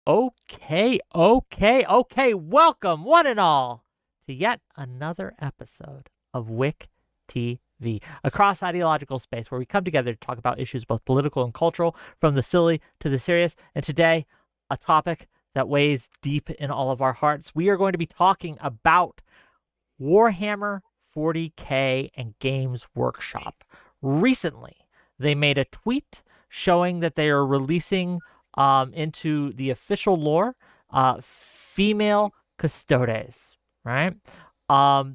Okay. Welcome, one and all, to yet another episode of WhickTV, a cross-ideological space where we come together to talk about issues both political and cultural, from the silly to the serious. And today, a topic that weighs deep in all of our hearts. We are going to be talking about Warhammer 40K and Games Workshop. Recently, they made a tweet showing that they are releasing into the official lore female custodes, right?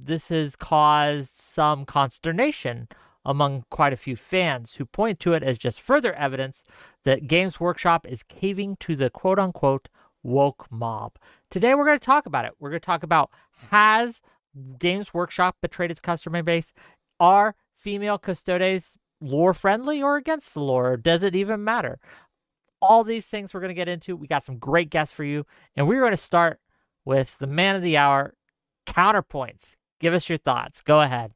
This has caused some consternation among quite a few fans who point to it as just further evidence that Games Workshop is caving to the quote-unquote woke mob. Today we're going to talk about it. We're going to talk about, has Games Workshop betrayed its customer base? Are female custodes lore friendly or against the lore? Or does it even matter? All these things we're going to get into. We got some great guests for you. And we're going to start with the man of the hour, Counterpoints. Give us your thoughts. Go ahead.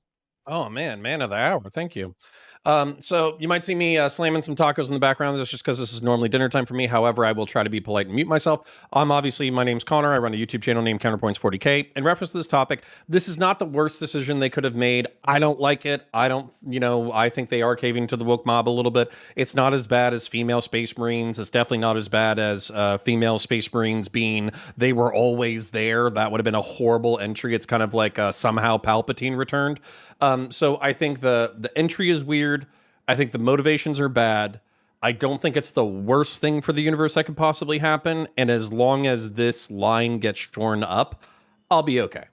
Oh man of the hour. Thank you. So you might see me slamming some tacos in the background. That's just because this is normally dinner time for me. However, I will try to be polite and mute myself. My name's Connor. I run a YouTube channel named Counterpoints 40K. In reference to this topic, this is not the worst decision they could have made. I don't like it. I think they are caving to the woke mob a little bit. It's not as bad as female Space Marines. It's definitely not as bad as female Space Marines being they were always there. That would have been a horrible entry. It's kind of like somehow Palpatine returned. So I think the entry is weird. I think the motivations are bad. I don't think it's the worst thing for the universe that could possibly happen. And as long as this line gets shorn up, I'll be okay.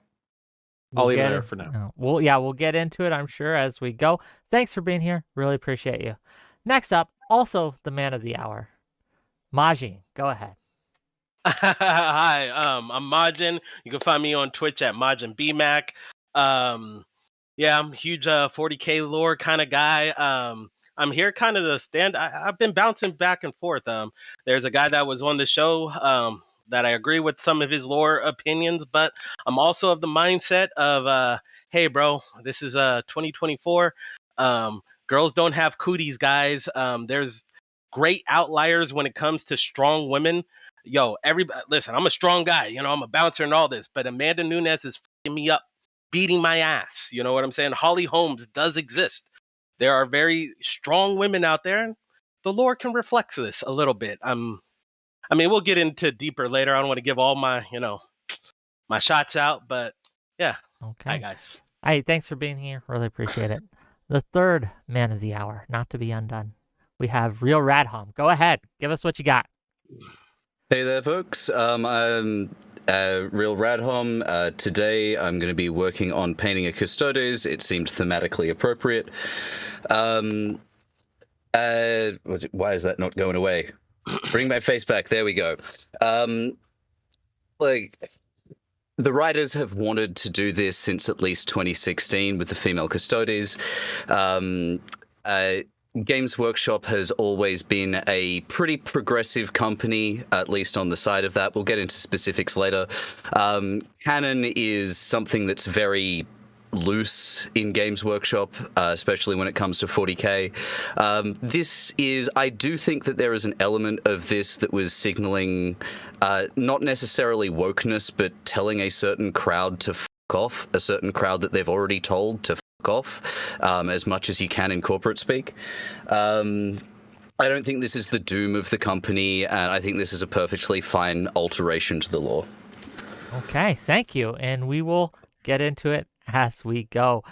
I'll leave it there for now. We'll get into it, I'm sure, as we go. Thanks for being here. Really appreciate you. Next up, also the man of the hour, Majin. Go ahead. Hi, I'm Majin. You can find me on Twitch at MajinBmac. Yeah, I'm a huge 40K lore kind of guy. I'm here kind of to stand. I've been bouncing back and forth. There's a guy that was on the show that I agree with some of his lore opinions, but I'm also of the mindset of, hey, bro, this is 2024. Girls don't have cooties, guys. There's great outliers when it comes to strong women. Yo, everybody, listen, I'm a strong guy. I'm a bouncer and all this, but Amanda Nunes is f***ing me up, beating my ass. You know what I'm saying? Holly Holmes does exist. There are very strong women out there, and the lore can reflect this a little bit. We'll get into deeper later. I don't want to give all my, my shots out, but yeah. Okay. Hi, guys. Hey, thanks for being here. Really appreciate it. The third man of the hour, not to be undone. We have Real Radhom. Go ahead. Give us what you got. Hey there, folks. I'm Real Radhom. Today I'm going to be working on painting a Custodes. It seemed thematically appropriate. Why is that not going away? Bring my face back. There we go. The writers have wanted to do this since at least 2016 with the female Custodes. Games Workshop has always been a pretty progressive company, at least on the side of that. We'll get into specifics later. Canon is something that's very loose in Games Workshop, especially when it comes to 40K. I do think that there is an element of this that was signaling not necessarily wokeness, but telling a certain crowd to f*** off, a certain crowd that they've already told to off as much as you can in corporate speak. I don't think this is the doom of the company, and I think this is a perfectly fine alteration to the law. Okay, thank you. And we will get into it as we go.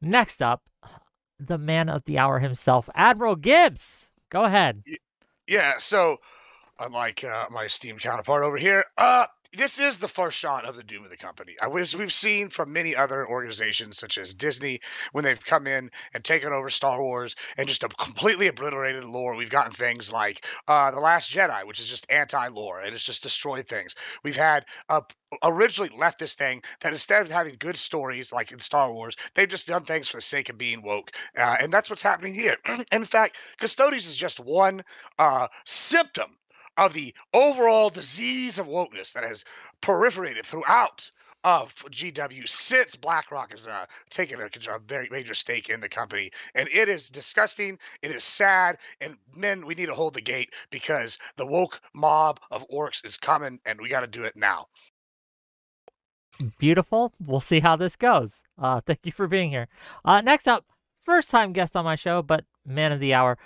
Next up, the man of the hour himself, Admiral Gibbs. Go ahead. Yeah, so unlike my esteemed counterpart over here, this is the first shot of the doom of the company. We've seen from many other organizations, such as Disney, when they've come in and taken over Star Wars and just completely obliterated the lore. We've gotten things like The Last Jedi, which is just anti-lore, and it's just destroyed things. We've had originally leftist thing that instead of having good stories like in Star Wars, they've just done things for the sake of being woke. And that's what's happening here. In fact, Custodes is just one symptom of the overall disease of wokeness that has proliferated throughout of GW since BlackRock has taken a very major stake in the company, and it is disgusting. It is sad, and men, we need to hold the gate because the woke mob of orcs is coming, and we got to do it now. Beautiful. We'll see how this goes. Thank you for being here. Next up, first time guest on my show, but man of the hour,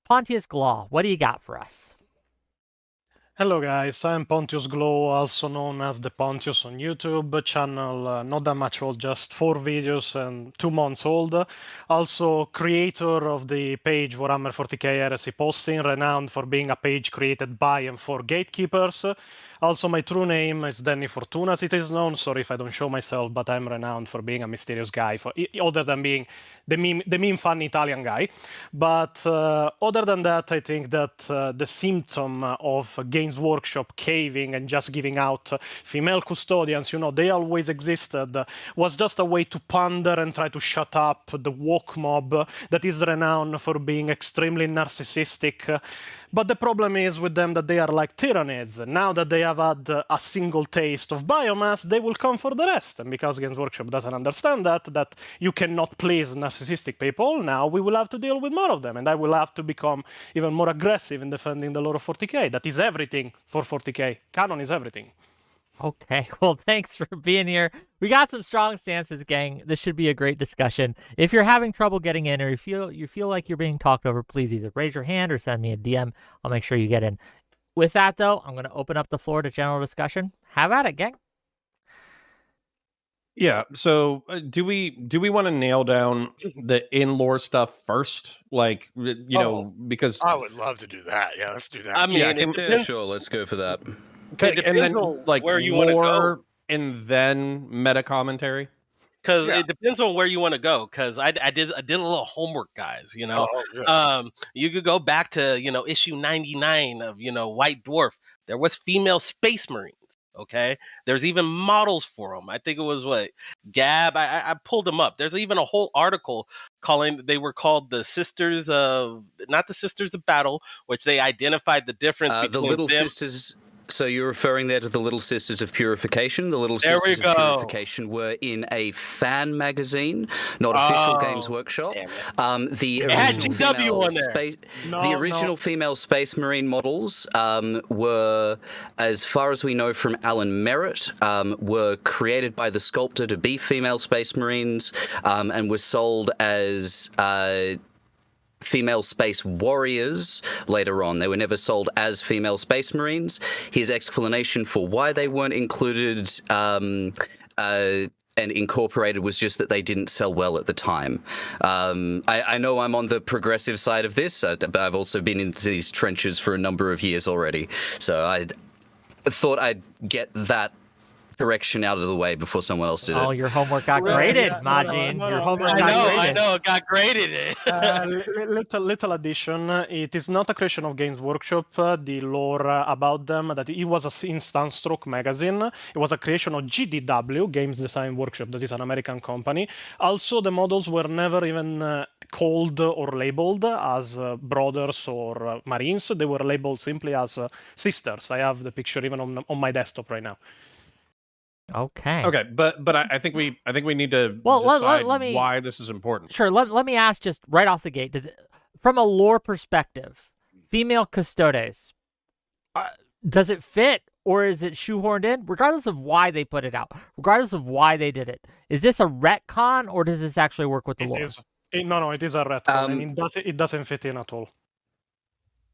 Pontius Glaw. What do you got for us? Hello guys, I'm Pontius Glow, also known as the Pontius on YouTube channel, not that much old, just 4 videos and 2 months old. Also creator of the page Warhammer 40k Heresy Posting, renowned for being a page created by and for gatekeepers. Also, my true name is Danny Fortuna, as it is known. Sorry if I don't show myself, but I'm renowned for being a mysterious guy, other than being the meme fun Italian guy. But other than that, I think that the symptom of Games Workshop caving and just giving out female custodians, they always existed, was just a way to pander and try to shut up the woke mob that is renowned for being extremely narcissistic. But the problem is with them that they are like tyrannids. Now that they have had a single taste of biomass, they will come for the rest. And because Games Workshop doesn't understand that you cannot please narcissistic people, now we will have to deal with more of them. And I will have to become even more aggressive in defending the lore of 40k. That is everything for 40k. Canon is everything. Okay, well, thanks for being here. We got some strong stances, gang. This should be a great discussion. If you're having trouble getting in, or you feel like you're being talked over, please either raise your hand or send me a DM. I'll make sure you get in. With that, though, I'm going to open up the floor to general discussion. Have at it, gang. Yeah. So, do we want to nail down the in-lore stuff first? Like, because I would love to do that. Yeah, let's do that. I mean, Yeah, sure. Let's go for that. and then like where you want to go, and then meta commentary. Because it depends on where you want to go. Because I did a little homework, guys. You could go back to issue 99 of White Dwarf. There was female Space Marines. Okay, there's even models for them. I think it was Gab. I pulled them up. There's even a whole article they were called the Sisters of, not the Sisters of Battle, which they identified the difference between the Little them. Sisters. So you're referring there to the Little Sisters of Purification? The Little Sisters of Purification were in a fan magazine, not official Games Workshop. The original female Space Marine models were, as far as we know from Alan Merritt, were created by the sculptor to be female Space Marines, and were sold as female space warriors later on. They were never sold as female Space Marines. His explanation for why they weren't included and incorporated was just that they didn't sell well at the time. I know I'm on the progressive side of this, but I've also been into these trenches for a number of years already. So I thought I'd get that correction out of the way before someone else did it. Oh, your homework got graded, Majin. Your homework got graded. I know, it got graded. Little addition. It is not a creation of Games Workshop. The lore about them, that it was a in Sunstroke magazine. It was a creation of GDW, Games Design Workshop, that is an American company. Also, the models were never even called or labeled as brothers or marines. They were labeled simply as sisters. I have the picture even on my desktop right now. Okay, but I think we need to decide why this is important. Sure, let me ask just right off the gate, from a lore perspective, female custodes, does it fit or is it shoehorned in? Regardless of why they put it out, regardless of why they did it, is this a retcon or does this actually work with the lore? No, it is a retcon, and it doesn't fit in at all.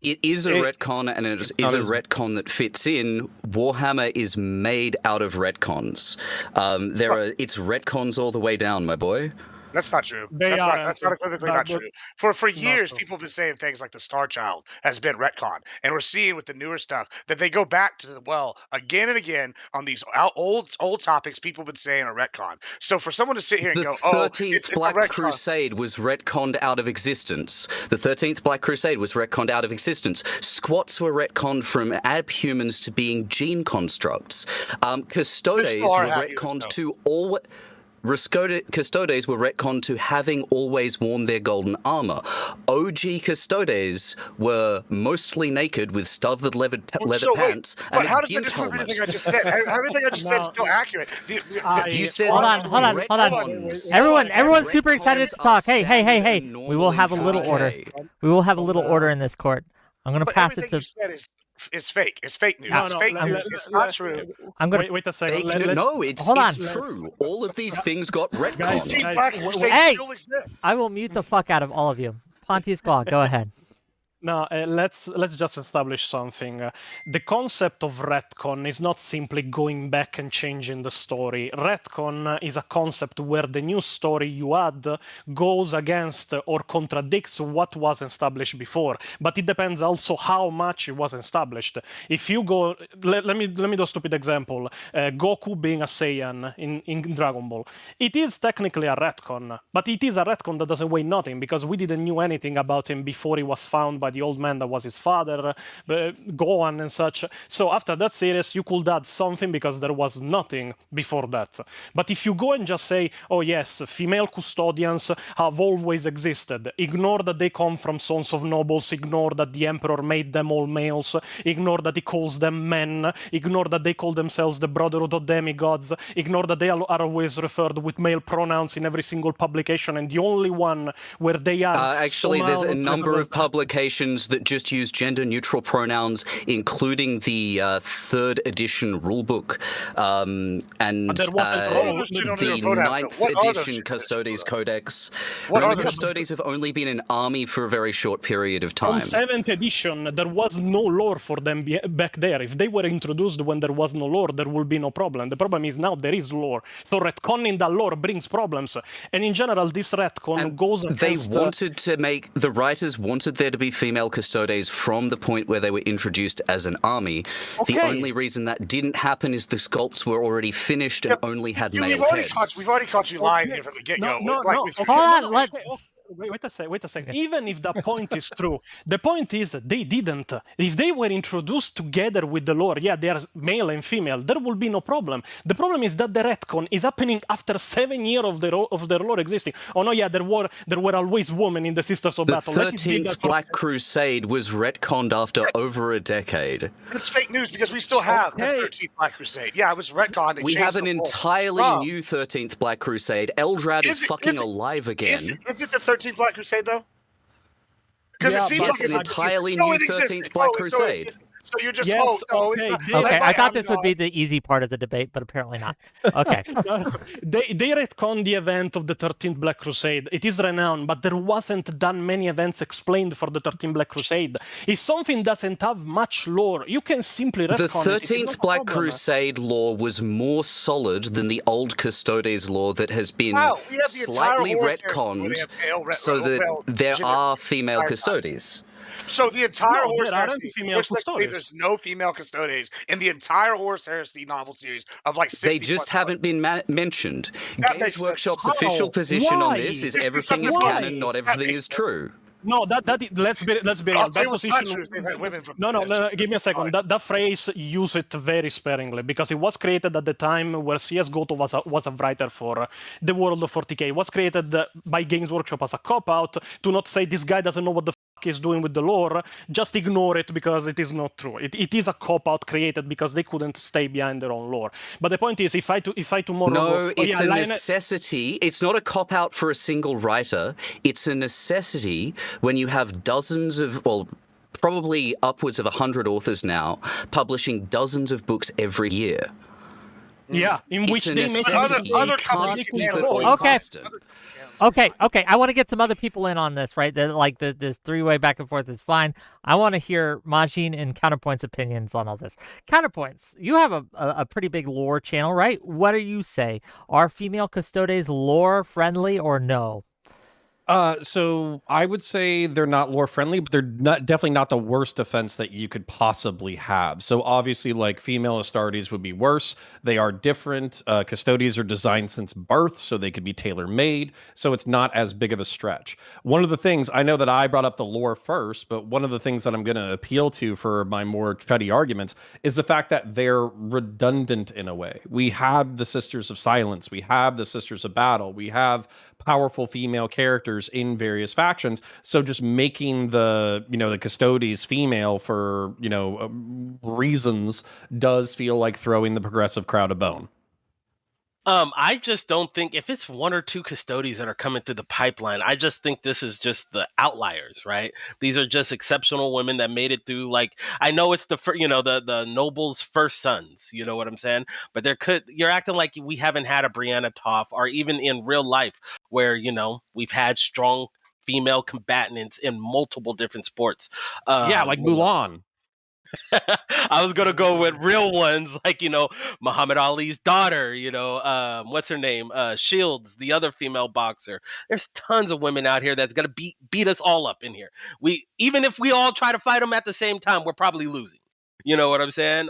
It is a retcon, and it is a retcon that fits in. Warhammer is made out of retcons. It's retcons all the way down, my boy. That's not true. That's not equivocally not true. For years, people have been saying things like the Star Child has been retcon, and we're seeing with the newer stuff that they go back to the well again and again on these old topics. People have been saying are retcon. So for someone to sit here and go, "Oh, 13th Black Crusade was retconned out of existence," the 13th Black Crusade was retconned out of existence. Squats were retconned from abhumans to being gene constructs. Custodes were retconned to all. Custodes were retconned to having always worn their golden armor. OG Custodes were mostly naked with studded leather pants but and how a does that gimp disprove helmet. anything I just said? Everything I just said is still accurate. You said Hold on. Everyone's super excited to talk. Hey. We will have a little order. We will have a little order in this court. I'm going to pass it everything to... you said is fake. It's fake news. No, It's no, fake let- news. let- It's let- not true. I'm going to... Wait a second. No, it's Hold on. true. All of these things got retconned. Team Black Crusade Hey! still exists. I will mute the fuck out of all of you. Pontius Claw, go ahead. Now, let's just establish something. The concept of retcon is not simply going back and changing the story. Retcon is a concept where the new story you add goes against or contradicts what was established before. But it depends also how much it was established. If you go, let me do a stupid example. Goku being a Saiyan in Dragon Ball. It is technically a retcon, but it is a retcon that doesn't weigh nothing because we didn't know anything about him before he was found by the old man that was his father, Gohan and such. So after that series, you could add something because there was nothing before that. But if you go and just say, oh yes, female custodians have always existed, ignore that they come from sons of nobles, ignore that the emperor made them all males, ignore that he calls them men, ignore that they call themselves the brotherhood of demigods, ignore that they are always referred with male pronouns in every single publication, and the only one where they are actually, there's a somehow number of publications that just use gender-neutral pronouns, including the 3rd edition rulebook and there wasn't the 9th edition Custodes Codex. Remember, Custodes have only been an army for a very short period of time. On 7th edition, there was no lore for them back there. If they were introduced when there was no lore, there would be no problem. The problem is now there is lore. So retconning that lore brings problems. And in general, this retcon goes against... The writers wanted there to be female Custodes from the point where they were introduced as an army. Okay. The only reason that didn't happen is the sculpts were already finished and only had male heads. We've already caught you lying here from the get-go. Hold on, Wait a second. Even if that point is true, the point is they didn't. If they were introduced together with the lore, yeah, they are male and female, there will be no problem. The problem is that the retcon is happening after 7 years of their lore existing. Oh no, yeah, there were always women in the Sisters of The Battle. 13th Black Crusade was retconned after over a decade. It's fake news because we still have the 13th Black Crusade. Yeah, it was retcon. We have an entirely new 13th Black Crusade. Eldrad is fucking alive again. Is it the 13th Black Crusade, though? Because it seems like it's an entirely new 13th Black Crusade. So you just okay, I thought this would be the easy part of the debate, but apparently not. Okay. They retcon the event of the 13th Black Crusade. It is renowned, but there wasn't done many events explained for the 13th Black Crusade. If something doesn't have much lore, you can simply retcon the 13th Black Crusade lore was more solid than the old Custodes lore that has been slightly retconned so that there are female Custodes. So the entire Horse Heresy, there's no female Custodes in the entire Horse Heresy novel series of like 60. They just haven't been mentioned. Games Workshop's official position on this is everything is canon, not everything is true. No, let's be real. That position. No. Give me a second. That phrase, use it very sparingly because it was created at the time where CS:GO was a writer for the world of 40k. It was created by Games Workshop as a cop out to not say this guy doesn't know what the is doing with the lore. Just ignore it because it is not true. It is a cop out created because they couldn't stay behind their own lore. But the point is, if I tomorrow it's a necessity. It's not a cop out for a single writer. It's a necessity when you have dozens of probably upwards of 100 authors now publishing dozens of books every year. Yeah, in which they make other companies can Okay. I want to get some other people in on this, right? This three-way back and forth is fine. I want to hear Majin and Counterpoint's opinions on all this. Counterpoints, you have a pretty big lore channel, right? What do you say? Are female Custodes lore friendly or no? So I would say they're not lore friendly, but they're definitely not the worst offense that you could possibly have. So obviously, like female Astartes would be worse. They are different. Custodies are designed since birth, so they could be tailor made. So it's not as big of a stretch. One of the things I know that I brought up the lore first, but one of the things that I'm going to appeal to for my more cutty arguments is the fact that they're redundant in a way. We have the Sisters of Silence, we have the Sisters of Battle, we have powerful female characters in various factions. So just making the Custodes female for reasons does feel like throwing the progressive crowd a bone. I just don't think if it's one or two custodies that are coming through the pipeline, I just think this is just the outliers, right? These are just exceptional women that made it through. Like, I know it's the noble's first sons, you know what I'm saying? But you're acting like we haven't had a Brianna Toff, or even in real life where, we've had strong female combatants in multiple different sports. Like Mulan. I was gonna go with real ones like Muhammad Ali's daughter, what's her name, Shields, the other female boxer. There's tons of women out here that's gonna beat us all up in here. Even if we all try to fight them at the same time, we're probably losing. You know what I'm saying?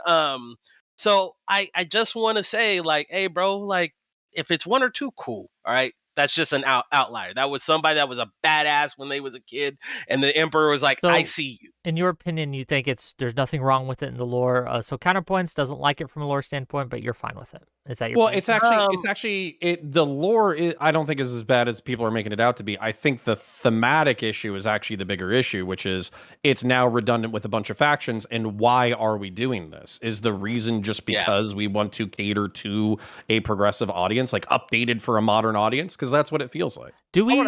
So I just want to say, like, hey bro, like, if it's one or two, cool, all right. That's just an outlier. That was somebody that was a badass when they was a kid, and the Emperor was like, I see you. In your opinion, you think there's nothing wrong with it in the lore. So Counterpoints doesn't like it from a lore standpoint, but you're fine with it. Is that your Well, opinion? the lore I don't think is as bad as people are making it out to be. I think the thematic issue is actually the bigger issue, which is it's now redundant with a bunch of factions. And why are we doing this? Is the reason just because we want to cater to a progressive audience, like updated for a modern audience? Because that's what it feels like. I want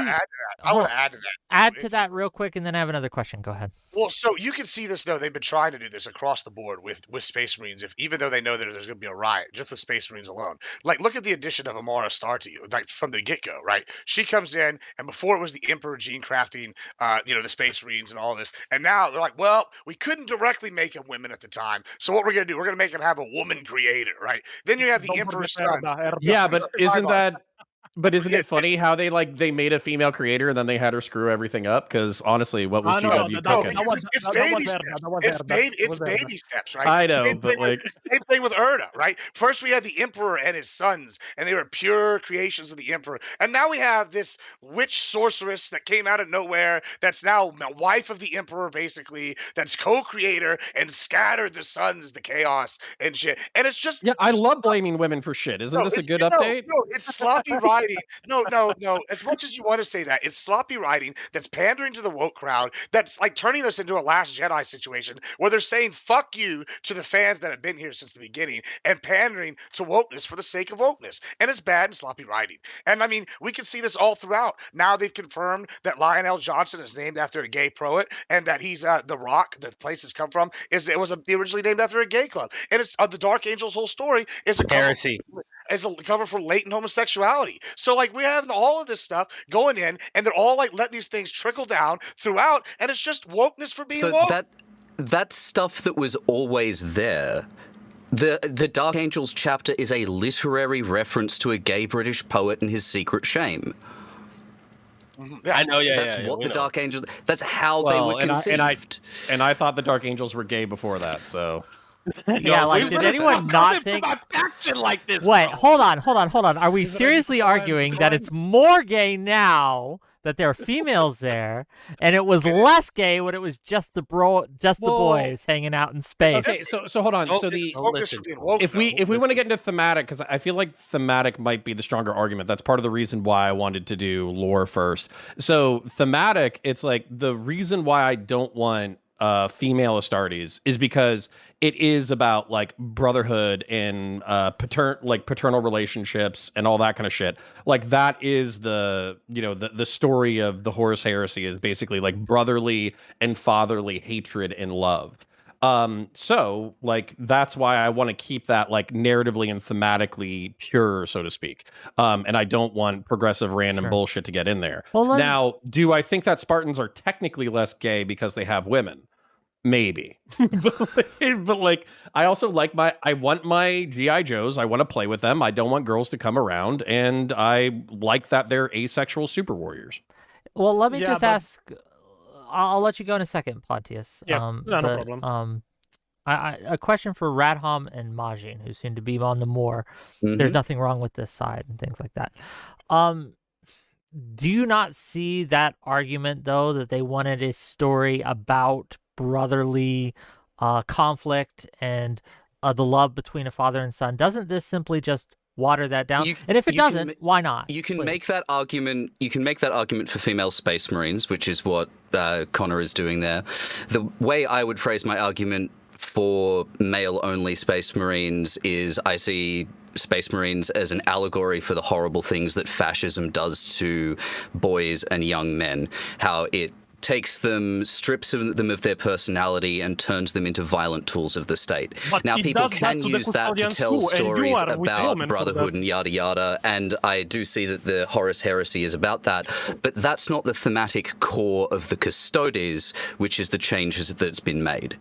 to add to that. Add to that real quick, and then I have another question. Go ahead. Well, so you can see this though. They've been trying to do this across the board with Space Marines. Even though they know that there's going to be a riot just with Space Marines alone, like look at the addition of Amara Star to you, like from the get go, right? She comes in, and before it was the Emperor gene crafting, the Space Marines and all this, and now they're like, well, we couldn't directly make them women at the time, so what we're going to do? We're going to make them have a woman creator, right? Then you have the Emperor's son. Yeah, but isn't that? But isn't it funny how they made a female creator and then they had her screw everything up? Because honestly, what was GW cooking? It's baby steps, right? I know, same thing with Erda, right? First we had the Emperor and his sons, and they were pure creations of the Emperor. And now we have this witch sorceress that came out of nowhere that's now the wife of the Emperor, basically, that's co-creator and scattered the sons to chaos and shit. And it's just... Yeah, I love blaming women for shit. Isn't this a good update? No, it's sloppy writing. No. As much as you want to say that, it's sloppy writing that's pandering to the woke crowd, that's like turning us into a Last Jedi situation where they're saying fuck you to the fans that have been here since the beginning and pandering to wokeness for the sake of wokeness. And it's bad and sloppy writing. And I mean, we can see this all throughout. Now they've confirmed that Lionel Johnson is named after a gay poet, and that he's the Rock, the place it's come from, was originally named after a gay club. And it's the Dark Angel's whole story is a heresy. As a cover for latent homosexuality. So like we have all of this stuff going in, and they're all like letting these things trickle down throughout, and it's just wokeness for being woke. That stuff that was always there. The Dark Angels chapter is a literary reference to a gay British poet and his secret shame. Yeah, I know. Yeah, that's what the Dark Angels. That's how they were conceived. And I thought the Dark Angels were gay before that. So. Yeah, like, did anyone not think? Like this, wait, hold on. Are we seriously arguing that it's more gay now that there are females there, and it was less gay when it was just the boys hanging out in space? Okay, so hold on. So if we want to get into thematic, because I feel like thematic might be the stronger argument. That's part of the reason why I wanted to do lore first. So thematic, it's like the reason why I don't want female Astartes is because it is about like brotherhood and paternal relationships and all that kind of shit. Like that is the story of the Horus Heresy is basically like brotherly and fatherly hatred and love. So like that's why I want to keep that like narratively and thematically pure, so to speak. And I don't want progressive random bullshit to get in there. Well, now, do I think that Spartans are technically less gay because they have women? Maybe. but like I also I want my GI Joes. I want to play with them. I don't want girls to come around, and I like that they're asexual super warriors. Well, let me Yeah, just but- ask. I'll let you go in a second, Pontius. Yeah, no but, problem. A question for Radham and Majin, who seem to be on the more. There's nothing wrong with this side and things like that. Do you not see that argument though, that they wanted a story about brotherly conflict and the love between a father and son? Doesn't this simply just water that down? And if it doesn't, why not? You can Please. make that argument. You can make that argument for female space marines, which is what Connor is doing there. The way I would phrase my argument for male-only space marines is I see space marines as an allegory for the horrible things that fascism does to boys and young men. How it takes them, strips them of their personality, and turns them into violent tools of the state. But now, it people does can that to use the that to custodians tell too, and you stories are with about women for brotherhood that. and yada yada, and I do see that the Horus Heresy is about that, but that's not the thematic core of the Custodes, which is the changes that's been made.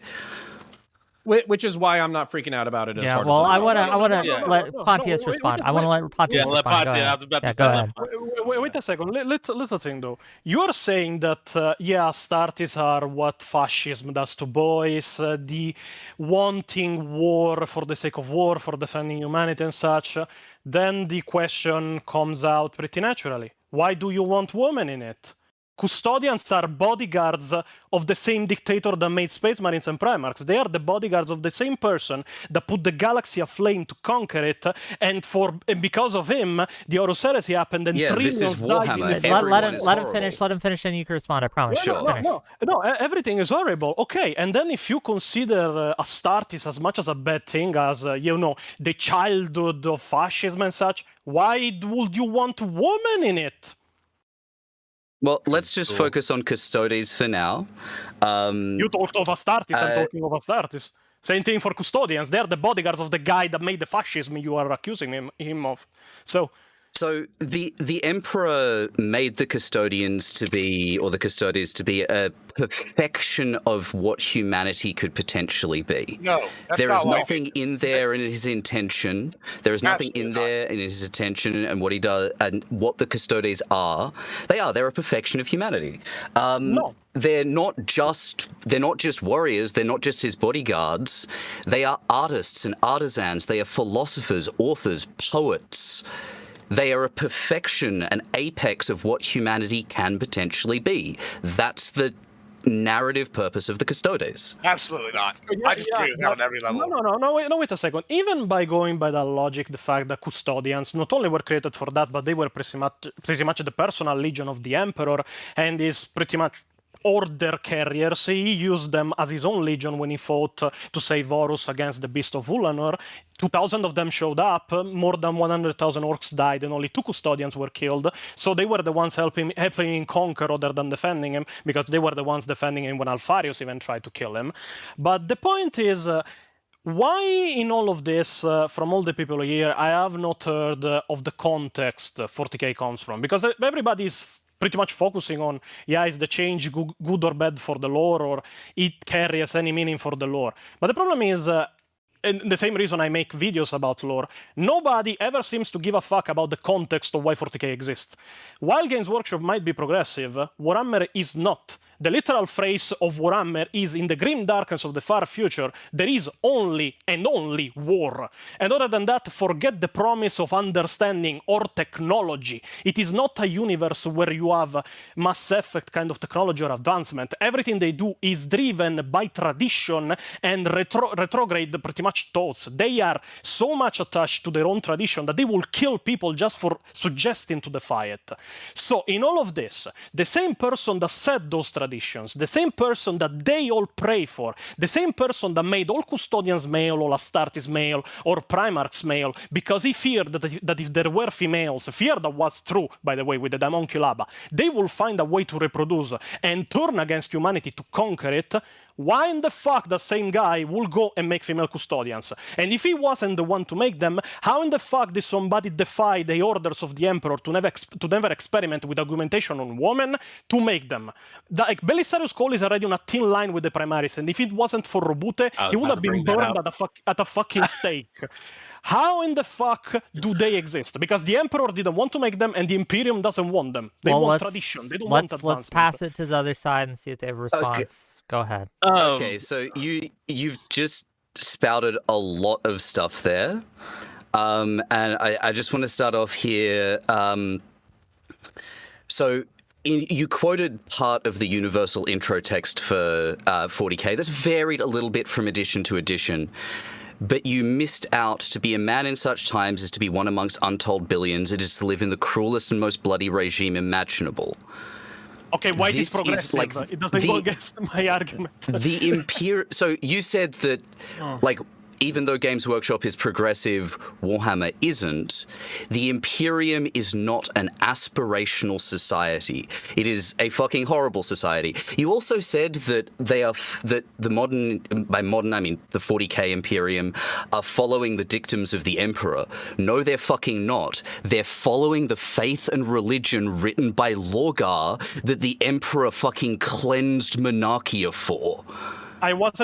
Which is why I'm not freaking out about it as Yeah, hard well, as I want to no, let Pontius respond. I want to let Pontius Yeah, let respond. Go Pontius. I ahead. was about to Yeah, say go let ahead. Pontius. Wait a second. Little thing though. You are saying that yeah, Astartes are what fascism does to boys, the wanting war for the sake of war, for defending humanity and such. Then the question comes out pretty naturally. Why do you want women in it? Custodians are bodyguards of the same dictator that made Space Marines and Primarchs. They are the bodyguards of the same person that put the galaxy aflame to conquer it, and because of him, the Horus Heresy happened, and Yeah, this trillions is died in Warhammer. the Let him Everyone is finish. horrible. Let him finish, and you can respond. I promise. Sure. Finish. No, everything is horrible. Okay, and then if you consider Astartes as much as a bad thing as, the childhood of fascism and such, why would you want women in it? Well, let's just focus on Custodes for now. You talked of Astartes, I'm uh, talking of Astartes. Same thing for Custodians. They're the bodyguards of the guy that made the fascism you are accusing him of. So the Emperor made the Custodians to be, or the Custodes to be, a perfection of what humanity could potentially be. No, that's There not is why. nothing in there in his intention. There is nothing in Absolutely there in his intention and what he does and what the Custodes are. They're a perfection of humanity. No. They're not just warriors. They're not just his bodyguards. They are artists and artisans. They are philosophers, authors, poets. They are a perfection, an apex of what humanity can potentially be. That's the narrative purpose of the Custodes. Absolutely not. I disagree with that on every level. No, wait a second. Even by going by that logic, the fact that Custodians not only were created for that, but they were pretty much the personal legion of the Emperor, and is pretty much order carriers. He used them as his own legion when he fought to save Horus against the Beast of Ulanor. 2,000 of them showed up, more than 100,000 orcs died, and only 2 Custodians were killed. So they were the ones helping him conquer rather than defending him, because they were the ones defending him when Alpharius even tried to kill him. But the point is, why in all of this, from all the people here, I have not heard of the context 40k comes from? Because everybody is pretty much focusing on, is the change good or bad for the lore, or it carries any meaning for the lore. But the problem is, and the same reason I make videos about lore, nobody ever seems to give a fuck about the context of why 40k exists. While Games Workshop might be progressive, Warhammer is not. The literal phrase of Warhammer is, in the grim darkness of the far future, there is only and only war. And other than that, forget the promise of understanding or technology. It is not a universe where you have Mass Effect kind of technology or advancement. Everything they do is driven by tradition and retrograde pretty much thoughts. They are so much attached to their own tradition that they will kill people just for suggesting to defy it. So in all of this, the same person that said those traditions, the same person that they all pray for, the same person that made all Custodians male, all Astartes male, or Primarchs male, because he feared that if there were females, fear that was true, by the way, with the Damonculaba, they will find a way to reproduce and turn against humanity to conquer it. Why in the fuck the same guy will go and make female Custodians? And if he wasn't the one to make them, how in the fuck did somebody defy the orders of the Emperor to never experiment with augmentation on women to make them? Belisarius Cole is already on a thin line with the Primaris, and if it wasn't for Robute, he would have been burned at a fucking stake. How in the fuck do they exist? Because the Emperor didn't want to make them, and the Imperium doesn't want them. They want tradition. They don't want advancement. Let's pass it to the other side and see if they have a response. Go ahead. Okay, so you've just spouted a lot of stuff there, and I just want to start off here. You quoted part of the universal intro text for 40k. That's varied a little bit from edition to edition. But you missed out. To be a man in such times is to be one amongst untold billions. It is to live in the cruelest and most bloody regime imaginable. Okay, why this is progressive? It doesn't go against my argument. So you said that, like, even though Games Workshop is progressive, Warhammer isn't. The Imperium is not an aspirational society. It is a fucking horrible society. You also said that that the modern, by modern I mean the 40k Imperium, are following the dictums of the Emperor. No, they're fucking not. They're following the faith and religion written by Lorgar that the Emperor fucking cleansed Monarchia for.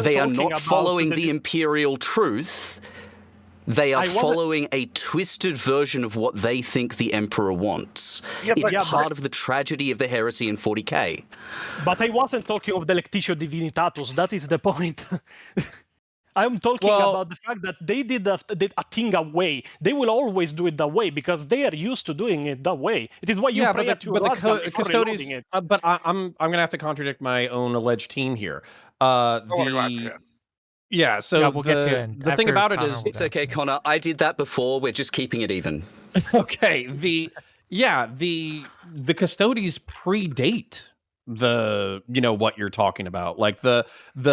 They are not following the imperial truth. They are following a twisted version of what they think the Emperor wants. It's part of the tragedy of the heresy in 40k. But I wasn't talking of the Lectitio Divinitatus. That is the point. I'm talking about the fact that they did a thing away. They will always do it that way because they are used to doing it that way. It is why you pray at your custodians. But I'm going to have to contradict my own alleged team here. So we'll get you in. The thing about it is, it's okay, Connor. I did that before. We're just keeping it even. Okay. The custodies predate what you're talking about, like the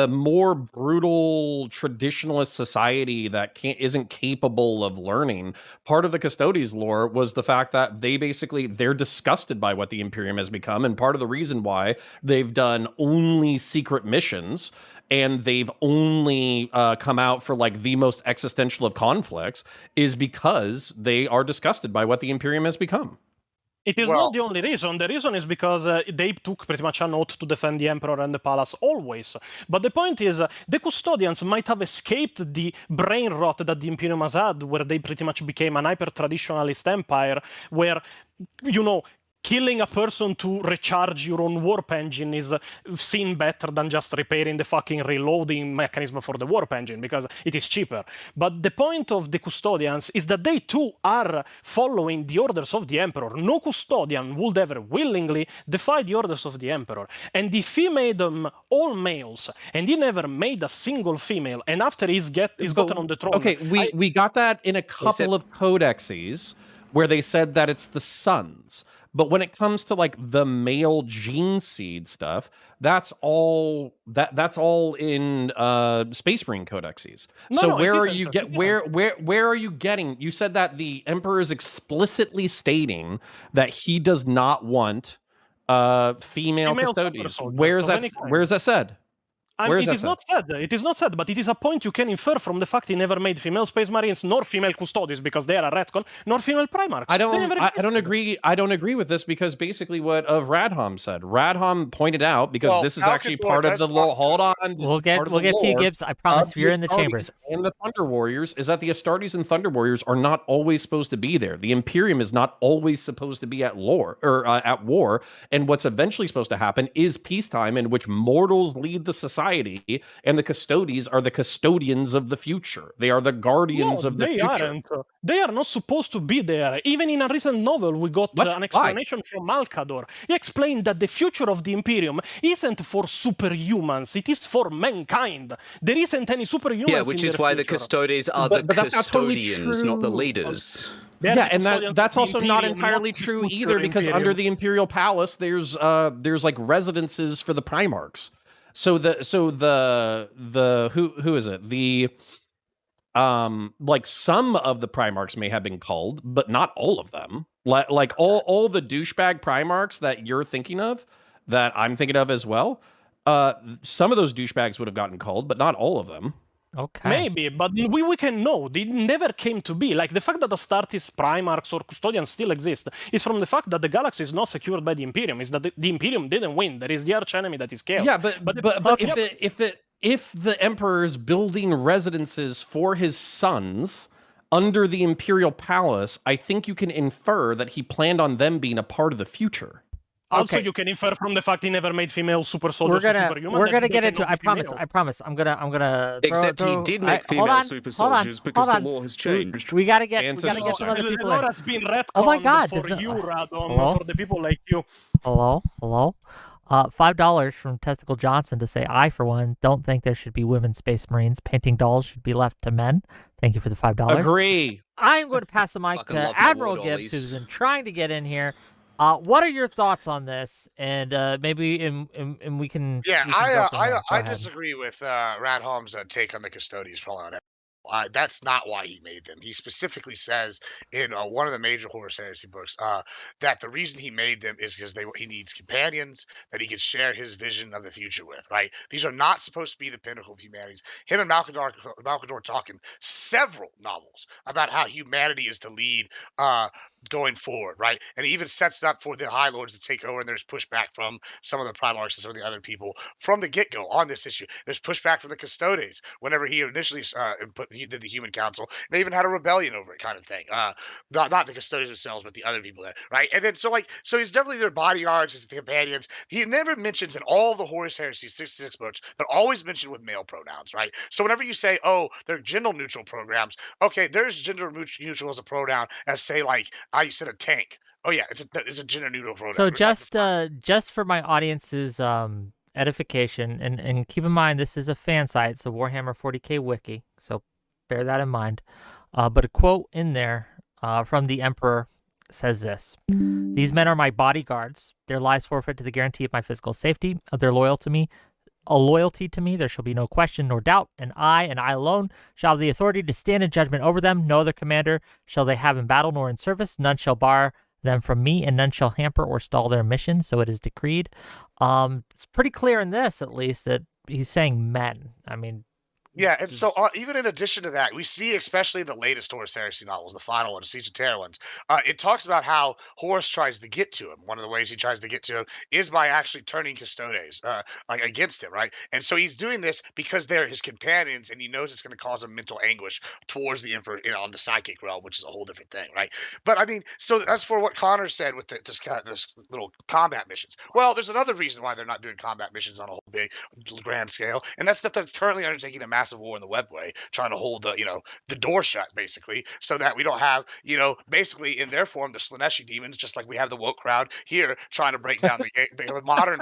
more brutal traditionalist society that isn't capable of learning. Part of the custodies lore was the fact that they're disgusted by what the Imperium has become, and part of the reason why they've done only secret missions and they've only come out for like the most existential of conflicts is because they are disgusted by what the Imperium has become. It is not the only reason. The reason is because they took pretty much an oath to defend the Emperor and the palace, always. But the point is, the custodians might have escaped the brain rot that the Imperium has had, where they pretty much became an hyper-traditionalist empire, where, killing a person to recharge your own warp engine is seen better than just repairing the fucking reloading mechanism for the warp engine, because it is cheaper. But the point of the custodians is that they too are following the orders of the Emperor. No custodian would ever willingly defy the orders of the Emperor. And if he made them all males, and he never made a single female, and after he's gotten on the throne... Okay, we got that in a couple of codexes where they said that it's the sons. But when it comes to like the male gene seed stuff, that's all in Space Marine codexes. Where are you getting? You said that the Emperor is explicitly stating that he does not want female custodians. Where is that said? It is not said, but it is a point you can infer from the fact he never made female Space Marines nor female custodians because they are a retcon, nor female Primarchs. I don't agree. I don't agree with this because basically what Radham said. Radham pointed out because this is actually part of the lore. Hold on, we'll get to you, Gibbs. I promise you're in the chambers. And the Thunder Warriors is that the Astartes and Thunder Warriors are not always supposed to be there. The Imperium is not always supposed to be at war, and what's eventually supposed to happen is peacetime in which mortals lead the society. And the custodies are the custodians of the future. They are the guardians of the future. They are not supposed to be there. Even in a recent novel, we got an explanation from Malcador. He explained that the future of the Imperium isn't for superhumans. It is for mankind. There isn't any superhumans. Yeah, which is why the custodies are the custodians, not the leaders. And that's also not entirely true either, because under the Imperial Palace, there's like residences for the Primarchs. So who is it? Like some of the Primarchs may have been culled, but not all of them. Like all the douchebag Primarchs that you're thinking of, that I'm thinking of as well. Some of those douchebags would have gotten culled, but not all of them. Okay. Maybe, but we can know. They never came to be. Like, the fact that Astartes, Primarchs, or Custodians still exist is from the fact that the galaxy is not secured by the Imperium. Is that the Imperium didn't win. There is the archenemy that is Chaos. Yeah, but if the Emperor is building residences for his sons, under the Imperial Palace, I think you can infer that he planned on them being a part of the future. Also, Okay. you can infer from the fact he never made female super soldiers or superhuman. We're gonna that get they into. cannot be female. I promise. I'm gonna. Except throw, he did make hold female on, super hold on, soldiers because hold the on. law has changed. We gotta get Ancestors some other The people law in. has been retconned Oh my God, for does you, the- Radom, Hello? for the people like you. Hello. $5 from Testicle Johnson to say, I, for one, don't think there should be women space marines. Painting dolls should be left to men. Thank you for the $5. Agree. I'm going to pass the mic Fucking to love my Admiral war Gibbs, dollies. who's been trying to get in here. What are your thoughts on this? And maybe we can. Yeah, we can go from there. Go I ahead. disagree with Radholm's take on the custodians probably on it. That's not why he made them. He specifically says in one of the major Horus Heresy books that the reason he made them is because he needs companions that he can share his vision of the future with. Right? These are not supposed to be the pinnacle of humanities. Him and Malcador talk in several novels about how humanity is to lead going forward, right? And he even sets it up for the High Lords to take over, and there's pushback from some of the Primarchs and some of the other people from the get-go on this issue. There's pushback from the Custodes whenever he initially he did the Human Council. They even had a rebellion over it, kind of thing. Not the Custodes themselves, but the other people there, right? And then so he's definitely their bodyguards, his companions. He never mentions in all the Horus Heresy 66 books, they're always mentioned with male pronouns, right? So whenever you say, oh, they're gender neutral programs, okay, there's gender neutral as a pronoun as say like you said a tank. Oh yeah, it's a gender neutral pronoun. So just for my audience's edification, and keep in mind this is a fan site, so Warhammer 40k wiki, so bear that in mind. But a quote in there from the Emperor says this: "These men are my bodyguards. Their lives forfeit to the guarantee of my physical safety, of their loyalty to me, there shall be no question nor doubt, and I alone shall have the authority to stand in judgment over them. No other commander shall they have in battle nor in service. None shall bar them from me, and none shall hamper or stall their mission. So it is decreed." It's pretty clear in this, at least, that he's saying men. I mean, yeah, and so even in addition to that, we see, especially in the latest Horus Heresy novels, the final one, Siege of Terra ones, it talks about how Horus tries to get to him. One of the ways he tries to get to him is by actually turning Custodes against him, right? And so he's doing this because they're his companions, and he knows it's going to cause him mental anguish towards the Emperor, on the psychic realm, which is a whole different thing, right? But I mean, so as for what Connor said with this little combat missions, well, there's another reason why they're not doing combat missions on a whole big grand scale, and that's that they're currently undertaking a massive war in the webway, trying to hold the door shut, basically, so that we don't have, basically in their form, the Slaneshi demons, just like we have the woke crowd here trying to break down the modern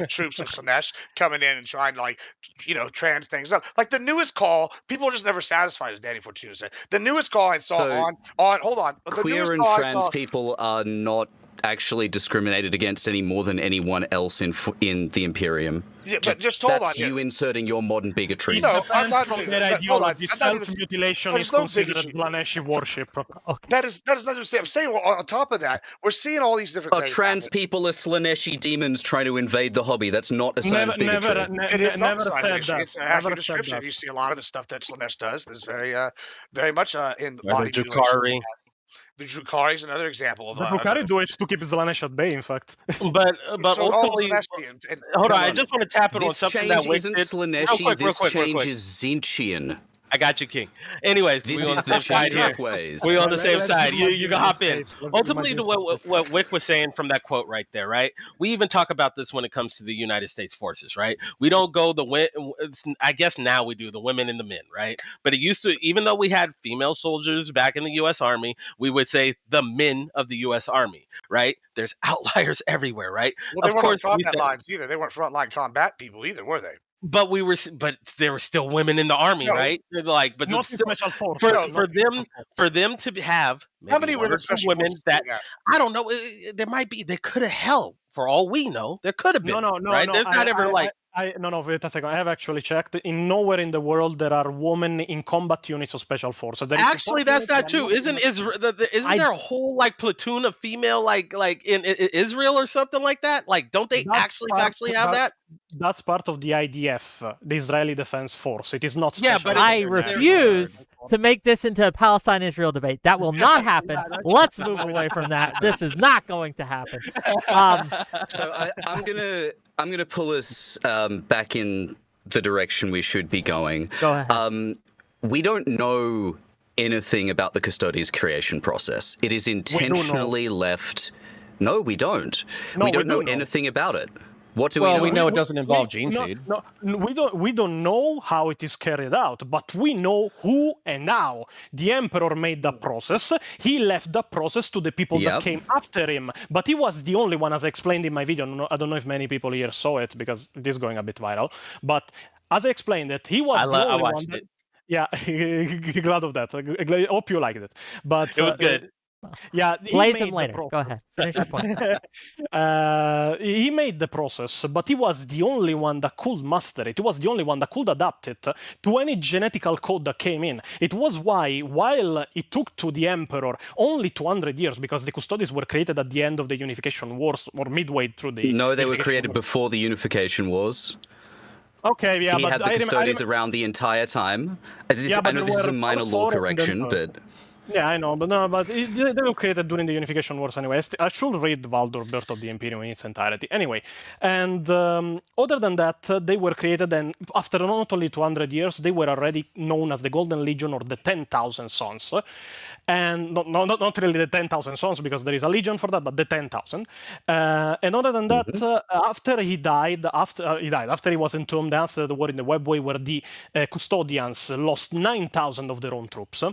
troops of Slanesh coming in and trying to trans things up. Like the newest call, people are just never satisfied, as Danny Fortuna said. The newest call I saw So, hold on. The Queer newest and call I trans saw, people are not actually discriminated against any more than anyone else in the Imperium. Yeah, but just hold That's on. you inserting your modern bigotry. No, I'm not From doing their that. Hold on. ideology, I'm not even- self-mutilation There's is no considered bigotry. Slaneshi worship. That is not what I'm saying. I'm saying on top of that, we're seeing all these different things. Trans people are Slaneshi demons trying to invade the hobby. That's not a sign of bigotry. It is not never a sign of said bigotry. that. It's an Never accurate said description. that. You see a lot of the stuff that Slanesh does is very much in the Or body the mutilation. Drukhari. The Drukhari is another example of The Drukhari do it to keep Slanesh at bay, in fact. But so all ultimately, Slaneshi and hold on, I on. just want to tap it on This something change that Wick isn't did. Slaneshi, this real change quick. is Zinchian. I got you, King. Anyways, This we on is the the same side change here. of ways. We on the Let's same give side. You Majid can hop in. let's give Ultimately, Majid what Wick was saying from that quote right there, right? We even talk about this when it comes to the United States forces, right? We don't go I guess now we do the women and the men, right? But it used to, even though we had female soldiers back in the U.S. Army, we would say the men of the U.S. Army, right? There's outliers everywhere, right? well, they Of weren't course, on we combat said, lines either. They weren't frontline combat people either, were they? but there were still women in the army, No. right? Like, but Not in still, special force. for them to have How maybe many one women or two special women forces that do we have? I don't know. They could have held. For all we know, there could have been. No, right? There's not ever like. No, wait a second. I have actually checked. In nowhere in the world there are women in combat units of special forces. There is Actually, support that's units, not true. Isn't there a whole like platoon of female like in Israel or something like that? Like, don't they That's actually have that? That's part of the IDF, the Israeli Defense Force. It is not Yeah, special. but I it's- refuse to make this into a Palestine-Israel debate. That will not happen. Let's move away from that. This is not going to happen. So I'm gonna pull us back in the direction we should be going. Go ahead. We don't know anything about the Custodes creation process. It is intentionally left. No, we don't. We don't know anything about it. What do we know? Well, we know it doesn't involve gene seed. No, we don't know how it is carried out, but we know who and how. The Emperor made the process. He left the process to the people that came after him. But he was the only one, as I explained in my video. I don't know if many people here saw it, because it is going a bit viral. But as I explained it, he was the only one. It. Yeah, glad of that. I hope you liked it. But it was good. Yeah, blaze him later. Go ahead, finish your point. He made the process, but he was the only one that could master it. He was the only one that could adapt it to any genetical code that came in. It was why, while it took to the Emperor only 200 years, because the Custodes were created at the end of the Unification Wars, or midway through the... No, they were created before the Unification Wars. Okay, yeah, he had the Custodes around the entire time. I know this is a minor law correction, but... Yeah, I know, but they were created during the Unification Wars anyway. I should read Valdur, Birth of the Imperium in its entirety. Anyway, and other than that, they were created, and after not only 200 years, they were already known as the Golden Legion, or the 10,000 Sons. And not really the 10,000 Sons, because there is a legion for that, but the 10,000. And other than that, after he died, after he was entombed, after the war in the Webway, where the Custodians lost 9,000 of their own troops,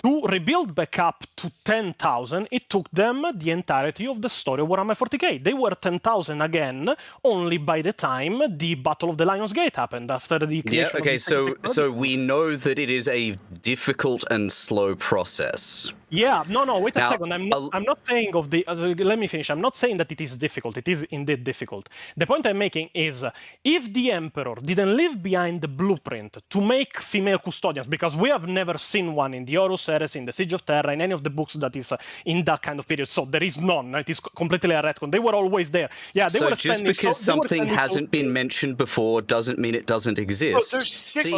to rebuild back up to 10,000, it took them the entirety of the story of Warhammer 40k. They were 10,000 again, only by the time the Battle of the Lion's Gate happened, after the creation so we know that it is a difficult and slow process. Yeah, no, wait a second. I'm not saying of the... let me finish. I'm not saying that it is difficult. It is indeed difficult. The point I'm making is, if the Emperor didn't leave behind the blueprint to make female custodians, because we have never seen one in the Horus Heresy, in the Siege of Terra, in any of the books that is in that kind of period, so there is none. It is completely a retcon. They were always there. Yeah, they so were just because something hasn't been mentioned before doesn't mean it doesn't exist. There's 60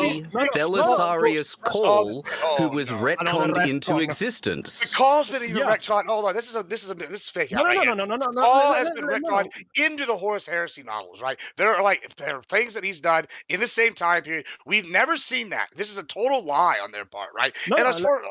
Belisarius Call, who was retconned into existence. The call's been even retconned. Hold on, this is fake out. The call has been retconned into the Horus Heresy novels, right? There are things that he's done in the same time period. We've never seen that. This is a total lie on their part, right? And as far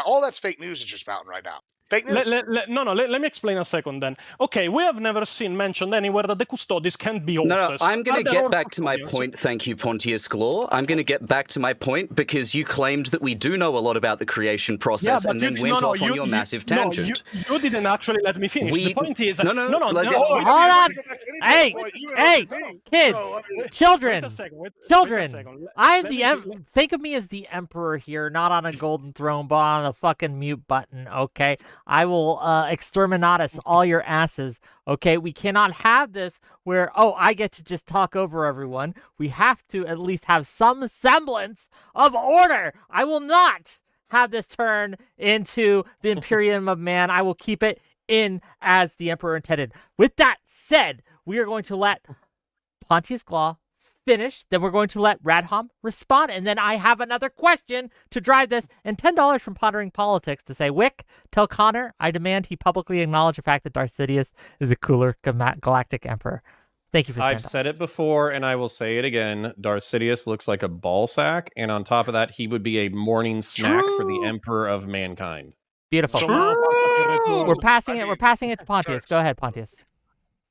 all that's fake news that you're spouting right now. Fake news. Let me explain a second then. Okay, we have never seen mentioned anywhere that the Custodes can be horses. No, I'm going to get back to my point. Thank you, Pontius Glor. I'm going to get back to my point, because you claimed that we do know a lot about the creation process, and then went off on your massive tangent. You didn't actually let me finish. The point is... No. Hold on. Hey, kids, children. I'm the... Think of me as the Emperor here, not on a golden throne, but on a fucking mute button, okay? I will exterminatus all your asses, okay? We cannot have this where, I get to just talk over everyone. We have to at least have some semblance of order. I will not have this turn into the Imperium of Man. I will keep it in as the Emperor intended. With that said, we are going to let Pontius Claw finish, then we're going to let Radham respond, and then I have another question to drive this, and $10 from Pondering Politics to say, Wick, tell Connor I demand he publicly acknowledge the fact that Darth Sidious is a cooler galactic emperor. Thank you for the $10. I've said it before, and I will say it again. Darth Sidious looks like a ball sack, and on top of that, he would be a morning snack for the Emperor of Mankind. Beautiful. We're passing it to Pontius. Go ahead, Pontius.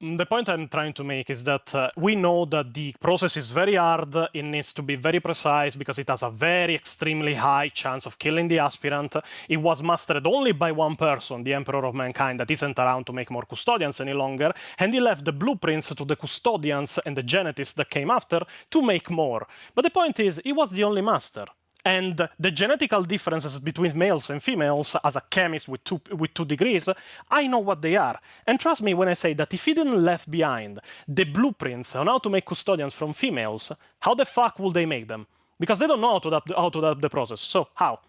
The point I'm trying to make is that we know that the process is very hard. It needs to be very precise because it has a very extremely high chance of killing the aspirant. It was mastered only by one person, the Emperor of Mankind, that isn't around to make more custodians any longer, and he left the blueprints to the custodians and the genetists that came after to make more. But the point is, he was the only master. And the genetical differences between males and females, as a chemist with two degrees, I know what they are. And trust me when I say that if he didn't left behind the blueprints on how to make custodians from females, how the fuck will they make them? Because they don't know how to adapt the process. So how?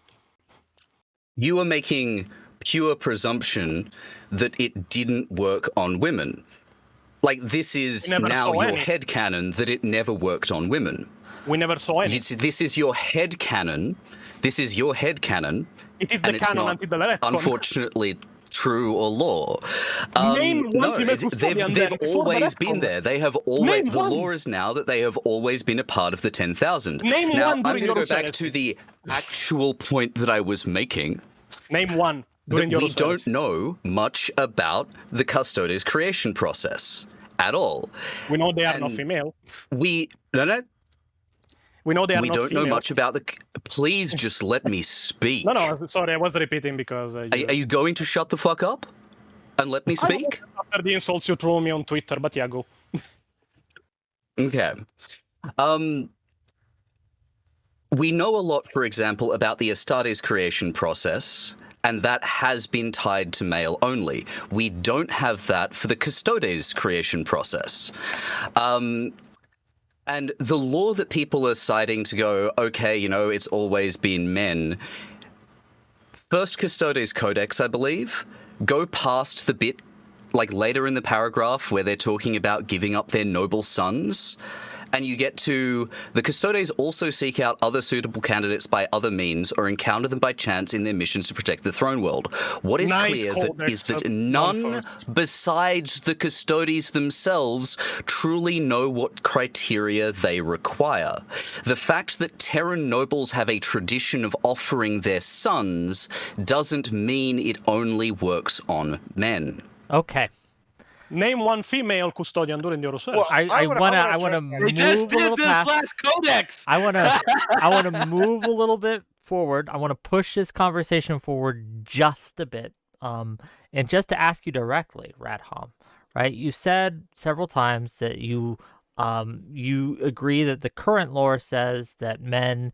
You are making pure presumption that it didn't work on women. Like, this is now your headcanon that it never worked on women. We never saw any. This is your headcanon. This is your headcanon. It is the canon until the retcon. Unfortunately, true or lore. Name one No, female custodian they've then before the always been retcon. there. They have always. Name The one. law is now that they have always been a part of the 10,000. Name Now, one I'm during going to your go back Useless. to the actual point that I was making. Name one during That your we Useless. don't know much about the Custodes creation process at all. We know they are not And female. We We know they are we not don't female. know much about the. Please just let me speak. No, sorry, I was repeating because... Are you going to shut the fuck up and let me speak? After the insults you threw me on Twitter, but yeah, go. Okay. We know a lot, for example, about the Astartes creation process, and that has been tied to male only. We don't have that for the Custodes creation process. And the law that people are citing to go, okay, you know, it's always been men. First Custodes Codex, I believe, go past the bit, like later in the paragraph, where they're talking about giving up their noble sons. And you get to, the Custodes also seek out other suitable candidates by other means or encounter them by chance in their missions to protect the throne world. What is Knight clear is that Codex, none besides the Custodes themselves truly know what criteria they require. The fact that Terran nobles have a tradition of offering their sons doesn't mean it only works on men. Okay. Name one female custodian during your research. Well, I wanna address that. move They just a did little this past. last codex. I wanna move a little bit forward. I want to push this conversation forward just a bit. And just to ask you directly, Radham, right? You said several times that you agree that the current lore says that men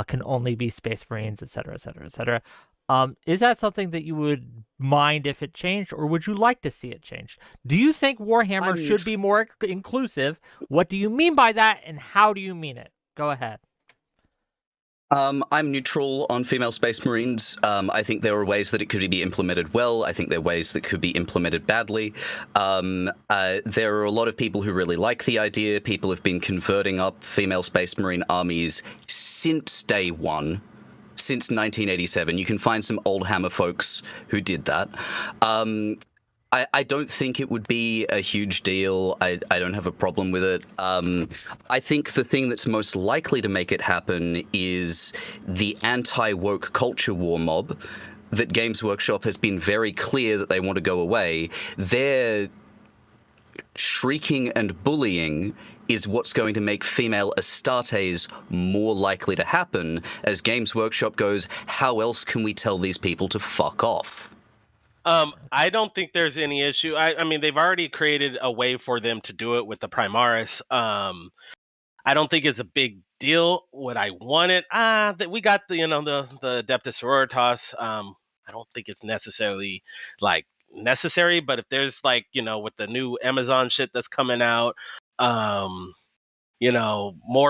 can only be Space Marines, et cetera, et cetera, et cetera. Is that something that you would mind if it changed, or would you like to see it change? Do you think Warhammer should be more inclusive? What do you mean by that, and how do you mean it? Go ahead. I'm neutral on female Space Marines. I think there are ways that it could be implemented well. I think there are ways that could be implemented badly. There are a lot of people who really like the idea. People have been converting up female Space Marine armies since day one. Since 1987. You can find some old Hammer folks who did that. I don't think it would be a huge deal. I don't have a problem with it. I think the thing that's most likely to make it happen is the anti-woke culture war mob that Games Workshop has been very clear that they want to go away. Their shrieking and bullying is what's going to make female Astartes more likely to happen. As Games Workshop goes, how else can we tell these people to fuck off? I don't think there's any issue. I mean, they've already created a way for them to do it with the Primaris. I don't think it's a big deal. Would I want it? That we got the Adeptus Sororitas. I don't think it's necessarily like necessary, but if there's like, with the new Amazon shit that's coming out, more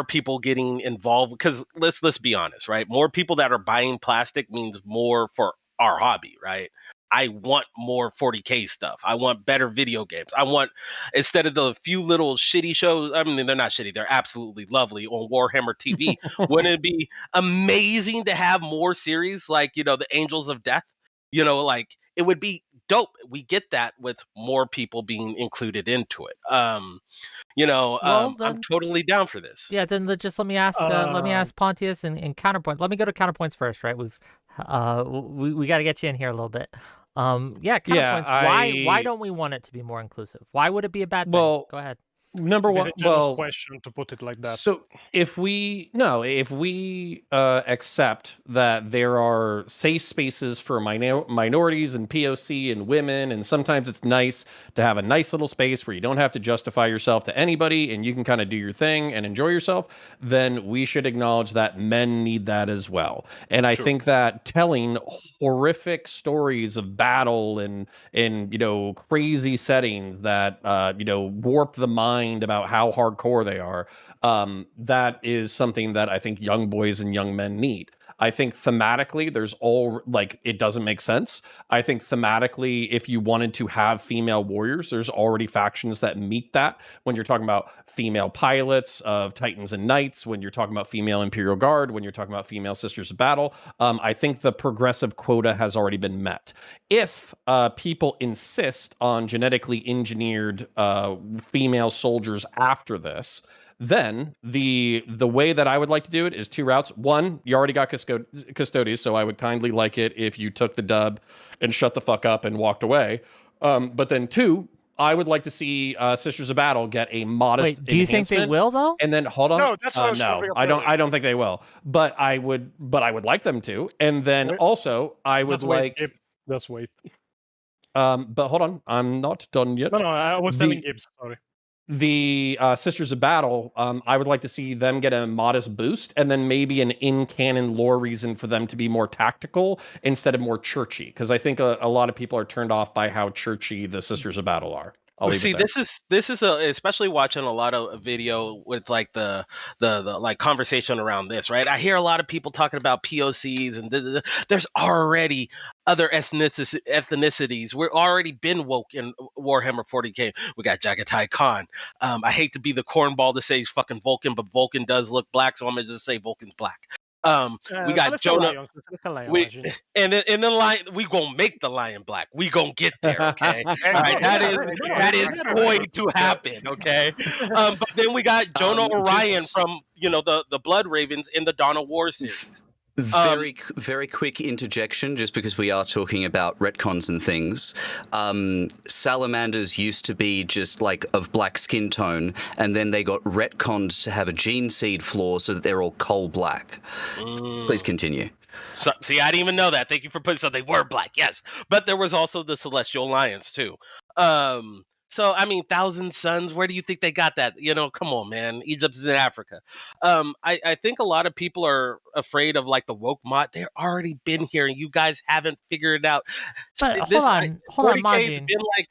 people getting involved, because let's be honest, right? More people that are buying plastic means more for our hobby, right? I want more 40K stuff. I want better video games. I want, instead of the few little shitty shows, I mean, they're not shitty, they're absolutely lovely on Warhammer TV. Wouldn't it be amazing to have more series like, the Angels of Death? Like, it would be dope. We get that with more people being included into it. I'm totally down for this. Yeah, then let me ask Pontius and Counterpoint. Let me go to Counterpoints first, right? We got to get you in here a little bit. Counterpoints. Why don't we want it to be more inclusive? Why would it be a bad thing? Go ahead. Number one, question to put it like that. So if we accept that there are safe spaces for minorities and POC and women, and sometimes it's nice to have a nice little space where you don't have to justify yourself to anybody and you can kind of do your thing and enjoy yourself, then we should acknowledge that men need that as well. And I think that telling horrific stories of battle and crazy settings that warp the mind about how hardcore they are, that is something that I think young boys and young men need. I think thematically, it doesn't make sense. I think thematically, if you wanted to have female warriors, there's already factions that meet that. When you're talking about female pilots of Titans and Knights, when you're talking about female Imperial Guard, when you're talking about female Sisters of Battle, I think the progressive quota has already been met. If people insist on genetically engineered female soldiers after this, then the way that I would like to do it is 2 routes. One, you already got Custodes, so I would kindly like it if you took the dub and shut the fuck up and walked away. But then 2, I would like to see Sisters of Battle get a modest. Wait, do you think they will though? And then hold on. No, that's what I was no, bring up I don't. earlier. I don't think they will. But I would like them to. And then also, I would like. Let's wait. But hold on, I'm not done yet. No, I was telling Gibbs. Sorry. The Sisters of Battle, I would like to see them get a modest boost, and then maybe an in-canon lore reason for them to be more tactical instead of more churchy. Because I think a lot of people are turned off by how churchy the Sisters of Battle are. See, this is especially watching a lot of video with like the like conversation around this, right? I hear a lot of people talking about POCs and there's already other ethnicities. We're already been woke in Warhammer 40k. We got Jagatai Khan. I hate to be the cornball to say he's fucking Vulcan, but Vulcan does look black, so I'm gonna just say Vulcan's black. We got Jonah. And then lion. We gonna make the lion black. We gonna get there. Okay, all right. That is going to happen. Okay, but then we got Jonah Orion from the Blood Ravens in the Dawn of War series. Very quick interjection, just because we are talking about retcons and things. Salamanders used to be just like of black skin tone, and then they got retconned to have a gene seed flaw so that they're all coal black. Please continue. So, see, I didn't even know that. Thank you for putting. So they were black, yes, but there was also the Celestial Lions too. So, I mean, Thousand Suns, where do you think they got that? Come on, man. Egypt's in Africa. I think a lot of people are afraid of, like, the woke mod. They've already been here, and you guys haven't figured it out. But hold on, 40K's been like...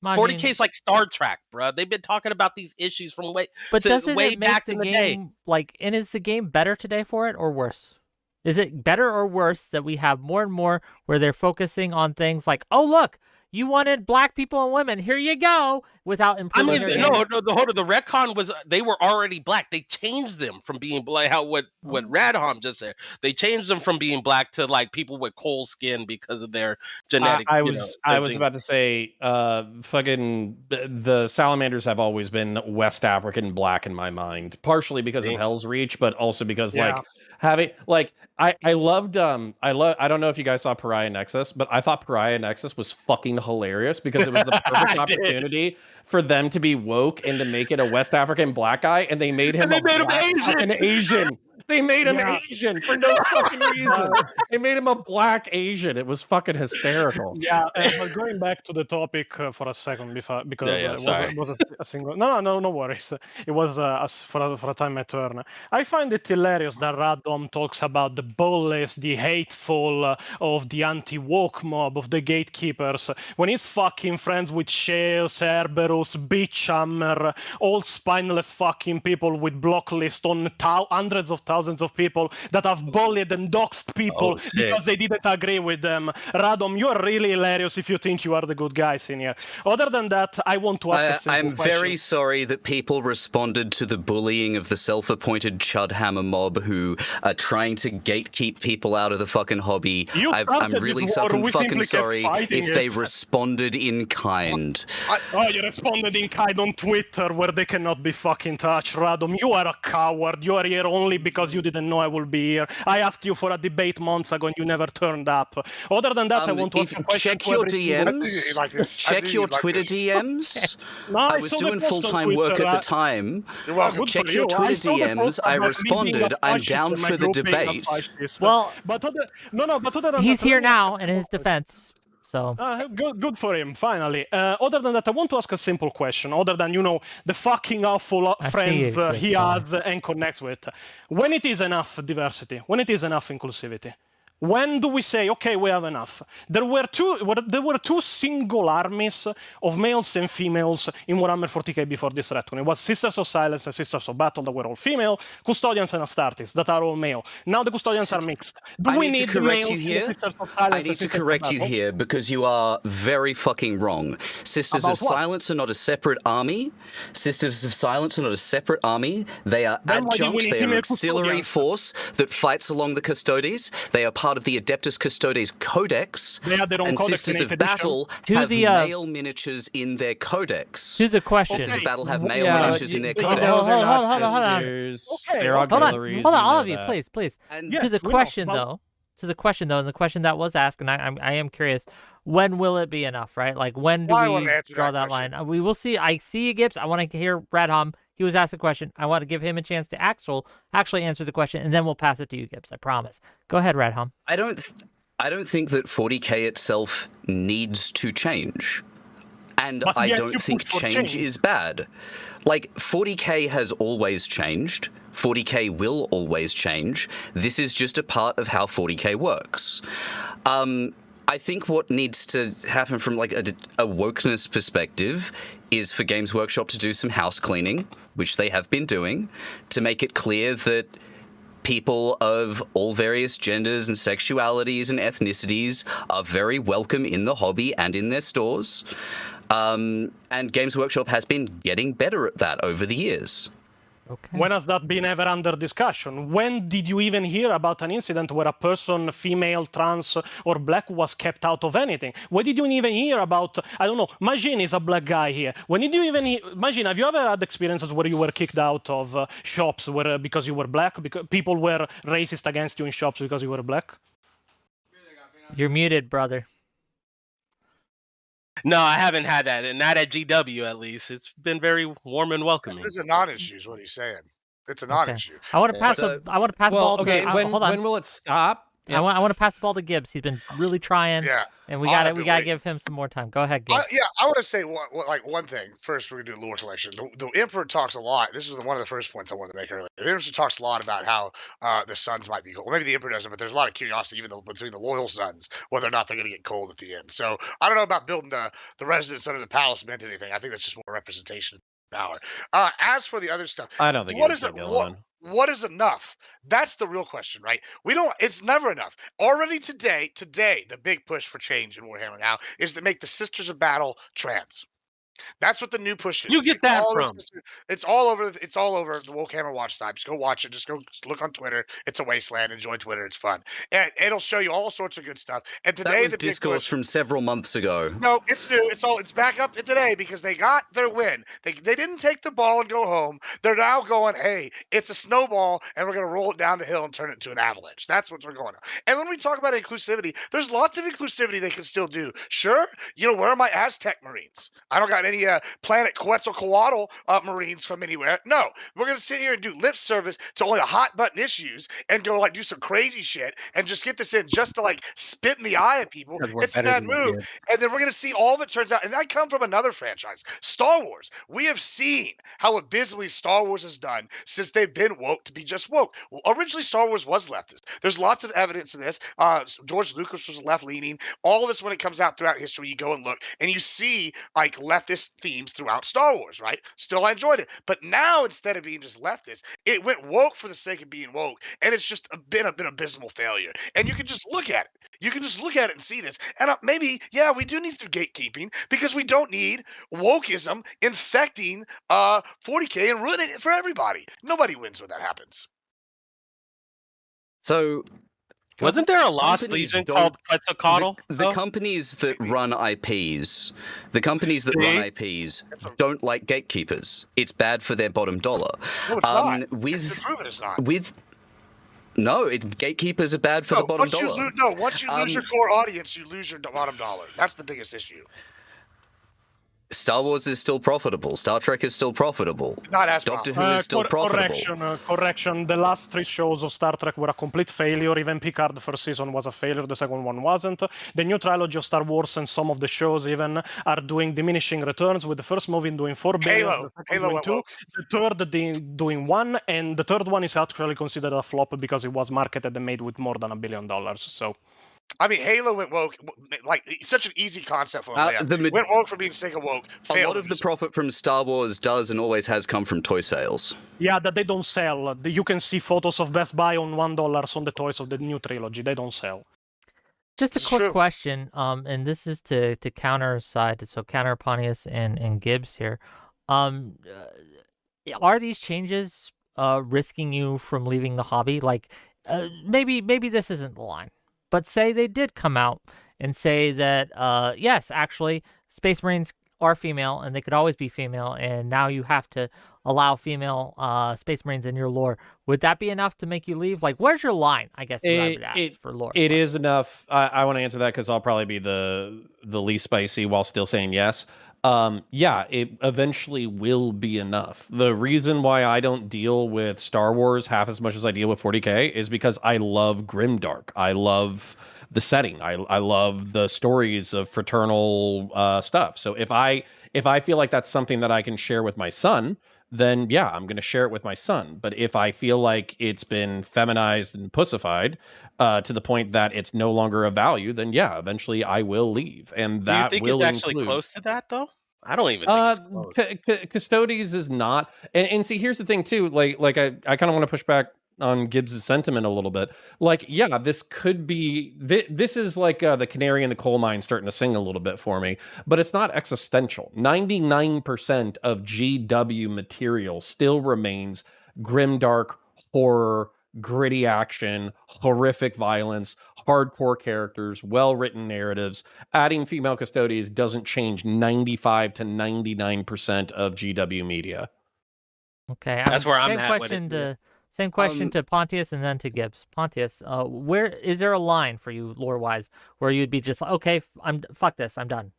40K's like Star Trek, bro. They've been talking about these issues from way doesn't way it make back the in the game, day. and is the game better today for it or worse? Is it better or worse that we have more and more where they're focusing on things like, oh, look, you wanted black people and women, here you go, without improving their game? The retcon was they were already black. They changed them from being black. What Radham just said. They changed them from being black to like people with coal skin because of their genetic. I was about to say, fucking the salamanders have always been West African black in my mind, partially because of Hell's Reach, but also because having I loved I don't know if you guys saw Pariah Nexus, but I thought Pariah Nexus was fucking hilarious because it was the perfect opportunity for them to be woke and to make it a West African black guy, and they made him Asian. They made him Asian for no fucking reason. They made him a black Asian. It was fucking hysterical. Yeah, but going back to the topic for a second, because sorry. was a single. No worries. It was for a time my turn. I find it hilarious that Radom talks about the bullies, the hateful of the anti-woke mob, of the gatekeepers, when he's fucking friends with Shale, Cerberus, Bitchhammer, all spineless fucking people with block list on hundreds of thousands of people that have bullied and doxed people because they didn't agree with them. Radom, you are really hilarious if you think you are the good guys in here. Other than that, I want to ask a simple question. I'm very sorry that people responded to the bullying of the self-appointed Chudhammer mob who are trying to gatekeep people out of the fucking hobby. I'm really fucking sorry if they responded in kind. You responded in kind on Twitter where they cannot be fucking touched. Radom, you are a coward. You are here only because you didn't know I will be here. I asked you for a debate months ago and you never turned up. Other than that, I want to ask a question. Check your DMs. Check your Twitter DMs. I was doing full-time work at the time. You're welcome. Check your Twitter DMs. I responded. I'm down for the debate. Well, but other than he's here now in his defense. So good for him, finally. Other than that, I want to ask a simple question. Other than the fucking awful friends he has and connects with, when it is enough diversity, when it is enough inclusivity, When do we say, okay, we have enough? There were two single armies of males and females in Warhammer 40k before this retcon. It was Sisters of Silence and Sisters of Battle that were all female, Custodians and Astartes that are all male. Now the Custodians are mixed. Do we need the males and the Sisters of Silence? I need to correct you here because you are very fucking wrong. Sisters of Silence are not a separate army. Sisters of Silence are not a separate army. They are adjunct. They are an auxiliary force that fights along the Custodes. They are part of the Adeptus Custodes Codex. They have their own and codex Sisters in of 8th edition. Battle have male miniatures in their codex. To the question. Sisters of Battle have male miniatures in their codex. Hold on. They're auxiliaries. Hold on, all know of you, that. please. And To the question, though, and the question that was asked, and I am curious, when will it be enough, right? Like, when do we draw that line? We will see. I see you, Gibbs. I want to hear Radham. He was asked a question. I want to give him a chance to actually answer the question, and then we'll pass it to you, Gibbs. I promise. Go ahead, Radham. I don't think that 40k itself needs to change. And I don't think change is bad. Like, 40k has always changed. 40k will always change. This is just a part of how 40k works. I think what needs to happen from like a wokeness perspective is for Games Workshop to do some house cleaning, which they have been doing, to make it clear that people of all various genders and sexualities and ethnicities are very welcome in the hobby and in their stores. And Games Workshop has been getting better at that over the years. Okay. When has that been ever under discussion? When did you even hear about an incident where a person, female, trans, or black, was kept out of anything? When did you even hear about, I don't know, Majin is a black guy here. When did you even hear, Majin, have you ever had experiences where you were kicked out of shops because you were black? Because people were racist against you in shops because you were black? You're muted, brother. No, I haven't had that, and not at GW at least. It's been very warm and welcoming. It's a non-issue, is what he's saying. It's a non-issue. I want to pass the ball to. Hold on. When will it stop? I want to pass the ball to Gibbs. He's been really trying. Yeah. And we got to give him some more time. Go ahead, Gibbs. I want to say one thing. First, we're gonna do lore collection. The Emperor talks a lot. This is one of the first points I wanted to make earlier. The Emperor talks a lot about how the Suns might be cold. Maybe the Emperor doesn't, but there's a lot of curiosity even between the loyal Suns whether or not they're gonna get cold at the end. So I don't know about building the residence under the palace meant anything. I think that's just more representation of power. As for the other stuff, I don't think what is enough? That's the real question, right? It's never enough. Already today, the big push for change in Warhammer now is to make the Sisters of Battle trans. That's what the new push is. You get that from? It's all over the Warhammer Watch side. Just go watch it. Just look on Twitter. It's a wasteland. Enjoy Twitter. It's fun. And it'll show you all sorts of good stuff. And today that was discourse from several months ago. No, it's new. It's back up today because they got their win. They didn't take the ball and go home. They're now going, hey, it's a snowball, and we're gonna roll it down the hill and turn it into an avalanche. That's what we're going on. And when we talk about inclusivity, there's lots of inclusivity they can still do. Sure, where are my Aztec Marines? I don't got any planet Quetzalcoatl Marines from anywhere. No, we're going to sit here and do lip service to only the hot button issues and go do some crazy shit and just get this in just to spit in the eye at people. It's a bad move. And then we're going to see all of it turns out. And I come from another franchise, Star Wars. We have seen how abysmally Star Wars has done since they've been woke to be just woke. Well, originally, Star Wars was leftist. There's lots of evidence of this. George Lucas was left-leaning. All of this, when it comes out throughout history, you go and look, and you see leftist themes throughout Star Wars, right? Still, I enjoyed it. But now, instead of being just leftist, it went woke for the sake of being woke, and it's just been an abysmal failure. And you can just look at it. You can just look at it and see this. And maybe, we do need some gatekeeping because we don't need wokeism infecting 40K and ruining it for everybody. Nobody wins when that happens. So wasn't there a Lost Legion called Quetzalcoatl? The companies that run IPs, don't like gatekeepers. It's bad for their bottom dollar. No, it's not. It's not. No, gatekeepers are bad for the bottom dollar. Once you lose your core audience, you lose your bottom dollar. That's the biggest issue. Star Wars is still profitable. Star Trek is still profitable. Not as Doctor profitable. Who is still profitable. Correction. The last 3 shows of Star Trek were a complete failure. Even Picard, the first season, was a failure. The second one wasn't. The new trilogy of Star Wars and some of the shows even are doing diminishing returns, with the first movie doing 4 billion, the second doing 2, the third doing 1, and the third one is actually considered a flop because it was marketed and made with more than $1 billion. So. I mean, Halo went woke, like, it's such an easy concept for them. Went woke for being sick of woke. A lot of the profit from Star Wars does and always has come from toy sales. Yeah, that they don't sell. You can see photos of Best Buy on $1 on the toys of the new trilogy. They don't sell. Just a quick question, and this is to counter side, so counter Pontius and Gibbs here. Are these changes risking you from leaving the hobby? Like, maybe this isn't the line. But say they did come out and say that, yes, actually, Space Marines are female and they could always be female, and now you have to allow female Space Marines in your lore. Would that be enough to make you leave? Like, where's your line, I guess, I would ask for lore. It is enough. I want to answer that because I'll probably be the least spicy while still saying yes. Yeah, it eventually will be enough. The reason why I don't deal with Star Wars half as much as I deal with 40K is because I love grimdark. I love the setting. I love the stories of fraternal stuff. So if I feel like that's something that I can share with my son, then yeah, I'm going to share it with my son. But if I feel like it's been feminized and pussified to the point that it's no longer of value, then yeah, eventually I will leave. And that Do you think will it's actually close to that, though? I don't even think it's close. Custodes is not. And see, here's the thing, too. Like I kind of want to push back on Gibbs' sentiment a little bit. Like, yeah, this could be, this is like the canary in the coal mine starting to sing a little bit for me, but it's not existential. 99% of GW material still remains grimdark, horror, gritty action, horrific violence, hardcore characters, well-written narratives. Adding female Custodes doesn't change 95 to 99% of GW media. Okay, that's where I'm at with it. Same question to Pontius and then to Gibbs. Pontius, where is there a line for you lore-wise where you'd be just like, okay, fuck this, I'm done?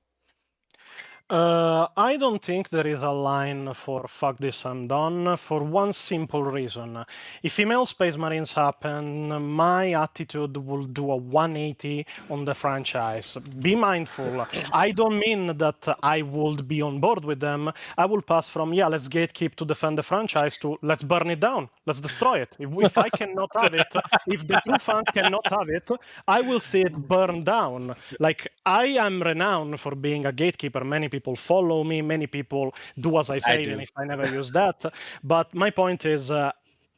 I don't think there is a line for fuck this, I'm done, for one simple reason. If female Space Marines happen, my attitude will do a 180 on the franchise. Be mindful. I don't mean that I would be on board with them. I will pass from, yeah, let's gatekeep to defend the franchise to let's burn it down. Let's destroy it. If I cannot have it, if the true fans cannot have it, I will see it burn down. Like, I am renowned for being a gatekeeper. Many people follow me, many people do as I say, even if I never use that. But my point is,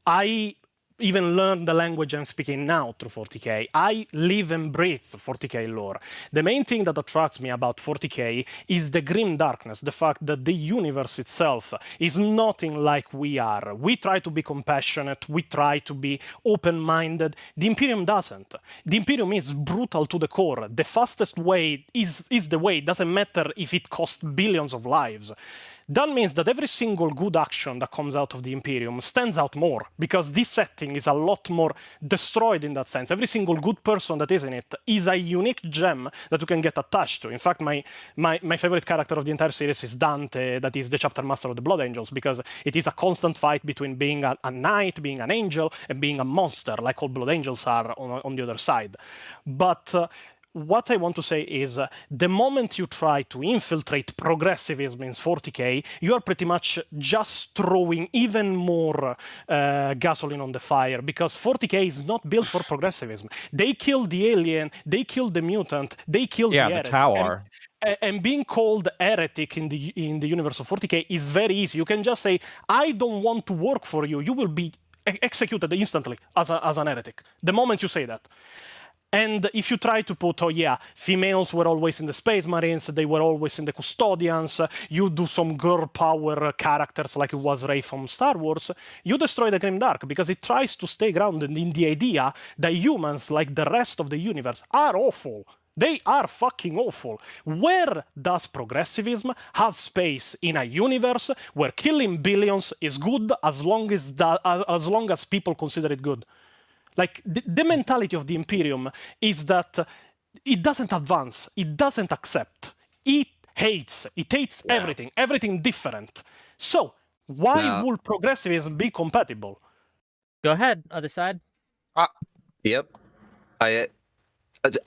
I even learned the language I'm speaking now through 40K. I live and breathe 40K lore. The main thing that attracts me about 40K is the grim darkness, the fact that the universe itself is nothing like we are. We try to be compassionate, we try to be open-minded. The Imperium doesn't. The Imperium is brutal to the core. The fastest way is the way. It doesn't matter if it costs billions of lives. That means that every single good action that comes out of the Imperium stands out more, because this setting is a lot more destroyed in that sense. Every single good person that is in it is a unique gem that you can get attached to. In fact, my favorite character of the entire series is Dante, that is the chapter master of the Blood Angels, because it is a constant fight between being a knight, being an angel, and being a monster, like all Blood Angels are on the other side. But what I want to say is, the moment you try to infiltrate progressivism in 40K, you are pretty much just throwing even more gasoline on the fire, because 40K is not built for progressivism. They killed the alien, they killed the mutant, they killed the heretic. Tauar. And being called heretic in the universe of 40K is very easy. You can just say, I don't want to work for you. You will be executed instantly as an heretic, the moment you say that. And if you try to put, oh yeah, females were always in the Space Marines, they were always in the Custodians, you do some girl power characters like it was Rey from Star Wars, you destroy the Grimdark, because it tries to stay grounded in the idea that humans, like the rest of the universe, are awful. They are fucking awful. Where does progressivism have space in a universe where killing billions is good as long as people consider it good? Like, the mentality of the Imperium is that it doesn't advance, it doesn't accept. It hates. It hates Yeah. everything different. So why Now- would progressivism be compatible? Go ahead, other side. Yep.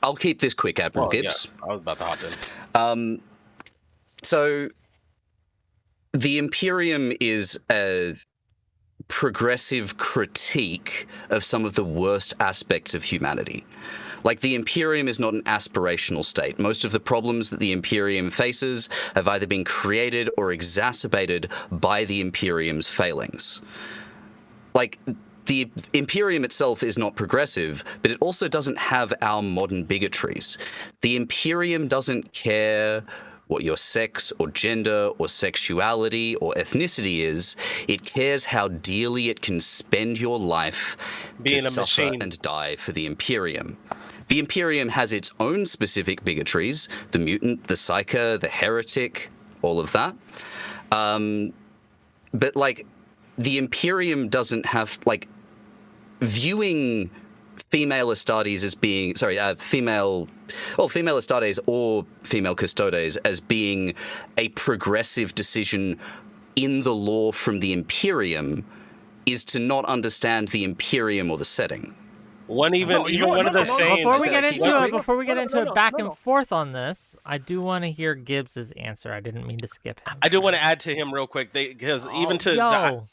I'll keep this quick, Admiral Well, yeah, Gibbs. I was about to hop in. So the Imperium is a progressive critique of some of the worst aspects of humanity. Like, the Imperium is not an aspirational state. Most of the problems that the Imperium faces have either been created or exacerbated by the Imperium's failings. Like, the Imperium itself is not progressive, but it also doesn't have our modern bigotries. The Imperium doesn't care what your sex or gender or sexuality or ethnicity is. It cares how dearly it can spend your life Being to a suffer machine. and die for the Imperium. The Imperium has its own specific bigotries, the mutant, the psyker, the heretic, all of that. But, like, the Imperium doesn't have, like, viewing female Astartes as being, female Astartes or female Custodes as being a progressive decision in the lore from the Imperium is to not understand the Imperium or the setting. One even one of the sayings. Before we Say get that into quick. it, before we get No, into no, it no, back no, and no. forth on this, I do want to hear Gibbs's answer. I didn't mean to skip him. I do want to add to him real quick, because even to yo,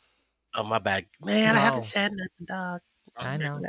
oh, my bad, man, I No. haven't said nothing, dog. I know.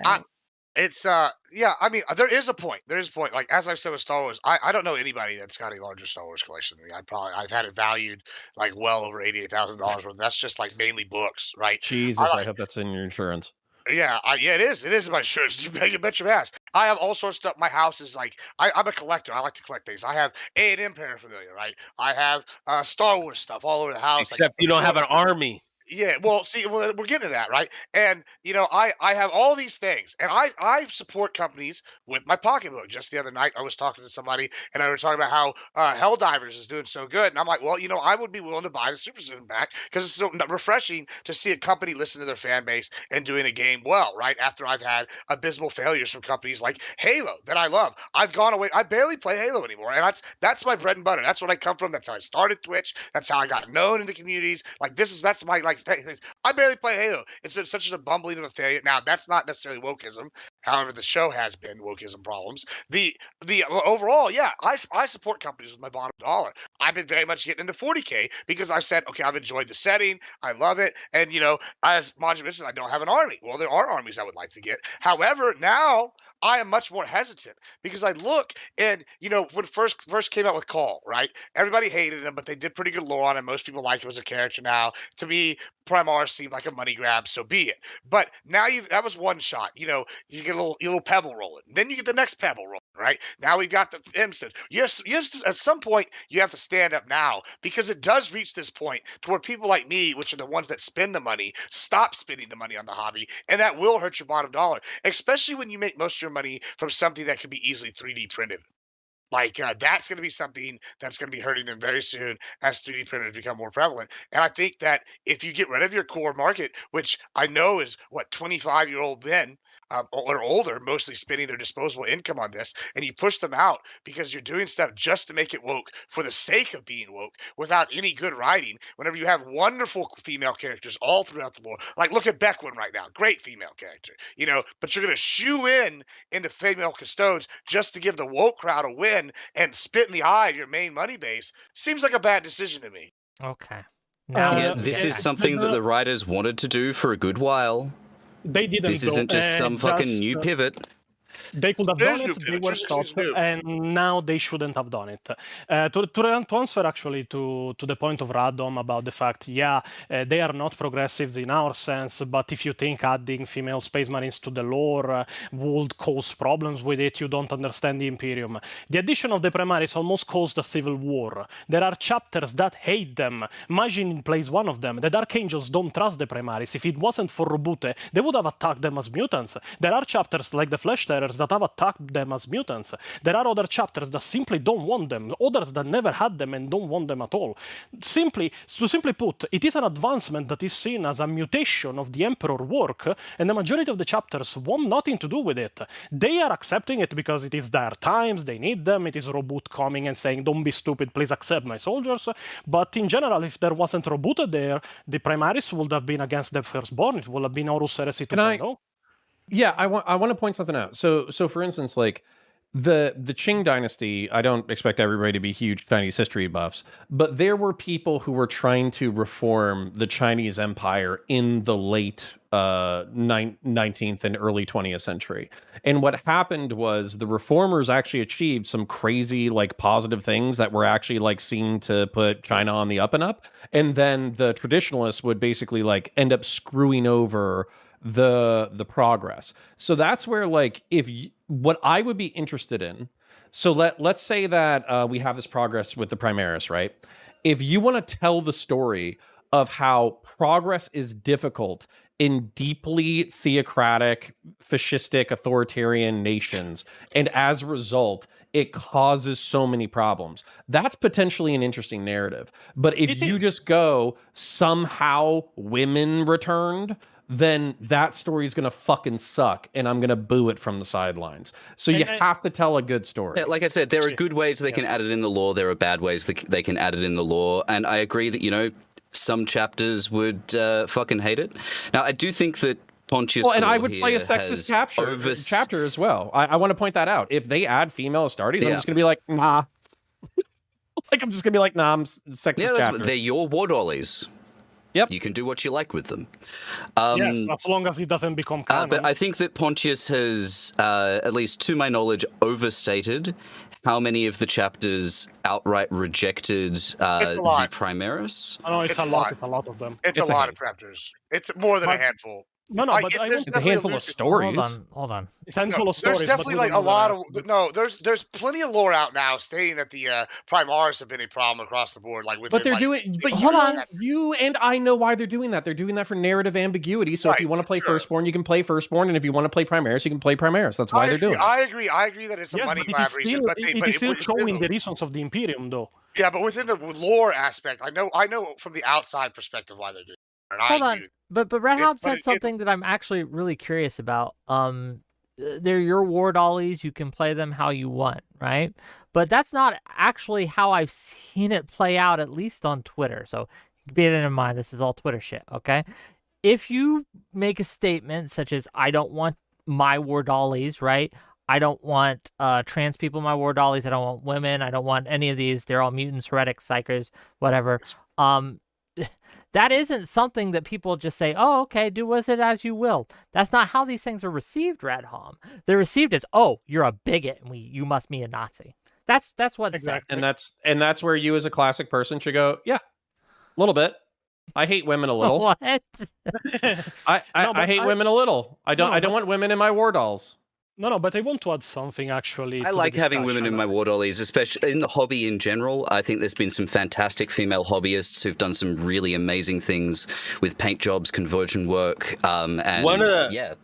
It's yeah, I mean there is a point. There is a point. Like as I've said with Star Wars, I don't know anybody that's got a larger Star Wars collection than me. I've had it valued like well over $88,000 worth. That's just like mainly books, right? Jesus, I I hope that's in your insurance. Yeah, yeah, it is. It is in my shirts. You bet your ass. I have all sorts of stuff. My house is like I'm a collector. I like to collect things. I have A&M paraphernalia, right? I have Star Wars stuff all over the house. Except you don't have an army. Yeah, well, see, well, we're getting to that, right? And I have all these things, and I support companies with my pocketbook. Just the other night, I was talking to somebody, and I was talking about how Helldivers is doing so good, and I'm like, well, I would be willing to buy the Super System back because it's so refreshing to see a company listen to their fan base and doing a game well, right? After I've had abysmal failures from companies like Halo that I love, I've gone away. I barely play Halo anymore, and that's my bread and butter. That's what I come from. That's how I started Twitch. That's how I got known in the communities. Like that's my like. I barely play Halo. It's been such a bumbling of a failure. Now, that's not necessarily wokeism. However, the show has been wokeism problems. The overall, yeah, I support companies with my bottom dollar. I've been very much getting into 40K because I've said, okay, I've enjoyed the setting. I love it. And, as Majin mentioned, I don't have an army. Well, there are armies I would like to get. However, now I am much more hesitant because I look and, when first came out with Call, right? Everybody hated him, but they did pretty good lore on him. Most people like him as a character now. To me, Primaris seemed like a money grab, so be it. But now that was one shot. You get a little pebble rolling. Then you get the next pebble rolling, right? Now we got the instant. Yes, at some point you have to stand up now because it does reach this point to where people like me, which are the ones that spend the money, stop spending the money on the hobby, and that will hurt your bottom dollar, especially when you make most of your money from something that could be easily 3D printed. Like that's going to be something that's going to be hurting them very soon as 3D printers become more prevalent. And I think that if you get rid of your core market, which I know is what 25-year-old men or older, mostly spending their disposable income on this, and you push them out because you're doing stuff just to make it woke for the sake of being woke without any good writing. Whenever you have wonderful female characters all throughout the lore, like look at Beckwin right now, great female character, but you're going to shoo into female custodes just to give the woke crowd a win and spit in the eye of your main money base seems like a bad decision to me. Okay. Now Yeah, this is something that the writers wanted to do for a good while. They didn't. This isn't just some fucking new pivot. They could have It done is new it, they pivot, were just stopped, new. and now they shouldn't have done it. To answer actually to the point of Radom about the fact, they are not progressives in our sense, but if you think adding female space marines to the lore would cause problems with it, you don't understand the Imperium. The addition of the Primaris almost caused a civil war. There are chapters that hate them. Majin plays one of them. The Dark Angels don't trust the Primaris. If it wasn't for Robute, they would have attacked them as mutants. There are chapters like the Flesh Terror chapters that have attacked them as mutants. There are other chapters that simply don't want them, others that never had them and don't want them at all. Simply put, it is an advancement that is seen as a mutation of the Emperor work, and the majority of the chapters want nothing to do with it. They are accepting it because it is their times, they need them, it is Robot coming and saying, don't be stupid, please accept my soldiers. But in general, if there wasn't Robot there, the Primaris would have been against the Firstborn, it would have been Horus Heresy 2.0. Yeah, I want to point something out. So for instance, like the Qing dynasty, I don't expect everybody to be huge Chinese history buffs, but there were people who were trying to reform the Chinese empire in the late 19th and early 20th century. And what happened was the reformers actually achieved some crazy like positive things that were actually like seen to put China on the up and up. And then the traditionalists would basically like end up screwing over the progress. So that's where like what I would be interested in. So let's say that we have this progress with the Primaris, right? If you want to tell the story of how progress is difficult in deeply theocratic, fascistic, authoritarian nations, and as a result, it causes so many problems, that's potentially an interesting narrative. But if you just go, somehow women returned, then that story is going to fucking suck, and I'm going to boo it from the sidelines. So you have to tell a good story. Yeah, like I said, there are good ways they can add it in the lore. There are bad ways they can add it in the lore. And I agree that, you know, some chapters would fucking hate it. Now, I do think that Pontius... Well, and I would play a sexist chapter as well. I want to point that out. If they add female Astartes, I'm just going to be like, nah. Like, I'm just going to be like, nah, I'm sexist chapter. They're your war dollies. Yep. You can do what you like with them. Yes, as long as it doesn't become canon. But I think that Pontius has, at least to my knowledge, overstated how many of the chapters outright rejected the Primaris. Oh, it's a lot. It's a lot of them. It's a lot of chapters. It's more than a handful. No, but it's a handful of stories. Hold on. It's a handful of stories. There's definitely like a lot of there's plenty of lore out now stating that the Primaris have been a problem across the board. Like, but they're doing. But you and I know why they're doing that. They're doing that for narrative ambiguity. So if you want to play Firstborn, you can play Firstborn, and if you want to play Primaris, you can play Primaris. That's why they're doing it. I agree that it's a money grab reason, but it is still showing the reasons of the Imperium, though. Yeah, but within the lore aspect, I know from the outside perspective why they're doing it. Hold on. But Red Hound said something that I'm actually really curious about. They're your war dollies. You can play them how you want, right? But that's not actually how I've seen it play out, at least on Twitter. So bear that in mind. This is all Twitter shit, okay? If you make a statement such as, I don't want my war dollies, right? I don't want trans people in my war dollies. I don't want women. I don't want any of these. They're all mutants, heretics, psychers, whatever. That isn't something that people just say, oh, okay, do with it as you will. That's not how these things are received, Redhom. They're received as, oh, you're a bigot and you must be a Nazi. That's what exactly. And that's where you as a classic person should go, yeah, a little bit. I hate women a little. What? I hate women a little. I don't want women in my war dolls. No, but I want to add something, actually. I like having women in my war dollies, especially in the hobby in general. I think there's been some fantastic female hobbyists who've done some really amazing things with paint jobs, conversion work, and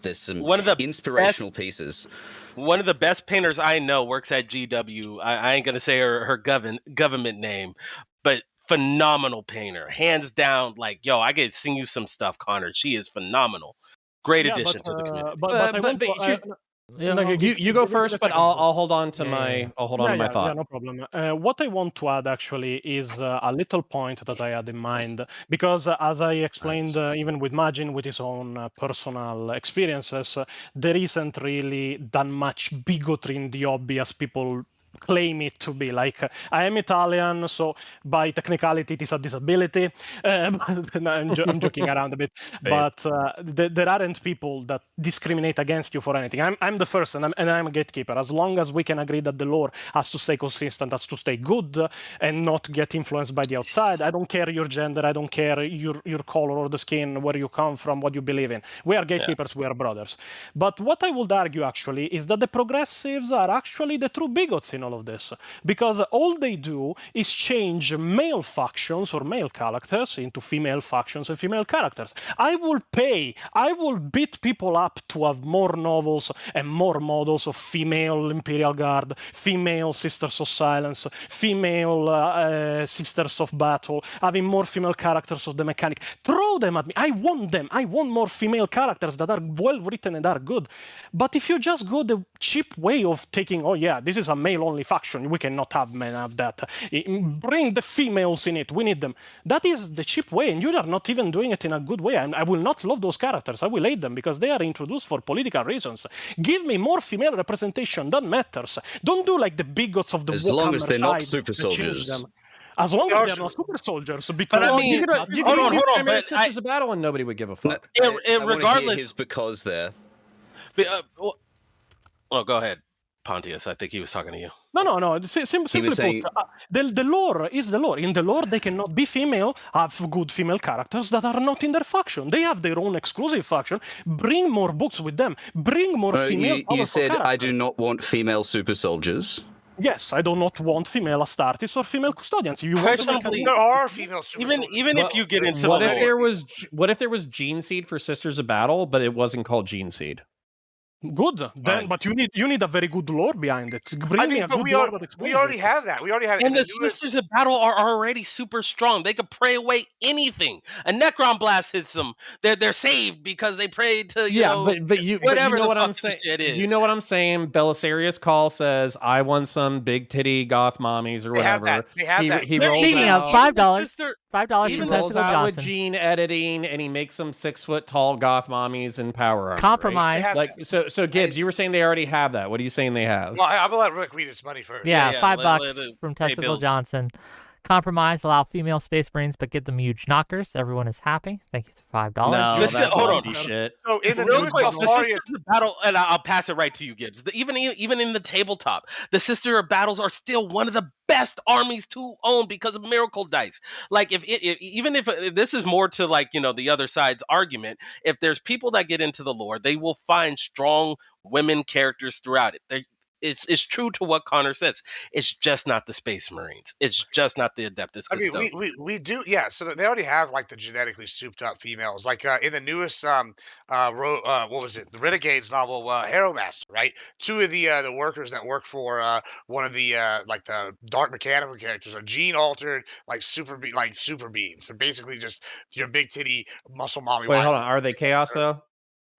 there's some inspirational pieces. One of the best painters I know works at GW. I ain't going to say her government name, but phenomenal painter. Hands down, like, yo, I could sing you some stuff, Connor. She is phenomenal. Great addition to the community. You go first, but I'll hold on to my my thought. Yeah, no problem. What I want to add actually is a little point that I had in mind, because as I explained, even with Majin, with his own personal experiences, there isn't really that much bigotry in the hobby as people claim it to be. Like, I am Italian, so by technicality it is a disability. I'm joking around a bit, but there aren't people that discriminate against you for anything. I'm the first, and I'm a gatekeeper. As long as we can agree that the lore has to stay consistent, has to stay good, and not get influenced by the outside. I don't care your gender, I don't care your color or the skin, where you come from, what you believe in. We are gatekeepers, we are brothers. But what I would argue actually is that the progressives are actually the true bigots in in all of this, because all they do is change male factions or male characters into female factions and female characters. I will beat people up to have more novels and more models of female Imperial Guard, female Sisters of Silence, female Sisters of Battle, having more female characters of the mechanic. Throw them at me. I want them. I want more female characters that are well written and are good. But if you just go the cheap way of taking, oh yeah, this is a male-only faction, we cannot have men have that. Bring the females in it, we need them. That is the cheap way, and you are not even doing it in a good way. I will not love those characters. I will hate them because they are introduced for political reasons. Give me more female representation. That matters. Don't do like the bigots of the as long as they're not side super to change soldiers. them. As long as they're not super soldiers, because But I mean, you could hold on, primary Sisters of Battle and nobody would give a fuck. I wanna hear regardless- his because there. Well, go ahead, Pontius. I think he was talking to you. No. Simply saying- put, the lore is the lore. In the lore, they cannot be female, have good female characters that are not in their faction. They have their own exclusive faction. Bring more books with them. Bring more female. You powerful said, I characters. do not want female super soldiers. Yes, I do not want female Astartes or female custodians. You want them Questionably- There are female super Even soldiers. even if you get into What the if lore, what if there was Gene Seed for Sisters of Battle, but it wasn't called Gene Seed? good. Then, Fine. but you need a very good lore behind it. Bring I me mean, a but good we, lore are, that we explains already it. have that. We already have it. and In the newest- Sisters of Battle are already super strong. They could pray away anything. A Necron blast hits them. They're saved because they prayed to you know. but you whatever know the what I'm fuck saying. this shit is. You know what I'm saying. Belisarius Call says, "I want some big titty goth mommies or They have whatever." that. They have that. He They're rolls Speaking out. of $5, Sister- $5 He from even rolls Testicle out with Johnson. gene editing, and he makes some 6-foot tall goth mommies in power armor. Compromise. They have- Right? Like so, Gibbs, you were saying they already have that. What are you saying they have? Well, I'm gonna let Rick read his money first. Yeah, yeah, $5 let from pay Testicle bills. Johnson. Compromise, allow female Space Marines, but give them huge knockers. Everyone is happy. Thank you for $5. No, Listen, that's hold empty on. shit. So in the Real newest quick, the Belfarius, Sisters of Battle, and I'll pass it right to you, Gibbs. Even in the tabletop, the Sister of Battles are still one of the best armies to own because of miracle dice. Like even if this is more to like the other side's argument, if there's people that get into the lore, they will find strong women characters throughout it. It's true to what Connor says. It's just not the Space Marines. It's just not the Adeptus I mean, Custodians. we do, yeah. So they already have like the genetically souped up females, like in the newest what was it, the Renegades novel, Harrow Master, right? Two of the workers that work for one of the like the dark mechanical characters are gene altered, like super beings. They're basically just your big titty muscle mommy. Wait, wife. hold on. Are they chaos though?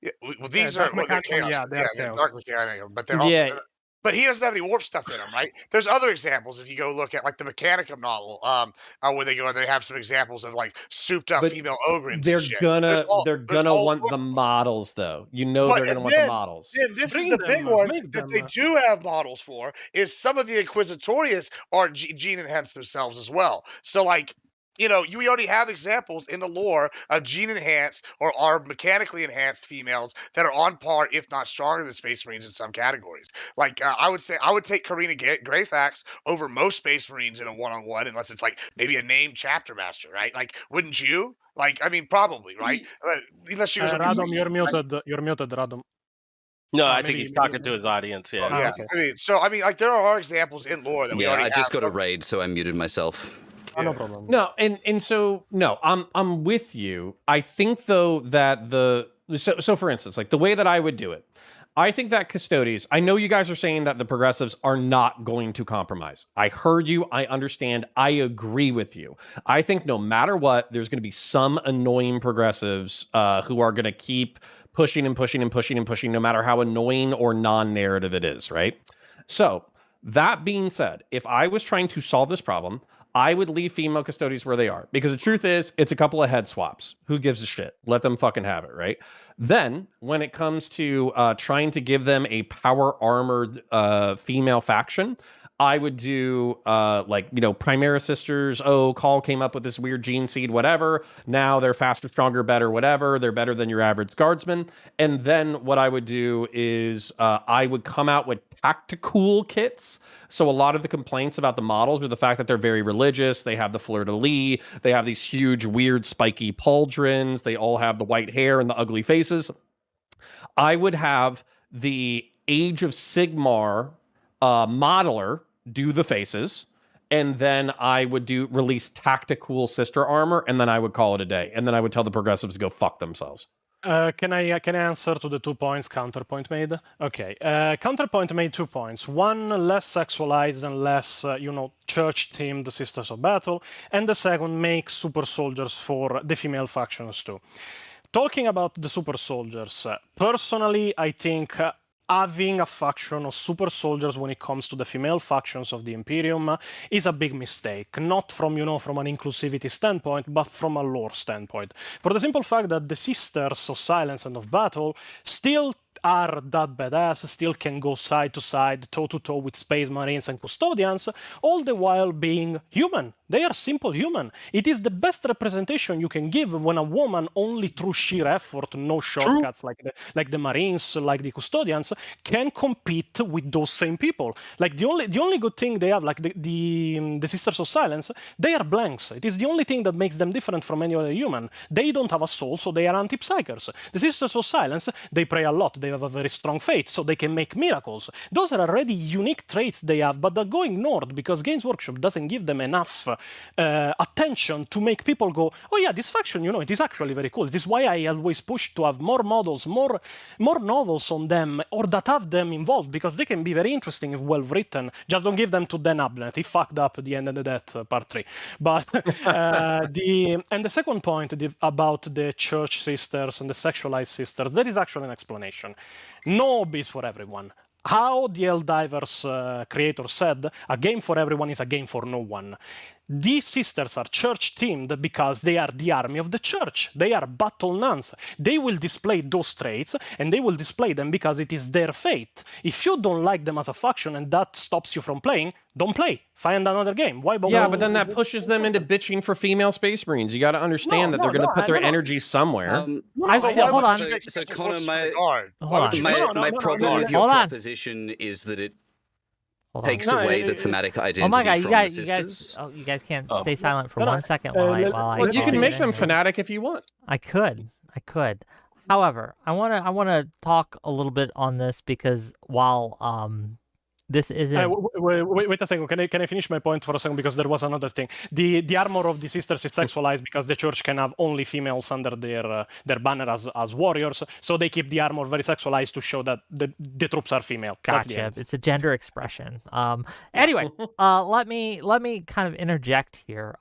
Yeah, well, these dark are they're mechanical, chaos. yeah, they're they're chaos. dark mechanical, but they're also. Yeah. But he doesn't have any warp stuff in him, right? There's other examples if you go look at like the Mechanicum novel, where they have some examples of like souped up But female ogres. They're and shit. gonna There's all want sorts the of them. models though. You know But they're gonna want then- the models. Then this Bring is the big them, one make that them, they do have models for. Is some of the Inquisitorius are gene enhanced themselves as well. So like. You already have examples in the lore of gene enhanced or are mechanically enhanced females that are on par, if not stronger than Space Marines in some categories. Like I would take Karina Greyfax over most Space Marines in a one-on-one, unless it's like maybe a named chapter master, right? Like, wouldn't you? Like, I mean, probably, right? Unless she was a Radom, you're muted. You're muted, Radom. No, I maybe- think he's maybe- talking to his audience. Yeah. Oh, yeah. okay. I mean, like there are examples in lore that we Yeah, already I just have. got a raid, so I muted myself. No Yeah. problem. No, and so no, I'm with you. I think though that so for instance, like the way that I would do it, I think that Custodes, I know you guys are saying that the progressives are not going to compromise. I heard you, I understand, I agree with you. I think no matter what, there's going to be some annoying progressives who are going to keep pushing and pushing and pushing and pushing, no matter how annoying or non-narrative it is, right? So that being said, if I was trying to solve this problem, I would leave female Custodes where they are, because the truth is it's a couple of head swaps. Who gives a shit? Let them fucking have it, right? Then when it comes to trying to give them a power armored female faction, I would do Primera Sisters. Oh, Call came up with this weird gene seed, whatever. Now they're faster, stronger, better, whatever. They're better than your average guardsman. And then what I would do is I would come out with tactical kits. So a lot of the complaints about the models are the fact that they're very religious. They have the fleur-de-lis. They have these huge, weird, spiky pauldrons. They all have the white hair and the ugly faces. I would have the Age of Sigmar modeler do the faces, and then I would release tactical sister armor, and then I would call it a day. And then I would tell the progressives to go fuck themselves. Can I answer to the 2 points Counterpoint made? Okay. Counterpoint made 2 points. One, less sexualized and less, church-themed Sisters of Battle. And the second, make super soldiers for the female factions too. Talking about the super soldiers, personally, I think having a faction of super soldiers when it comes to the female factions of the Imperium is a big mistake. Not from, from an inclusivity standpoint, but from a lore standpoint. For the simple fact that the Sisters of Silence and of Battle still are that badass, still can go side to side, toe to toe with Space Marines and Custodians, all the while being human. They are simple human. It is the best representation you can give when a woman, only through sheer effort, no shortcuts like the Marines, like the Custodians, can compete with those same people. Like the only good thing they have, like the Sisters of Silence, they are blanks. It is the only thing that makes them different from any other human. They don't have a soul, so they are anti-psychers. The Sisters of Silence, they pray a lot. They have a very strong faith, so they can make miracles. Those are already unique traits they have, but they're going ignored because Games Workshop doesn't give them enough attention to make people go, oh yeah, this faction, it is actually very cool. This is why I always push to have more models, more novels on them, or that have them involved, because they can be very interesting if well written. Just don't give them to Dan Abnett. He fucked up at the end of the death, part 3. But the second point about the church sisters and the sexualized sisters, there is actually an explanation. No hobbies for everyone. How the Helldivers creator said, a game for everyone is a game for no one. These sisters are church-themed because they are the army of the church. They are battle nuns. They will display those traits, and they will display them because it is their fate. If you don't like them as a faction and that stops you from playing, don't play. Find another game. Why bother? Yeah, but then that pushes them into bitching for female Space Marines. You got to understand that they're going to put their energy somewhere. Hold on. So Connor, my problem with your proposition is that it takes away the thematic identity from the sisters. You guys can't stay silent for 1 second while I. Well, you can make them fanatic if you want. I could. However, I want to talk a little bit on this because while this isn't. Wait a second. Can I finish my point for a second? Because there was another thing. The armor of the sisters is sexualized because the church can have only females under their banner as warriors. So they keep the armor very sexualized to show that the troops are female. Gotcha. It's a gender expression. Anyway, let me kind of interject here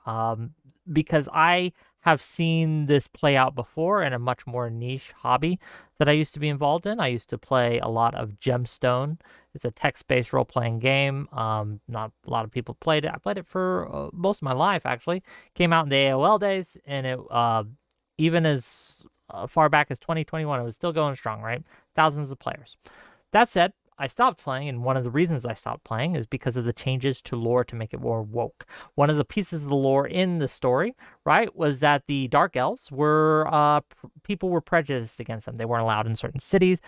because I have seen this play out before in a much more niche hobby that I used to be involved in. I used to play a lot of Gemstone. It's a text-based role-playing game. Not a lot of people played it. I played it for most of my life, actually. Came out in the AOL days, and it even as far back as 2021, it was still going strong, right? Thousands of players. That said, I stopped playing, and one of the reasons I stopped playing is because of the changes to lore to make it more woke. One of the pieces of the lore in the story, right, was that the Dark Elves were, people were prejudiced against them. They weren't allowed in certain cities.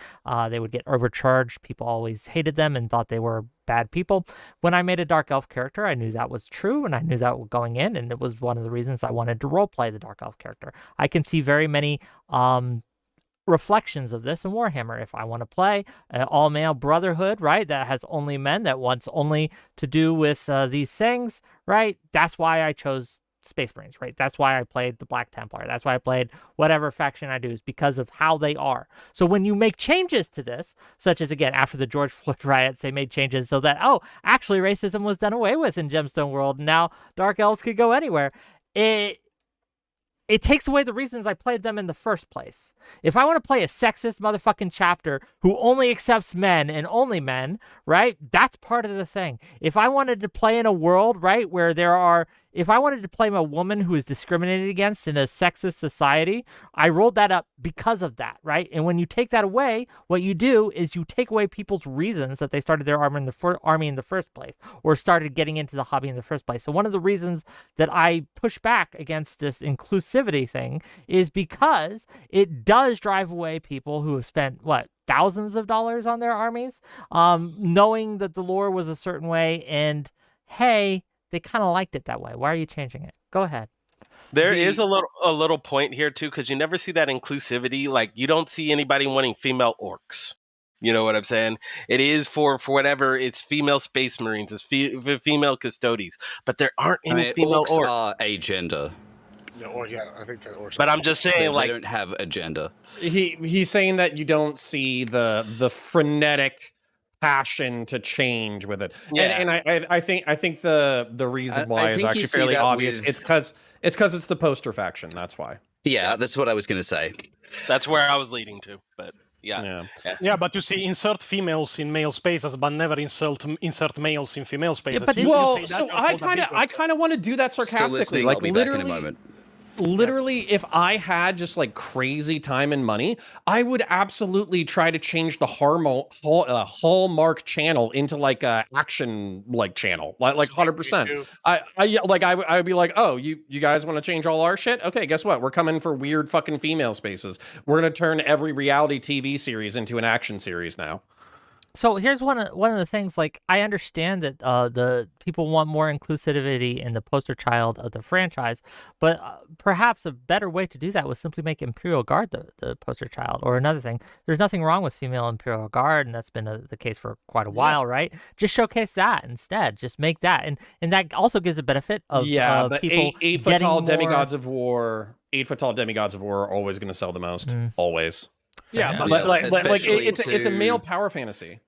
They would get overcharged. People always hated them and thought they were bad people. When I made a Dark Elf character, I knew that was true, and I knew that going in, and it was one of the reasons I wanted to roleplay the Dark Elf character. I can see very many reflections of this in Warhammer. If I want to play an all-male brotherhood, right, that has only men, that wants only to do with these things, right, that's why I chose Space Marines, right? That's why I played the Black Templar. That's why I played whatever faction I do, is because of how they are. So when you make changes to this, such as, again, after the George Floyd riots, they made changes so that, actually racism was done away with in Gemstone World, and now Dark Elves could go anywhere. It takes away the reasons I played them in the first place. If I want to play a sexist motherfucking chapter who only accepts men and only men, right, that's part of the thing. If I wanted to play in a world, right, where if I wanted to play a woman who is discriminated against in a sexist society, I rolled that up because of that, right? And when you take that away, what you do is you take away people's reasons that they started their army in the first place, or started getting into the hobby in the first place. So one of the reasons that I push back against this inclusivity thing is because it does drive away people who have spent, thousands of dollars on their armies, knowing that the lore was a certain way, and hey, they kind of liked it that way. Why are you changing it? Go ahead. There is a little point here too, because you never see that inclusivity. Like, you don't see anybody wanting female orcs. You know what I'm saying? It is for whatever. It's female space marines, it's female custodies, but there aren't I any mean, female orcs orcs. are agender. Yeah, I think that orcs. But I'm just saying, They like, don't have a gender. He's saying that you don't see the frenetic passion to change with it. Yeah. And I think the reason why is think you actually see fairly that obvious. with- It's because it's the poster faction. That's why. Yeah, that's what I was going to say. that's where I was leading to. But yeah. Yeah, but you see, insert females in male spaces, but never insert males in female spaces. but You Well, say that, so you're I called a kind of want to do that Still sarcastically. listening, Like I'll be back in a literally, moment. literally, if I had just like crazy time and money, I would absolutely try to change the Hallmark channel into like a action like channel, like 100%. I would be like, oh, you guys want to change all our shit? Okay, guess what? We're coming for weird fucking female spaces. We're gonna turn every reality TV series into an action series now. So here's one of the things. Like, I understand that the people want more inclusivity in the poster child of the franchise, but perhaps a better way to do that was simply make Imperial Guard the poster child. Or another thing, there's nothing wrong with female Imperial Guard, and that's been the case for quite a while, right? Just showcase that instead. Just make that, and that also gives a benefit of but people eight foot getting tall more... demigods of war. 8 foot tall demigods of war are always going to sell the most. Always. Yeah, but Like especially it's a to- male power fantasy.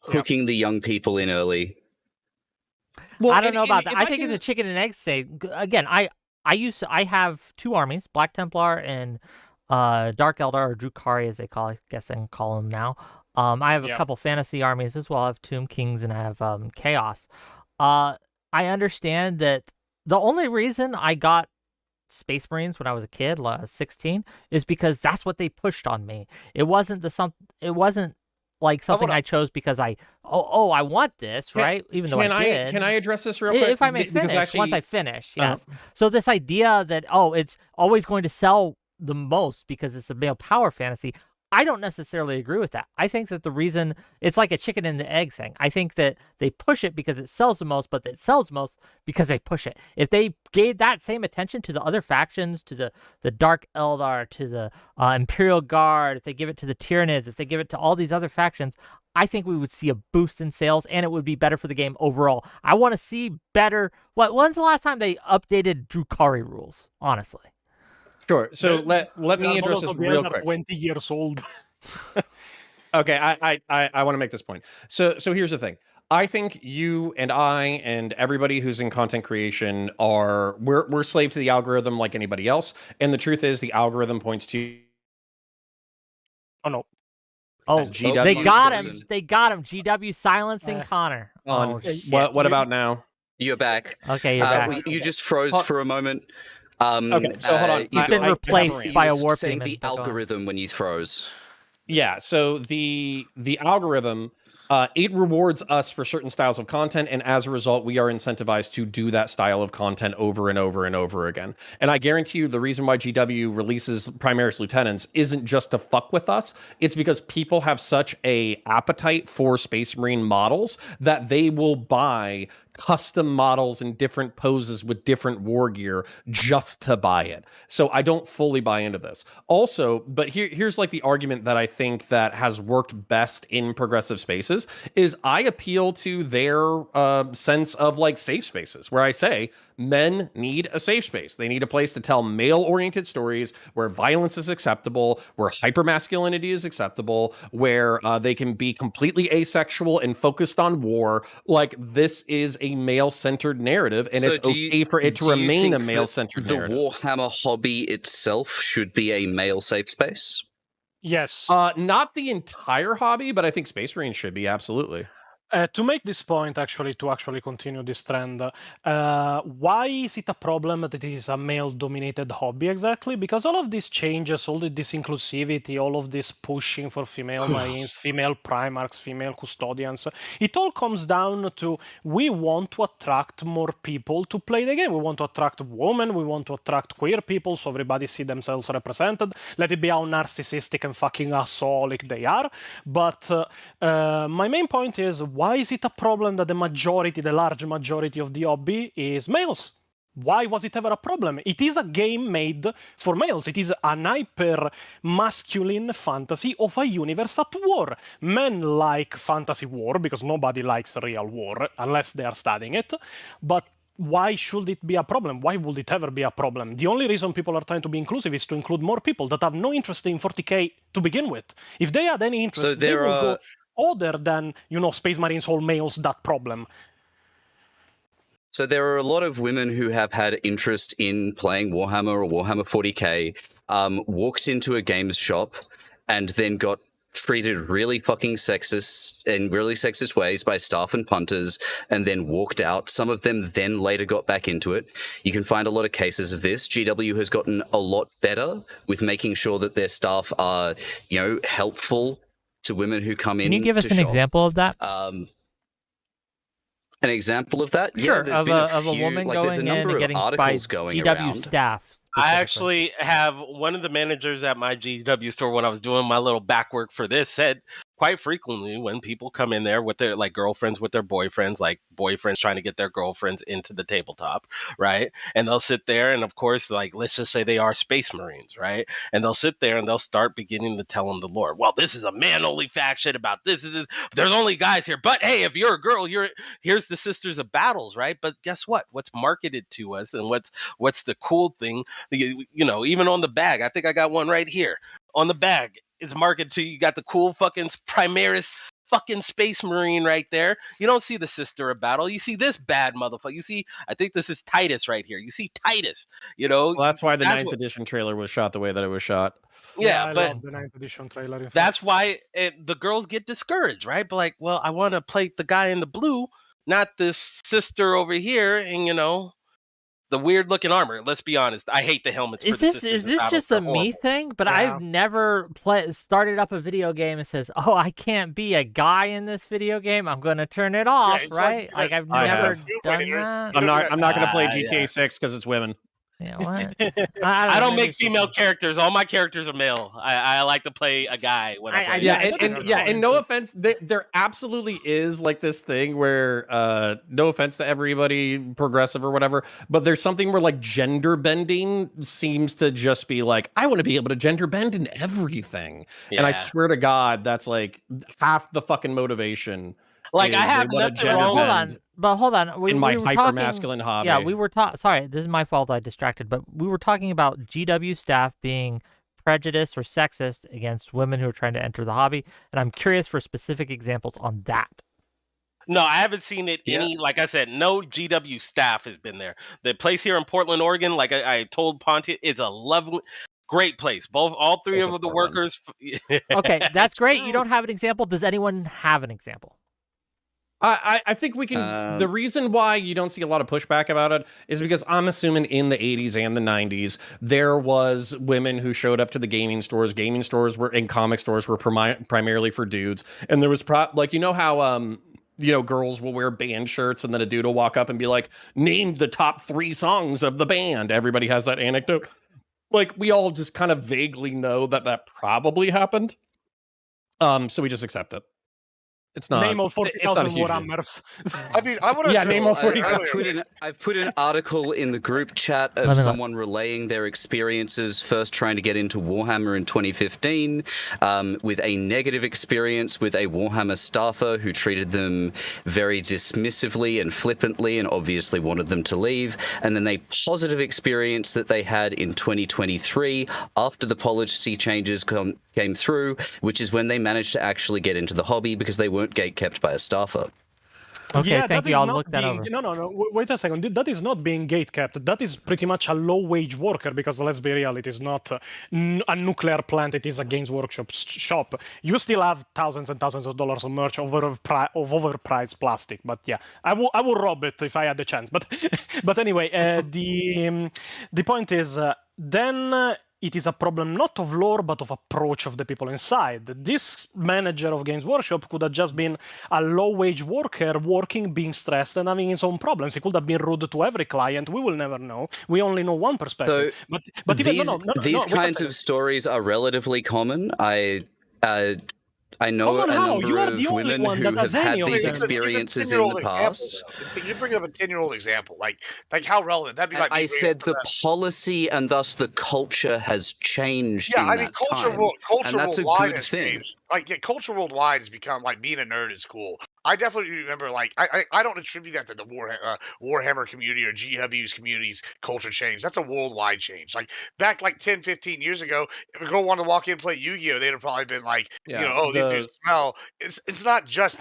Hooking the young people in early. Well, I don't know about that. I think it's a chicken and egg thing. Again, I have two armies, Black Templar and Dark Eldar, or Drukhari as they call them now. I have a couple fantasy armies as well. I have Tomb Kings and I have Chaos. I understand that the only reason I got Space Marines when I was a kid, 16, is because that's what they pushed on me. It wasn't like something I chose because I want this, right? Even though I did. Can I address this real quick? If I may Because finish, actually- once I finish, yes. So this idea that, it's always going to sell the most because it's a male power fantasy, I don't necessarily agree with that. I think that the reason, it's like a chicken and the egg thing. I think that they push it because it sells the most, but it sells most because they push it. If they gave that same attention to the other factions, to the Dark Eldar, to the Imperial Guard, if they give it to the Tyranids, if they give it to all these other factions, I think we would see a boost in sales, and it would be better for the game overall. I want to see better... When's the last time they updated Drukhari rules, honestly? Sure. So let me address this real quick. 20 years old. Okay, I want to make this point. So here's the thing. I think you and I and everybody who's in content creation we're slave to the algorithm like anybody else. And the truth is the algorithm points to... Oh no. Oh, GW they got him. frozen. They got him. GW silencing Connor. on shit. what about now? You're back. Okay, you're back. You just froze for a moment. Okay, so hold on. He's been replaced by a You were warp saying demon. the But go on. algorithm when you froze. Yeah, so the algorithm, it rewards us for certain styles of content, and as a result, we are incentivized to do that style of content over and over and over again. And I guarantee you the reason why GW releases Primaris Lieutenants isn't just to fuck with us, it's because people have such a appetite for Space Marine models that they will buy custom models in different poses with different war gear just to buy it. So I don't fully buy into this. Also, but here's like the argument that I think that has worked best in progressive spaces is I appeal to their sense of like safe spaces, where I say men need a safe space. They need a place to tell male-oriented stories where violence is acceptable, where hypermasculinity is acceptable, where they can be completely asexual and focused on war. Like, this is a male-centered narrative, and it's okay for it to remain a male-centered narrative. The Warhammer hobby itself should be a male safe space? Yes. Not the entire hobby, but I think Space Marines should be, absolutely. To make this point, to continue this trend, why is it a problem that it is a male-dominated hobby exactly? Because all of these changes, all of this inclusivity, all of this pushing for female marines, female primarchs, female custodians, it all comes down to we want to attract more people to play the game. We want to attract women, we want to attract queer people, so everybody see themselves represented. Let it be how narcissistic and fucking assaholic they are. But my main point is, why is it a problem that the large majority of the hobby is males? Why was it ever a problem? It is a game made for males. It is an hyper-masculine fantasy of a universe at war. Men like fantasy war because nobody likes real war unless they are studying it. But why should it be a problem? Why would it ever be a problem? The only reason people are trying to be inclusive is to include more people that have no interest in 40K to begin with. If they had any interest, they will go other than, Space Marines, all males, that problem. So there are a lot of women who have had interest in playing Warhammer or Warhammer 40K, walked into a games shop and then got treated really fucking sexist in really sexist ways by staff and punters and then walked out. Some of them then later got back into it. You can find a lot of cases of this. GW has gotten a lot better with making sure that their staff are, helpful to women who come in. Can you give us an example of that? An example of that? Sure, yeah, of a woman going in and getting by GW staff. I actually have one of the managers at my GW store when I was doing my little back work for this said quite frequently when people come in there with their girlfriends with their boyfriends, like boyfriends trying to get their girlfriends into the tabletop, right? And they'll sit there and of course, let's just say they are Space Marines, right? And they'll sit there and they'll start beginning to tell them the lore. Well, this is a man-only faction about this. There's only guys here. But hey, if you're a girl, here's the Sisters of Battles, right? But guess what? What's marketed to us and what's the cool thing, even on the bag, I think I got one right here. On the bag, it's marketed to you got the cool fucking Primaris fucking Space Marine right there. You don't see the Sister of Battle. You see this bad motherfucker. You see, I think this is Titus right here. You see Titus, Well, that's why the 9th edition trailer was shot the way that it was shot. Yeah, but I love the 9th edition trailer. That's why the girls get discouraged, right? But I want to play the guy in the blue, not this sister over here, and the weird looking armor. Let's be honest. I hate the helmets. Is this just a me thing? But yeah. I've never started up a video game and says, "Oh, I can't be a guy in this video game. I'm going to turn it off." Right? I've never done that. I'm not going to play GTA 6 because it's women. Yeah, what? I don't make female characters. All my characters are male. I like to play a guy when I play. And no offense, there absolutely is this thing where no offense to everybody progressive or whatever, but there's something where gender bending seems to just be I want to be able to gender bend in everything. Yeah. And I swear to God, that's half the fucking motivation. I have nothing wrong. Hold on. In my hyper-masculine hobby. Yeah, we were sorry, this is my fault. I distracted. But we were talking about GW staff being prejudiced or sexist against women who are trying to enter the hobby, and I'm curious for specific examples on that. No, I haven't seen it any. Like I said, no GW staff has been there. The place here in Portland, Oregon, like I told Pontius, it's a lovely. Great place. All three of the workers. Okay, that's great. You don't have an example. Does anyone have an example? I think we can. The reason why you don't see a lot of pushback about it is because I'm assuming in the 80s and the 90s there was women who showed up to the gaming stores. Gaming stores were and comic stores were primarily for dudes, and there was how girls will wear band shirts and then a dude will walk up and be like, "Name the top 3 songs of the band." Everybody has that anecdote. We all just kind of vaguely know that probably happened. So we just accept it. It's not. Name all 40,000 Warhammers. I mean, I want to. Yeah, name all 40,000. I've put an article in the group chat of someone relaying their experiences first trying to get into Warhammer in 2015, with a negative experience with a Warhammer staffer who treated them very dismissively and flippantly and obviously wanted them to leave, and then a positive experience that they had in 2023 after the policy changes came through, which is when they managed to actually get into the hobby because they weren't gatekept by a staffer. Okay, yeah, thank you. I'll look that over. No. Wait a second. That is not being gatekept. That is pretty much a low-wage worker because, let's be real, it is not a nuclear plant. It is a GamesWorkshop shop. You still have thousands and thousands of dollars of merch of overpriced plastic. But yeah, I will rob it if I had the chance. But anyway, the point is then. It is a problem not of lore, but of approach of the people inside. This manager of Games Workshop could have just been a low-wage worker working, being stressed, and having his own problems. He could have been rude to every client. We will never know. We only know one perspective. So but even these kinds of stories are relatively common. I know Come on, a how? number You are of the only women one who that has have had any of these them. experiences in the past. You bring up a 10-year-old example, like how relevant that'd be. And Like I me bringing said up the policy and thus the culture has changed Yeah, in I mean, that time, culture and that's a worldwide good has thing. changed. Like, yeah, culture worldwide has become like being a nerd is cool. I definitely remember, like, I don't attribute that to the Warhammer community or GW's community's culture change. That's a worldwide change. Like back like 10, 15 years ago, if a girl wanted to walk in and play Yu-Gi-Oh, they'd have probably been like, Yeah, oh, these dudes smell. It's not just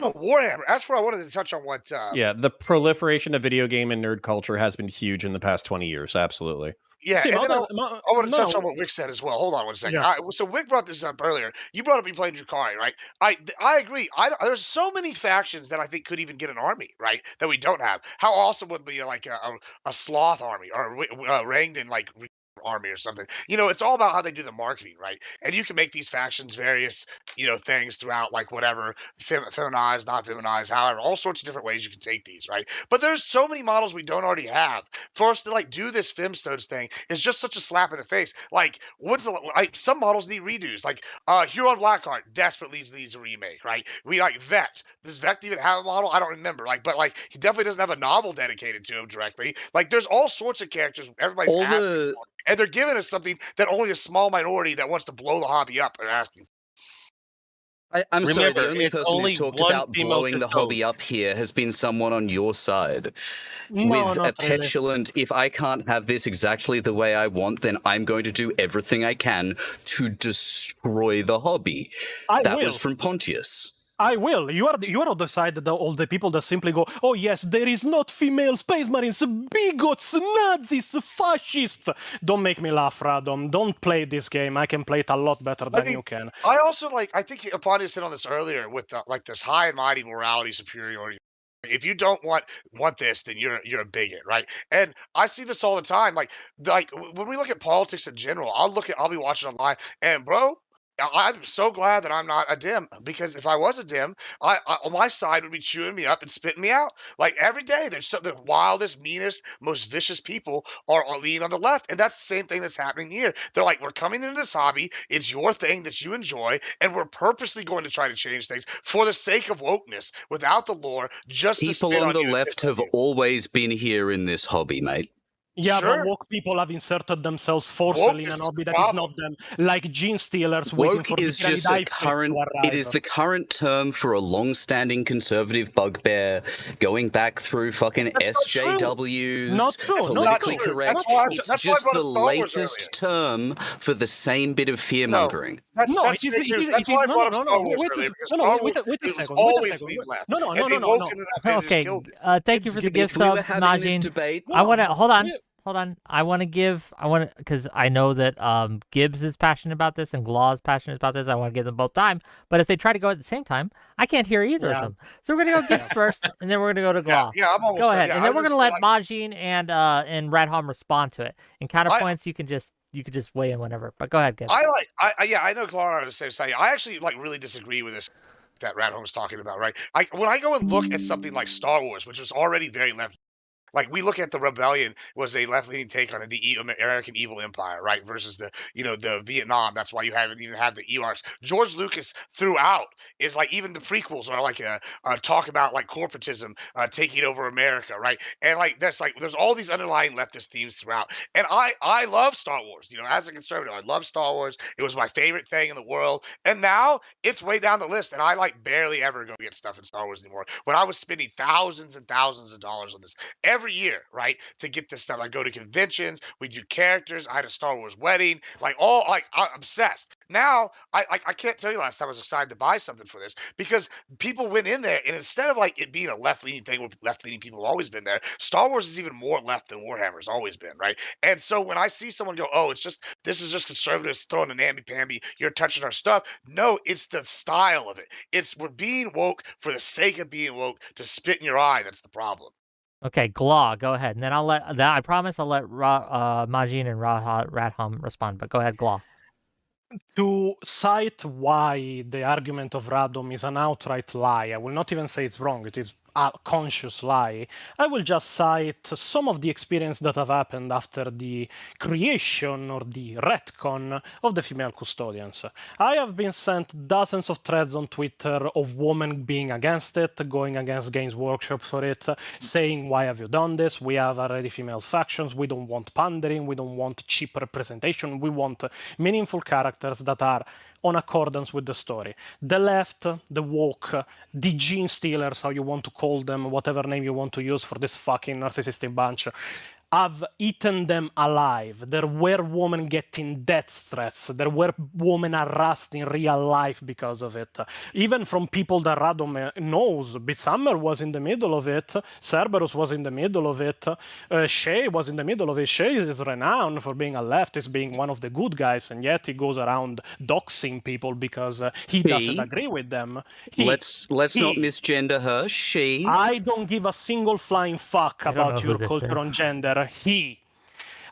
Warhammer. As for I wanted to touch on what Yeah, the proliferation of video game and nerd culture has been huge in the past 20 years. Absolutely. Yeah, Sì, and ma then I want to touch on no, what Wick said as well. Hold on one second. yeah. So Wick brought this up earlier. You brought up you playing Drukari, right? I agree. There's so many factions that I think could even get an army, right? That we don't have. How awesome would be like a sloth army or a Rangdon like army or something. It's all about how they do the marketing, right? And you can make these factions various, things throughout, like whatever, feminized, not feminized, however, all sorts of different ways you can take these, right? But there's so many models we don't already have. For us to like do this Femstones thing is just such a slap in the face. Like, some models need redos. Like, Huron Blackheart desperately needs a remake, right? We like Vet. Does Vet even have a model? I don't remember. But like he definitely doesn't have a novel dedicated to him directly. Like, there's all sorts of characters everybody's All asking the for, and they're giving us something that only a small minority that wants to blow the hobby up are asking. I'm sorry, the Remember, only it's person who's only talked one about female blowing the hobby custodes. up here has been someone on your side. No, With a not really. petulant, if I can't have this exactly the way I want, then I'm going to do everything I can to destroy the hobby. That was will. from Pontius. I will. You are on the side that all the people that simply go, oh yes, there is not female space marines, bigots, Nazis, fascists. Don't make me laugh, Radom. Don't play this game. I can play it a lot better than you can. I also I think Aponius hit on this earlier with like this high and mighty morality superiority. If you don't want this, then you're a bigot, right? And I see this all the time. Like when we look at politics in general, I'll be watching online, and bro, I'm so glad that I'm not a dim, because if I was a dim, my side would be chewing me up and spitting me out. Like every day, there's the wildest, meanest, most vicious people are leaning on the left, and that's the same thing that's happening here. They're like, we're coming into this hobby, it's your thing that you enjoy, and we're purposely going to try to change things for the sake of wokeness, without the lore, just to People spit on on the you and left piss on have you. always been here in this hobby, mate. Yeah, Sure. but woke people have inserted themselves forcefully in Wokeness an is hobby the that is problem. not them, like gene stealers waiting Woke for the is tyranny just a dive current. to It arrive. is the current term for a long-standing conservative bugbear, going back through fucking That's not true. SJWs. Not true. It's Not not Politically true. correct. That's why I It's brought just up the Star Wars latest earlier. term for the same bit of fear-mongering. That's it is. fake news. It That's is. why I No, brought up no, Star no. Wars Wait, earlier, because no, Star no. Wait Wait a it was second. Wait a always second. lean left. No, no, And no, they no, woke no. it up and Okay, just killed it. thank you for the If gift we were subs, having this Majin. debate, I want to hold on. I want to because I know that Gibbs is passionate about this and Glaw is passionate about this. I want to give them both time, but if they try to go at the same time, I can't hear either of them. So we're gonna go Gibbs first, and then we're gonna go to Glaw. Yeah, I'm almost go done. ahead, Yeah, and then we're gonna let Majin and Radham respond to it. And counterpoints, you could just weigh in whenever. But go ahead, Gibbs. I know Clara on the same side. I actually really disagree with this that Radholm's talking about, right? When I go and look at something like Star Wars, which was already very left. Like we look at the rebellion was a left-leaning take on the American evil empire, right? Versus the Vietnam. That's why you haven't even had the Ewoks. George Lucas throughout is like even the prequels are like a talk about like corporatism taking over America, right? And like that's like there's all these underlying leftist themes throughout. And I love Star Wars. As a conservative, I love Star Wars. It was my favorite thing in the world. And now it's way down the list, and I like barely ever go get stuff in Star Wars anymore. When I was spending thousands and thousands of dollars on this every year, right, to get this stuff. I go to conventions, we do characters. I had a Star Wars wedding, I'm obsessed. Now I can't tell you last time I was excited to buy something for this because people went in there, and instead of like it being a left leaning thing where left leaning people have always been there, Star Wars is even more left than Warhammer's always been, right? And so when I see someone go, oh, this is just conservatives throwing a namby pamby, you're touching our stuff. No, it's the style of it. We're being woke for the sake of being woke to spit in your eye. That's the problem. Okay, Glaw, go ahead, and then I promise I'll let Majin and Radham respond. But go ahead, Glaw. To cite why the argument of Radom is an outright lie, I will not even say it's wrong. It is a conscious lie. I will just cite some of the experience that have happened after the creation or the retcon of the female custodians. I have been sent dozens of threads on Twitter of women being against it, going against Games Workshop for it, saying, why have you done this? We have already female factions. We don't want pandering. We don't want cheap representation. We want meaningful characters that are on accordance with the story. The left, the woke, the gene stealers, how you want to call them, whatever name you want to use for this fucking narcissistic bunch, have eaten them alive. There were women getting death threats. There were women harassed in real life because of it. Even from people that Radom knows. Bitsummer was in the middle of it. Cerberus was in the middle of it. Shay was in the middle of it. Shay is renowned for being a leftist, being one of the good guys, and yet he goes around doxing people because he doesn't agree with them. Let's not misgender her. She. I don't give a single flying fuck about your culture on gender.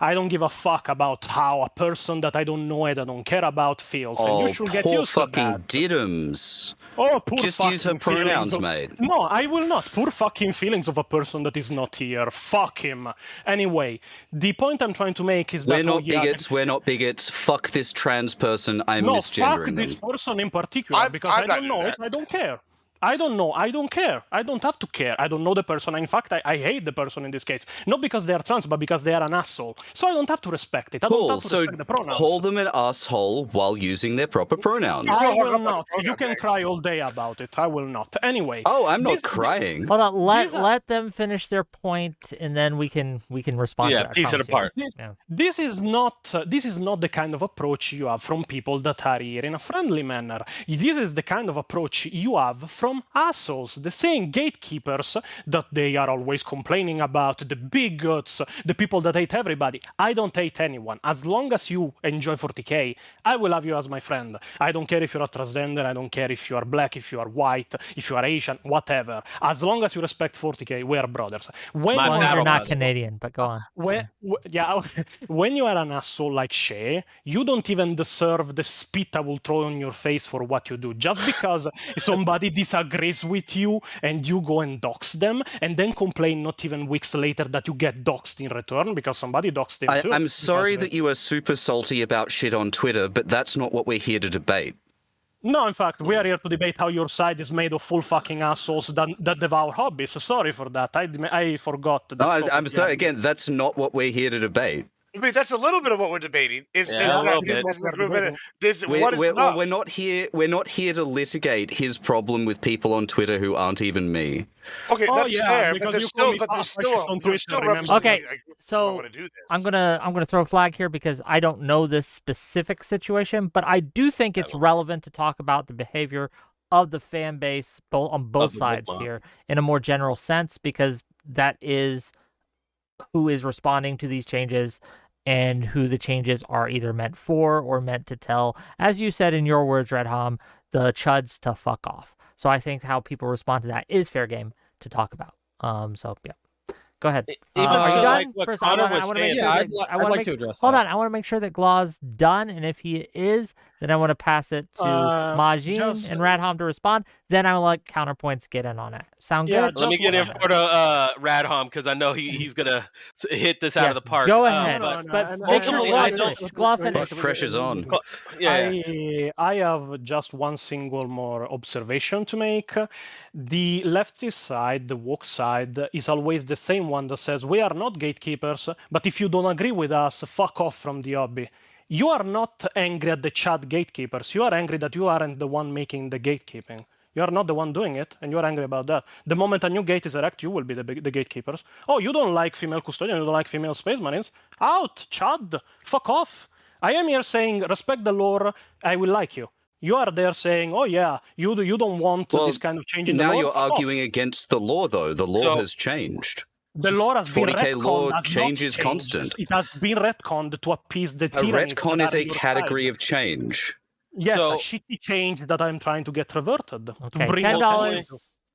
I don't give a fuck about how a person that I don't know and I don't care about feels. And you should get used to that. Poor fucking Diddums. Oh, poor Just fucking use her pronouns, mate. No, I will not. Poor fucking feelings of a person that is not here. Fuck him. Anyway, the point I'm trying to make is that... We're not bigots. Fuck this trans person. I'm misgendering them. Fuck this person in particular, because I don't know it, I don't care. I don't know. I don't care. I don't have to care. I don't know the person. In fact, I hate the person in this case. Not because they are trans, but because they are an asshole. So I don't have to respect it. I don't have to respect the pronouns. Call them an asshole while using their proper pronouns. I will not. You can cry all day about it. I will not. Anyway. Oh, I'm not crying. Hold on. Let them finish their point, and then we can respond. Yeah, to that piece it apart. This is not the kind of approach you have from people that are here in a friendly manner. This is the kind of approach you have from assholes, the same gatekeepers that they are always complaining about, the bigots, the people that hate everybody. I don't hate anyone. As long as you enjoy 40k, I will have you as my friend. I don't care if you're a transgender, I don't care if you are black, if you are white, if you are Asian, whatever. As long as you respect 40k, we are brothers. When you're not Canadian, but go on. When you are an asshole like Shay, you don't even deserve the spit I will throw on your face for what you do. Just because somebody disagrees with you and you go and dox them and then complain not even weeks later that you get doxed in return because somebody doxed them too. I'm sorry that you are super salty about shit on Twitter, but that's not what we're here to debate. No, in fact, we are here to debate how your side is made of full fucking assholes that devour hobbies. Sorry for that. I forgot. I'm sorry. Again, that's not what we're here to debate. I mean, that's a little bit of what we're debating. We're not here. We're not here to litigate his problem with people on Twitter who aren't even me. Okay, that's fair, but there's still okay. So I'm gonna throw a flag here because I don't know this specific situation, but I do think it's relevant to talk about the behavior of the fan base on both sides here in a more general sense, because that is who is responding to these changes and who the changes are either meant for or meant to tell, as you said in your words, Red Hom, the chuds to fuck off. So I think how people respond to that is fair game to talk about. So yeah, go ahead. Are you done? First, I want to address. Hold on, I want to make sure that Glaw's done, and if he is, then I want to pass it to Majin and Radham to respond. Then I will let counterpoints get in on it. Sound good? Let me get in for the Radham because I know he's gonna hit this out of the park. Go ahead, but make sure Glaw finish. Pressure's on. I have just one single more observation to make. The leftist side, the woke side, is always the same one that says we are not gatekeepers, but if you don't agree with us, fuck off from the hobby. You are not angry at the chat gatekeepers. You are angry that you aren't the one making the gatekeeping. You are not the one doing it, and you are angry about that. The moment a new gate is erected, you will be the gatekeepers. Oh, you don't like female custodian, you don't like female space marines? Out, Chad, fuck off. I am here saying, respect the lore, I will like you. You are there saying, oh yeah, you don't want this kind of change in the law. Now you're arguing against the law, though. The law has changed. The law has been 40k law change is constant. It has been retconned to appease the tyranny. A retcon is a category of change. Yes, a shitty change that I'm trying to get reverted. Okay,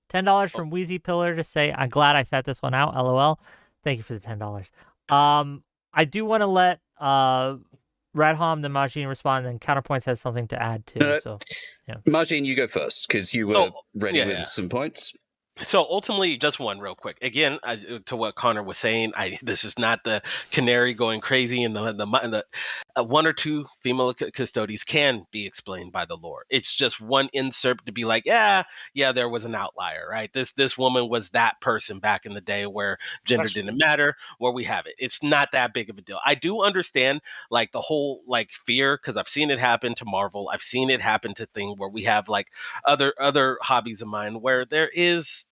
$10 from Wheezy Pillar to say, I'm glad I sat this one out, LOL. Thank you for the $10. I do want to let Radham, then Majin respond, and Counterpoints has something to add too. So, yeah. Majin, you go first, because you were ready with some points. So ultimately, just one real quick. Again, to what Connor was saying, this is not the canary going crazy, and the one or two female custodies can be explained by the lore. It's just one insert to be like, yeah, there was an outlier, right? This woman was that person back in the day where gender didn't matter. Where we have it, it's not that big of a deal. I do understand like the whole like fear, because I've seen it happen to Marvel. I've seen it happen to thing where we have like other hobbies of mine where there is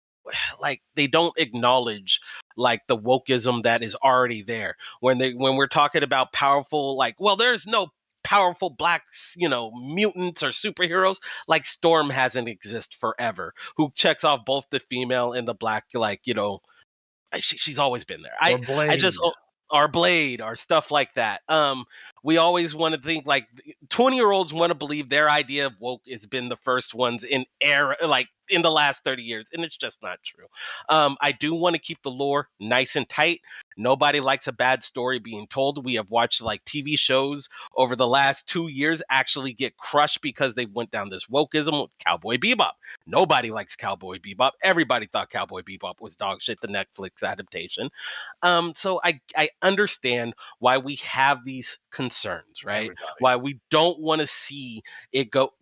like they don't acknowledge like the wokeism that is already there when we're talking about powerful, like, well, there's no powerful blacks, mutants or superheroes. Like Storm hasn't exist forever, who checks off both the female and the black, like, she's always been there. I just our Blade, our stuff like that. We always want to think like 20-year-olds want to believe their idea of woke has been the first ones in era, like in the last 30 years, and it's just not true. I do want to keep the lore nice and tight. Nobody likes a bad story being told. We have watched like TV shows over the last 2 years actually get crushed because they went down this wokeism with Cowboy Bebop. Nobody likes Cowboy Bebop. Everybody thought Cowboy Bebop was dog shit, the Netflix adaptation. So I understand why we have these concerns, right? Why we don't want to see it go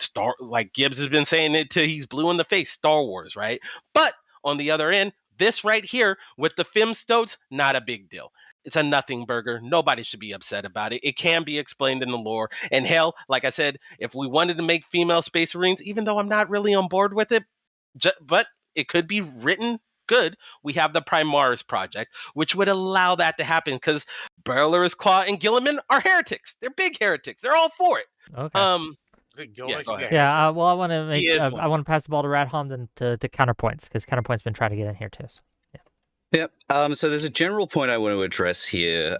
like Gibbs has been saying it till he's blue in the face, Star Wars, right? But on the other end, this right here with the Femstotes, not a big deal. It's a nothing burger. Nobody should be upset about it. It can be explained in the lore. And hell, like I said, if we wanted to make female Space Marines, even though I'm not really on board with it, but it could be written good. We have the Primaris project, which would allow that to happen because Burler's Claw and Gilliman are heretics. They're big heretics. They're all for it. Okay. Yeah, well, I want to make. I want to pass the ball to Radham then to Counterpoints, because Counterpoint's been trying to get in here too. So. Yep. So there's a general point I want to address here.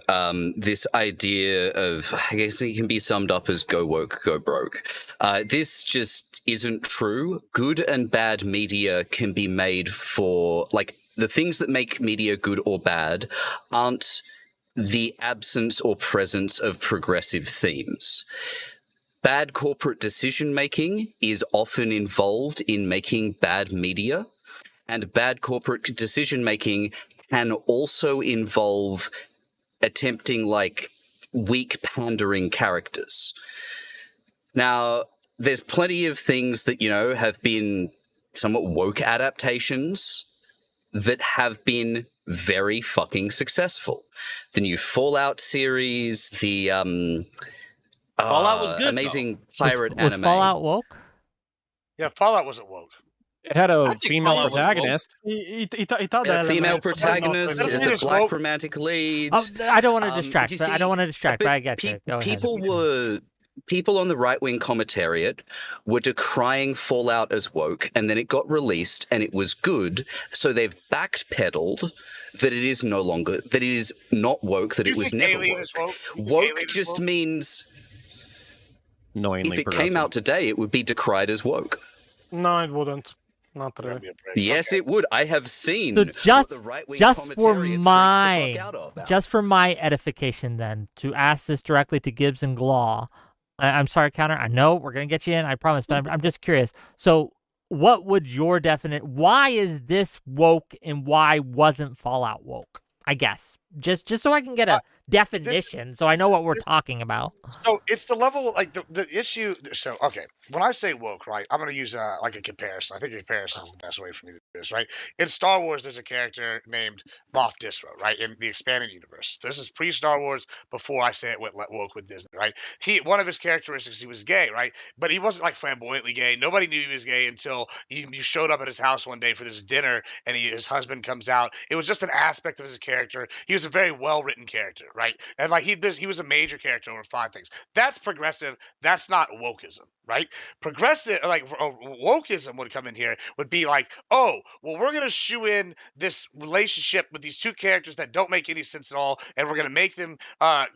This idea of, I guess it can be summed up as go woke, go broke. This just isn't true. Good and bad media can be made for, like, the things that make media good or bad aren't the absence or presence of progressive themes. Bad corporate decision-making is often involved in making bad media. And bad corporate decision-making can also involve attempting, like, weak pandering characters. Now, there's plenty of things that, have been somewhat woke adaptations that have been very fucking successful. The new Fallout series, the Fallout was good, amazing pirate anime. Was Fallout woke? Yeah, Fallout wasn't woke. It had a female protagonist. It had a female protagonist, is a black romantic lead. Oh, I don't want to distract. I don't want to distract. But I get you. Go ahead. People on the right-wing commentariat were decrying Fallout as woke, and then it got released and it was good, so they've backpedaled that it is no longer, that it is not woke, that it was never woke. Woke just means knowingly if it came out today, it would be decried as woke. No, it wouldn't. Not really. Yes, it would. I have seen. So just for my edification, then, to ask this directly to Gibbs and Glaw. I'm sorry, Counter. I know we're gonna get you in. I promise, but I'm just curious. So, what would your why is this woke and why wasn't Fallout woke? I guess just so I can get a definition, so I know what we're talking about. So it's the level, like the issue. So okay, when I say woke, right, I'm gonna use like a comparison. I think a comparison is the best way for me to do this, right? In Star Wars, there's a character named Moff Disro, right, in the expanded universe. This is pre-Star Wars, before I say it went woke with Disney, right? One of his characteristics, he was gay, right? But he wasn't like flamboyantly gay. Nobody knew he was gay until you showed up at his house one day for this dinner, and his husband comes out. It was just an aspect of his character. He was a very well-written character, right? And like he was a major character over 5 things. That's progressive. That's not wokeism, right? Progressive, like wokeism would come in here, would be like, oh, well, we're gonna shoe in this relationship with these 2 characters that don't make any sense at all, and we're gonna make them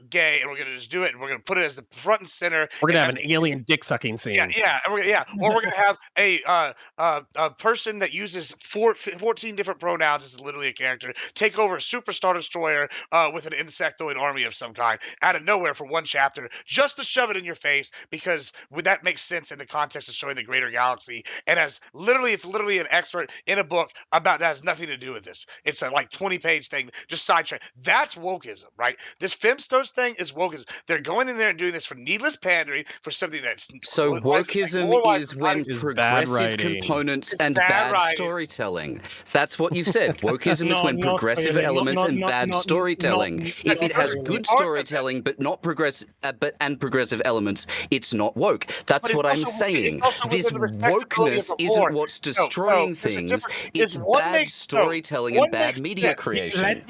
gay, and we're gonna just do it, and we're gonna put it as the front and center. We're gonna have an alien dick sucking scene. Yeah, or we're gonna have a person that uses 14 different pronouns as literally a character take over a Superstar Destroyer nowhere with an insectoid army of some kind, out of nowhere for one chapter, just to shove it in your face, because that makes sense in the context of showing the greater galaxy. And it's literally an expert in a book about that has nothing to do with this. It's a like 20-page thing, just sidetrack. That's wokeism, right? This Femstos thing is wokeism. They're going in there and doing this for needless pandering for something that's so wokeism is when progressive components and bad storytelling. That's what you've said. Wokeism is when progressive elements and bad storytelling. If it has good storytelling but not progressive elements, it's not woke. That's what I'm saying. This wokeness isn't what's destroying things. It's bad storytelling and bad media creation.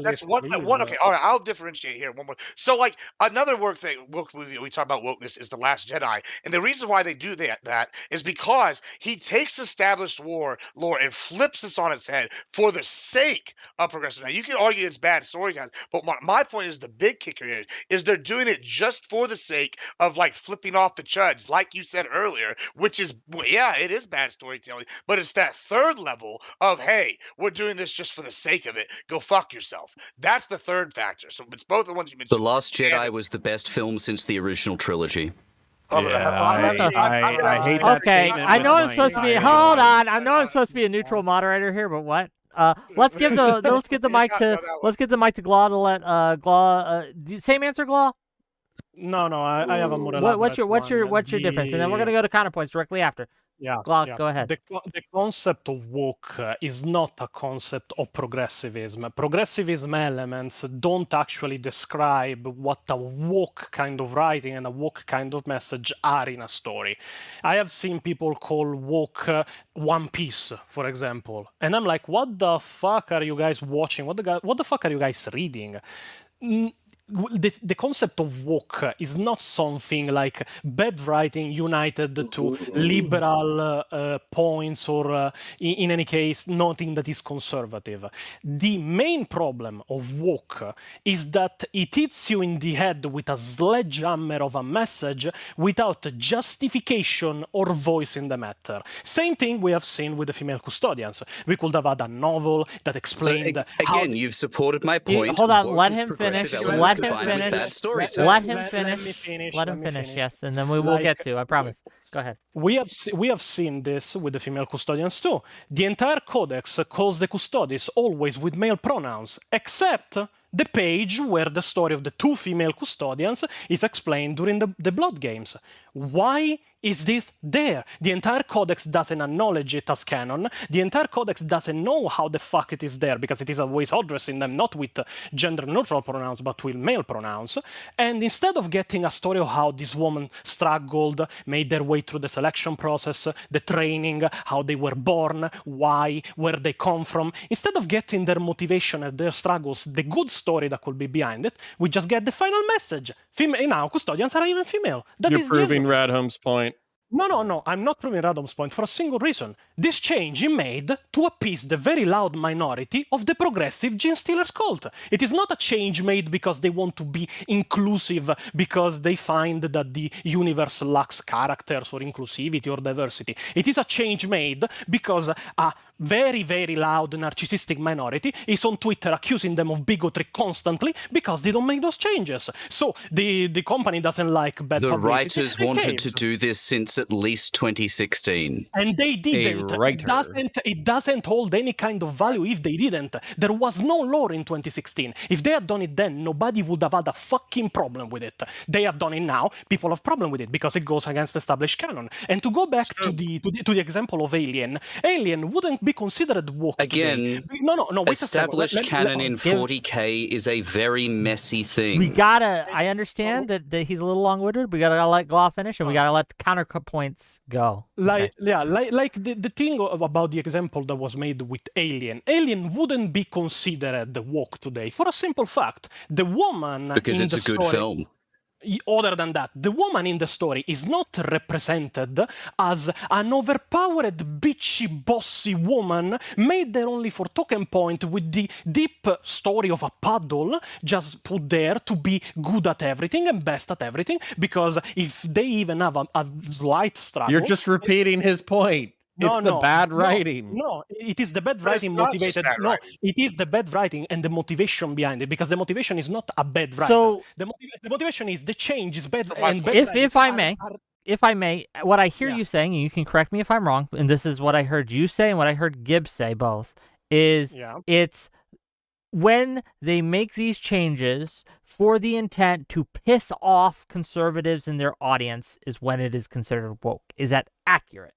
That's one. Okay, all right. I'll differentiate here. One more. So, like another woke thing, we talk about wokeness is The Last Jedi, and the reason why they do that is because he takes established lore and flips this on its head for the sake of progressive. Now, you can argue it's bad storytelling, but my point is the big kicker here is they're doing it just for the sake of like flipping off the chuds, like you said earlier, which is it is bad storytelling, but it's that third level of hey, we're doing this just for the sake of it. Go fuck yourself. That's the third factor. So it's both the ones you mentioned. The Last Jedi was the best film since the original trilogy. I hate that statement. I know I'm supposed to be. Hold on. I know I'm supposed to be a neutral moderator here, but what? Let's give the mic to Glaw to let Glaw. Same answer, Glaw? No, I have a more. What's your difference? And then we're gonna go to counterpoints directly after. Glaw, go ahead. The concept of woke is not a concept of progressivism. Progressivism elements don't actually describe what a woke kind of writing and a woke kind of message are in a story. I have seen people call woke One Piece, for example, and I'm like, what the fuck are you guys watching? What the fuck are you guys reading? The concept of woke is not something like bad writing united to liberal points or in any case nothing that is conservative. The main problem of woke is that it hits you in the head with a sledgehammer of a message without justification or voice in the matter. Same thing we have seen with the female custodians. We could have had a novel that explained again, you've supported my point. Hold on, let him finish. Let him finish. Yes, and then we will get to. I promise. Go ahead. We have seen this with the female custodians too. The entire codex calls the custodies always with male pronouns, except the page where the story of the two female custodians is explained during the Blood Games. Why is this there? The entire codex doesn't acknowledge it as canon. The entire codex doesn't know how the fuck it is there because it is always addressing them not with gender-neutral pronouns but with male pronouns. And instead of getting a story of how this woman struggled, made their way through the selection process, the training, how they were born, why, where they come from, instead of getting their motivation and their struggles, the good story that could be behind it, we just get the final message. Now custodians are even female. You're proving Radhome's point. No, I'm not proving Radhome's point for a single reason. This change he made to appease the very loud minority of the progressive Gene Stealers cult. It is not a change made because they want to be inclusive, because they find that the universe lacks characters or inclusivity or diversity. It is a change made because a very, very loud narcissistic minority is on Twitter accusing them of bigotry constantly because they don't make those changes. So the company doesn't like bad publicity. The writers wanted to do this since at least 2016. And they didn't. It doesn't hold any kind of value if they didn't. There was no lore in 2016. If they had done it then, nobody would have had a fucking problem with it. They have done it now. People have problem with it because it goes against established canon. And to go back to the example of Alien wouldn't be considered woke again. Today. No. Established canon in 40K is a very messy thing. I understand that he's a little long-winded. We gotta let Glaw finish, and we gotta let the counterpoints go. The thing about the example that was made with Alien wouldn't be considered woke today for a simple fact. The woman because in it's the a good story, film. Other than that, the woman in the story is not represented as an overpowered, bitchy, bossy woman made there only for token point with the deep story of a paddle just put there to be good at everything and best at everything, because if they even have a slight struggle... You're just repeating his point. It's the bad writing. No, it is the bad But it's writing not just motivated. bad No, writing. it is the bad writing and the motivation behind it, because the motivation is not a bad writer. So the motivation is the change is bad, From my and point bad of if I may, are- if I may, what I hear Yeah. you saying, and you can correct me if I'm wrong, and this is what I heard you say and what I heard Gibbs say both, is yeah. it's when they make these changes for the intent to piss off conservatives in their audience is when it is considered woke. Is that accurate?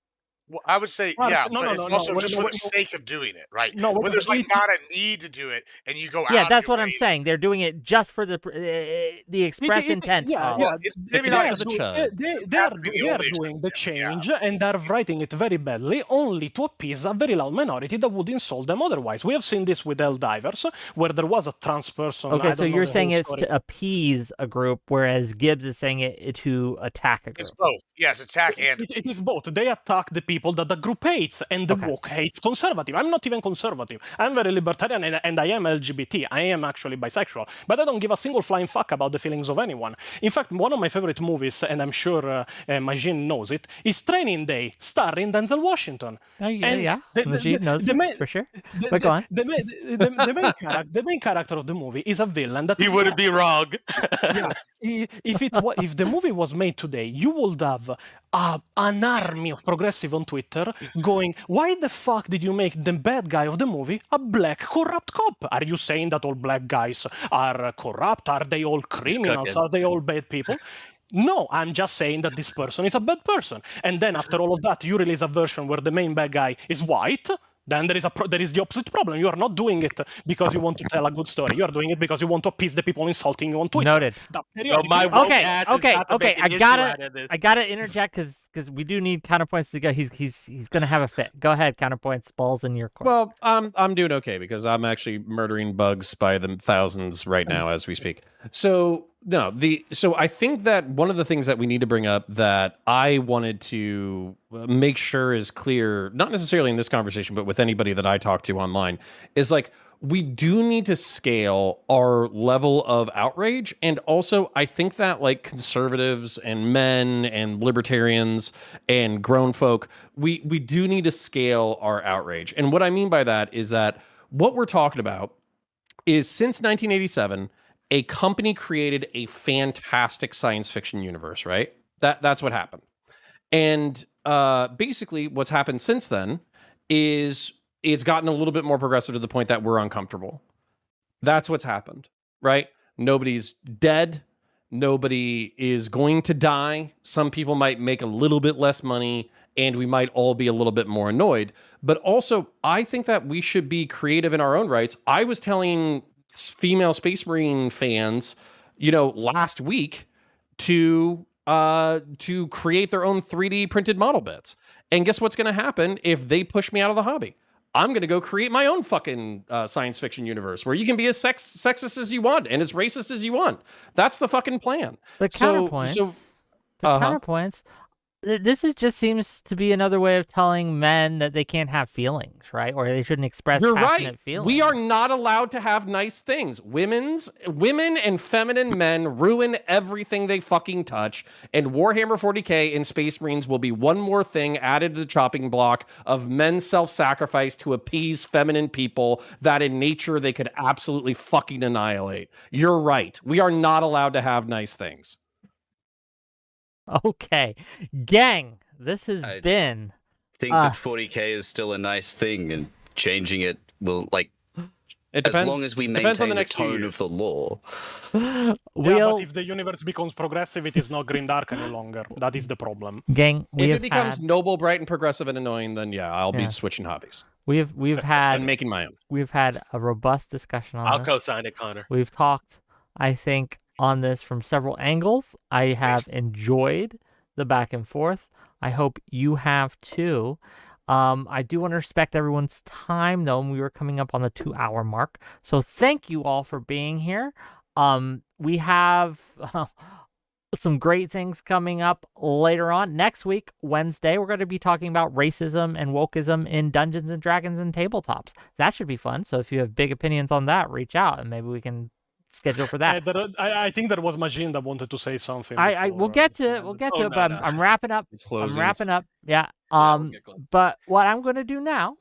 Well, I would say, Well, yeah, no, but no, it's no, no, also wait, just no, for wait, the no. sake of doing it, right? No, wait, When there's like it- not a need to do it, and you go out. Yeah, of that's your what I'm way- saying. They're doing it just for the express intent Yeah, of. yeah. Well, it's maybe They not are just doing- chuds. they are That's the they are only doing the exception, change, and they're writing it very badly, only to appease a very loud minority that would insult them otherwise. We have seen this with Helldivers, where there was a trans person. Okay, I so don't know you're the saying whole it's story. to appease a group, whereas Gibbs is saying it to attack a group. It's both. Yeah, it's attack and It is both. They attack the people that the group hates, and the Okay. woke hates conservative. I'm not even conservative. I'm very libertarian, and I am LGBT. I am actually bisexual, but I don't give a single flying fuck about the feelings of anyone. In fact, one of my favorite movies, and I'm sure Majin knows it, is Training Day, starring Denzel Washington. Oh, yeah, And yeah. the- Najib knows the this main- for sure. The, But go on. the main character of the movie is a villain that He is wouldn't be wrong. yeah. If the movie was made today, you would have an army of progressive on Twitter going, "Why the fuck did you make the bad guy of the movie a black corrupt cop? Are you saying that all black guys are corrupt? Are they all criminals? cooking. Are they all bad people?" No, I'm just saying that this person is a bad person. And then after all of that, you release a version where the main bad guy is white. Then there is the opposite problem. You are not doing it because you want to tell a good story. You are doing it because you want to appease the people insulting you on Twitter. Noted. That No, periodically- my woke Okay, ass is okay, not to okay. make an I issue gotta, out of this. I gotta interject because we do need counterpoints to go. He's gonna have a fit. Go ahead, counterpoints. Balls in your court. Well, I'm doing okay because I'm actually murdering bugs by the thousands right now as we speak. So I think that one of the things that we need to bring up that I wanted to make sure is clear, not necessarily in this conversation, but with anybody that I talk to online, is like we do need to scale our level of outrage. And also, I think that like conservatives and men and libertarians and grown folk, we do need to scale our outrage. And what I mean by that is that what we're talking about is since 1987, a company created a fantastic science fiction universe, right? That's what happened. And basically what's happened since then is it's gotten a little bit more progressive to the point that we're uncomfortable. That's what's happened, right? Nobody's dead. Nobody is going to die. Some people might make a little bit less money, and we might all be a little bit more annoyed. But also, I think that we should be creative in our own rights. I was telling female Space Marine fans, last week to create their own 3D printed model bits. And guess what's going to happen if they push me out of the hobby? I'm going to go create my own fucking science fiction universe where you can be as sexist as you want and as racist as you want. That's the fucking plan. The counterpoints. Counterpoints. This just seems to be another way of telling men that they can't have feelings, right? Or they shouldn't express You're passionate right. feelings. We are not allowed to have nice things. Women and feminine men ruin everything they fucking touch. And Warhammer 40K and Space Marines will be one more thing added to the chopping block of men's self-sacrifice to appease feminine people that in nature they could absolutely fucking annihilate. You're right. We are not allowed to have nice things. Okay. Gang, this has been... I think that 40K is still a nice thing, and changing it will, It depends, as long as we maintain the tone of the law. Yeah, but if the universe becomes progressive, it is not grimdark any longer. That is the problem. Gang, if it becomes noble, bright, and progressive and annoying, then yeah, I'll be switching hobbies. We've had and making my own. We've had a robust discussion on I'll this. co-sign it, Connor. We've talked, I think, on this from several angles. I have enjoyed the back and forth. I hope you have too. I do want to respect everyone's time, though, and we were coming up on the 2-hour mark. So thank you all for being here. We have some great things coming up later on. Next week, Wednesday, we're going to be talking about racism and wokeism in Dungeons and Dragons and tabletops. That should be fun. So if you have big opinions on that, reach out and maybe we can schedule for that. I think there was Majin that wanted to say something. We'll get to it. We'll get to it. But I'm wrapping up. I'm wrapping up. Yeah. we'll get close. But what I'm going to do now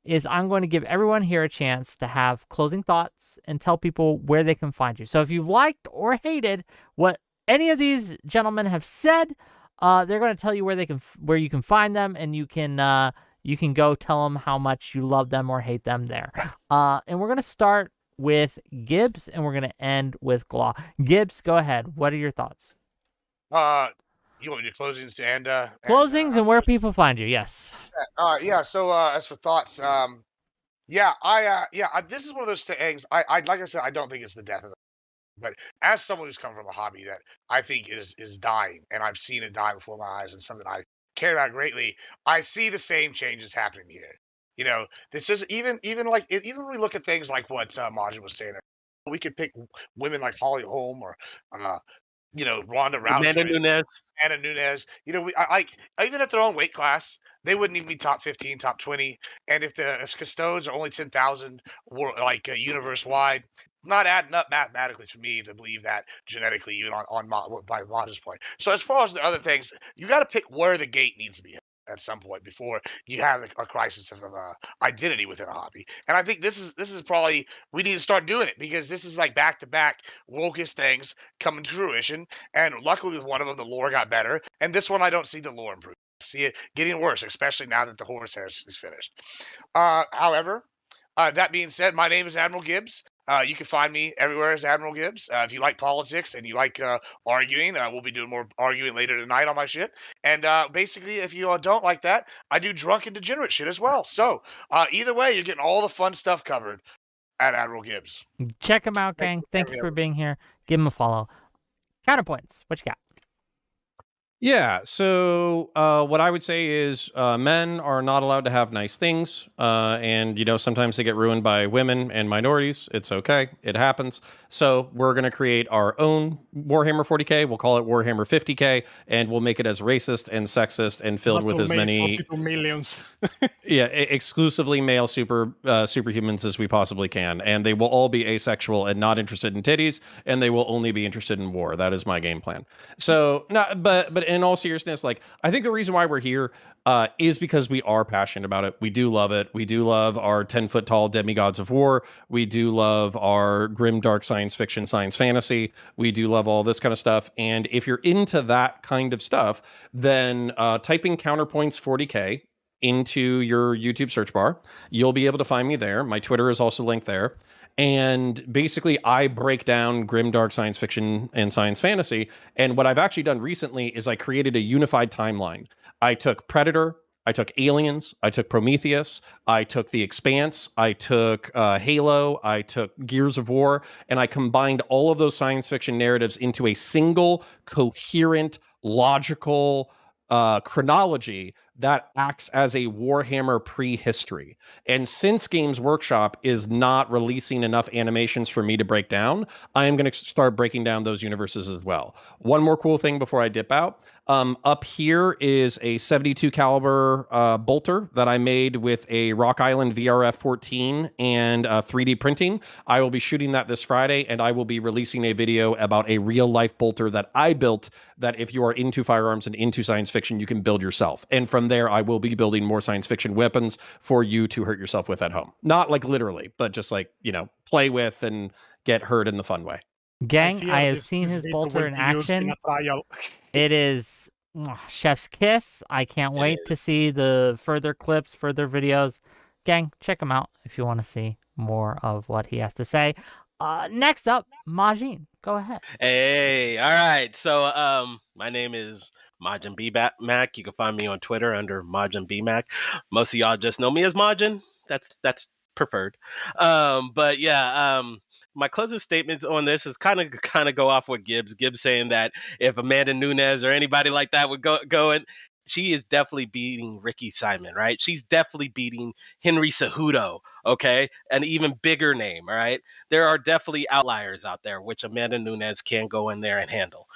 is I'm going to give everyone here a chance to have closing thoughts and tell people where they can find you. So if you've liked or hated what any of these gentlemen have said, they're going to tell you where you can find them, and you can go tell them how much you love them or hate them there. And we're going to start with Gibbs, and we're going to end with Glaw. Gibbs, go ahead. What are your thoughts? You want me to do closings and Closings and where people find you? Yes. Yeah. So as for thoughts, this is one of those things. I like I said, I don't think it's the death of the. But as someone who's come from a hobby that I think is dying, and I've seen it die before my eyes, and something I care about greatly, I see the same changes happening here. You know, this is even when we look at things like what Majin was saying. We could pick women like Holly Holm or Ronda Rousey, Anna Nunes. Even at their own weight class, they wouldn't even be top 15, top 20. And if the custodes are only 10,000, universe wide, not adding up mathematically for me to believe that genetically, even by Majin's point. So as far as the other things, you got to pick where the gate needs to be at some point before you have a crisis of identity within a hobby. And I think this is probably, we need to start doing it, because this is like back-to-back wokest things coming to fruition. And luckily with one of them, the lore got better. And this one, I don't see the lore improve. I see it getting worse, especially now that the horsehair is finished. However, that being said, my name is Admiral Gibbs. You can find me everywhere as Admiral Gibbs. If you like politics and you like arguing, we'll be doing more arguing later tonight on my shit. And basically, if you don't like that, I do drunk and degenerate shit as well. So either way, you're getting all the fun stuff covered at Admiral Gibbs. Check him out, gang. Thank you for being here. Give him a follow. Counterpoints. What you got? Yeah, so what I would say is men are not allowed to have nice things, and sometimes they get ruined by women and minorities. It's okay, it happens. So we're going to create our own Warhammer 40k. We'll call it Warhammer 50k, and we'll make it as racist and sexist and filled with as many 42 millions. exclusively male superhumans as we possibly can, and they will all be asexual and not interested in titties, and they will only be interested in war. That is my game plan. So, but in all seriousness, I think the reason why we're here is because we are passionate about it. We do love it. We do love our 10-foot tall demigods of war. We do love our grim, dark science fiction, science fantasy. We do love all this kind of stuff. And if you're into that kind of stuff, then typing Counterpoints 40k into your YouTube search bar, you'll be able to find me there. My Twitter is also linked there. And basically, I break down grim, dark science fiction and science fantasy. And what I've actually done recently is I created a unified timeline. I took Predator, I took Aliens, I took Prometheus, I took The Expanse, I took Halo, I took Gears of War, and I combined all of those science fiction narratives into a single, coherent, logical chronology that acts as a Warhammer prehistory. And since Games Workshop is not releasing enough animations for me to break down, I am going to start breaking down those universes as well. One more cool thing before I dip out. Up here is a 72 caliber bolter that I made with a Rock Island VRF 14 and 3D printing. I will be shooting that this Friday, and I will be releasing a video about a real life bolter that I built, that if you are into firearms and into science fiction, you can build yourself. And from there, I will be building more science fiction weapons for you to hurt yourself with at home. Not literally, but just play with and get hurt in the fun way. Gang, I have seen his bolter in action. It is chef's kiss. I can't wait to see the further clips, further videos. Gang, check him out if you want to see more of what he has to say. Next up, Majin. Go ahead. Hey, all right. So my name is Majin BMac. You can find me on Twitter under Majin BMac. Most of y'all just know me as Majin. That's preferred. But yeah, my closing statements on this is kind of go off with Gibbs saying that if Amanda Nunes or anybody like that would go and she is definitely beating Ricky Simon, right? She's definitely beating Henry Cejudo, okay? An even bigger name, all right? There are definitely outliers out there, which Amanda Nunes can go in there and handle.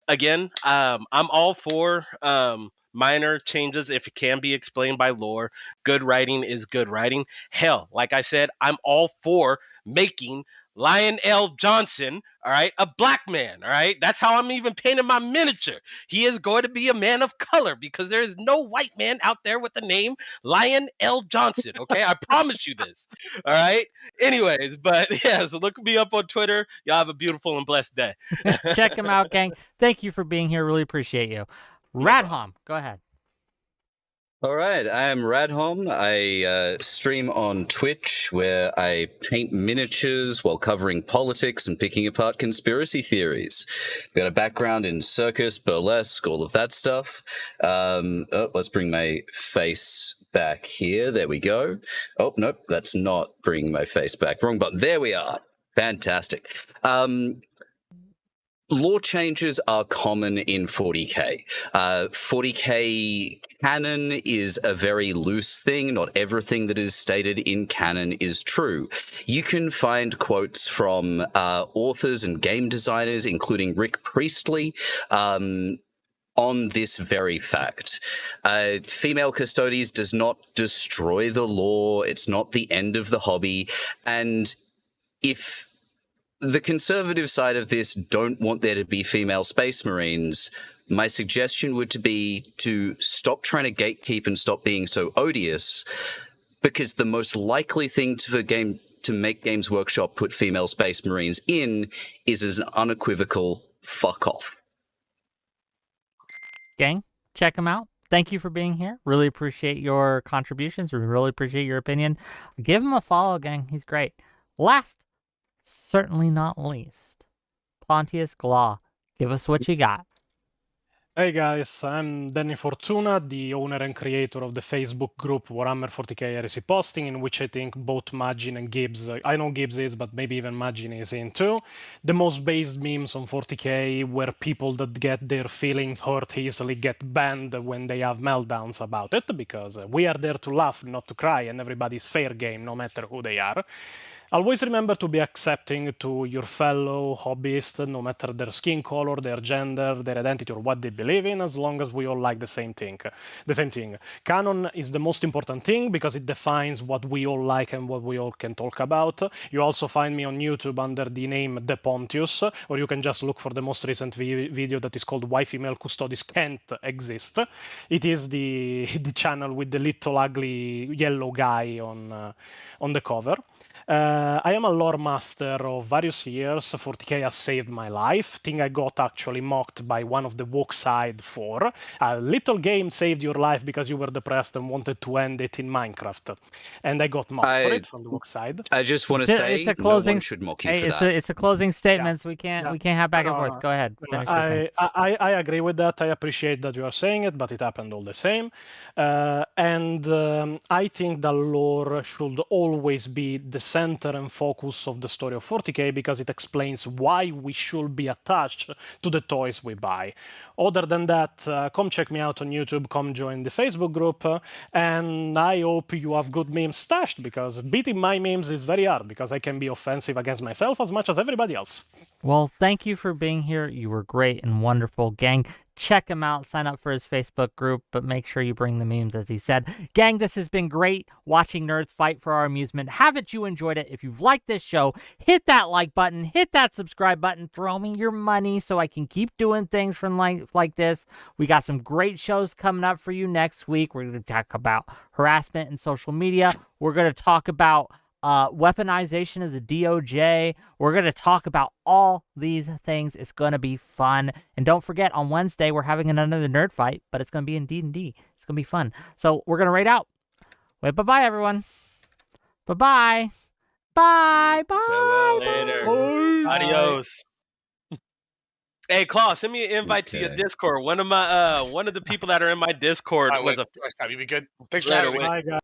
Again, I'm all for minor changes if it can be explained by lore. Good writing is good writing. Hell, like I said, I'm all for making Lionel Johnson, all right, a black man, all right? That's how I'm even painting my miniature. He is going to be a man of color because there is no white man out there with the name Lionel Johnson, okay? I promise you this, all right? Anyways, but yeah, so look me up on Twitter. Y'all have a beautiful and blessed day. Check him out, gang. Thank you for being here. Really appreciate you. Radhom, go ahead. All right, I am Radhom. I stream on Twitch where I paint miniatures while covering politics and picking apart conspiracy theories. Got a background in circus, burlesque, all of that stuff. Let's bring my face back here. There we go. Oh, nope, that's not bringing my face back. Wrong button. There we are. Fantastic. Law changes are common in 40K. 40K canon is a very loose thing. Not everything that is stated in canon is true. You can find quotes from authors and game designers, including Rick Priestley, on this very fact. Female custodies does not destroy the law. It's not the end of the hobby. And if the conservative side of this don't want there to be female space marines, my suggestion would be to stop trying to gatekeep and stop being so odious, because the most likely thing to make Games Workshop put female space marines in is as an unequivocal fuck off. Gang, check him out. Thank you for being here. Really appreciate your contributions. We really appreciate your opinion. Give him a follow, gang. He's great. Last, certainly not least, Pontius Glaw. Give us what you got. Hey guys, I'm Danny Fortuna, the owner and creator of the Facebook group Warhammer 40k Heresy Posting, in which I think both Magin and Gibbs, I know Gibbs is, but maybe even Magin is in too. The most based memes on 40k where people that get their feelings hurt easily get banned when they have meltdowns about it, because we are there to laugh, not to cry, and everybody's fair game, no matter who they are. Always remember to be accepting to your fellow hobbyists, no matter their skin color, their gender, their identity, or what they believe in, as long as we all like the same thing. Canon is the most important thing because it defines what we all like and what we all can talk about. You also find me on YouTube under the name The Pontius, or you can just look for the most recent video that is called Why Female Custodies Can't Exist. It is the channel with the little ugly yellow guy on the cover. I am a lore master of various years. 40k has saved my life. Think I got actually mocked by one of the woke side for a little game saved your life because you were depressed and wanted to end it in Minecraft, and I got mocked for it from the woke side. I just want to say, no one should mock you for that. It's a closing statement, so we can't have back and forth. Go ahead. I agree with that. I appreciate that you are saying it, but it happened all the same. And I think that lore should always be the center and focus of the story of 40k because it explains why we should be attached to the toys we buy. Other than that, come check me out on YouTube, come join the Facebook group, and I hope you have good memes stashed because beating my memes is very hard because I can be offensive against myself as much as everybody else. Well, thank you for being here. You were great and wonderful, gang. Check him out, sign up for his Facebook group, but make sure you bring the memes, as he said. Gang, this has been great watching nerds fight for our amusement. Haven't you enjoyed it? If you've liked this show, hit that like button, hit that subscribe button, throw me your money so I can keep doing things from like this. We got some great shows coming up for you next week. We're going to talk about harassment in social media. We're going to talk about weaponization of the DOJ. We're going to talk about all these things. It's going to be fun. And don't forget, on Wednesday, we're having another nerd fight, but it's going to be in D&D. It's going to be fun. So we're going to raid out. Wait, bye-bye, everyone. Bye-bye. Bye-bye. Later. Bye. Adios. Hey, Claw, send me an invite to your Discord. One of the people that are in my Discord was a... You be good. Thanks for Later, having me. Bye, guys.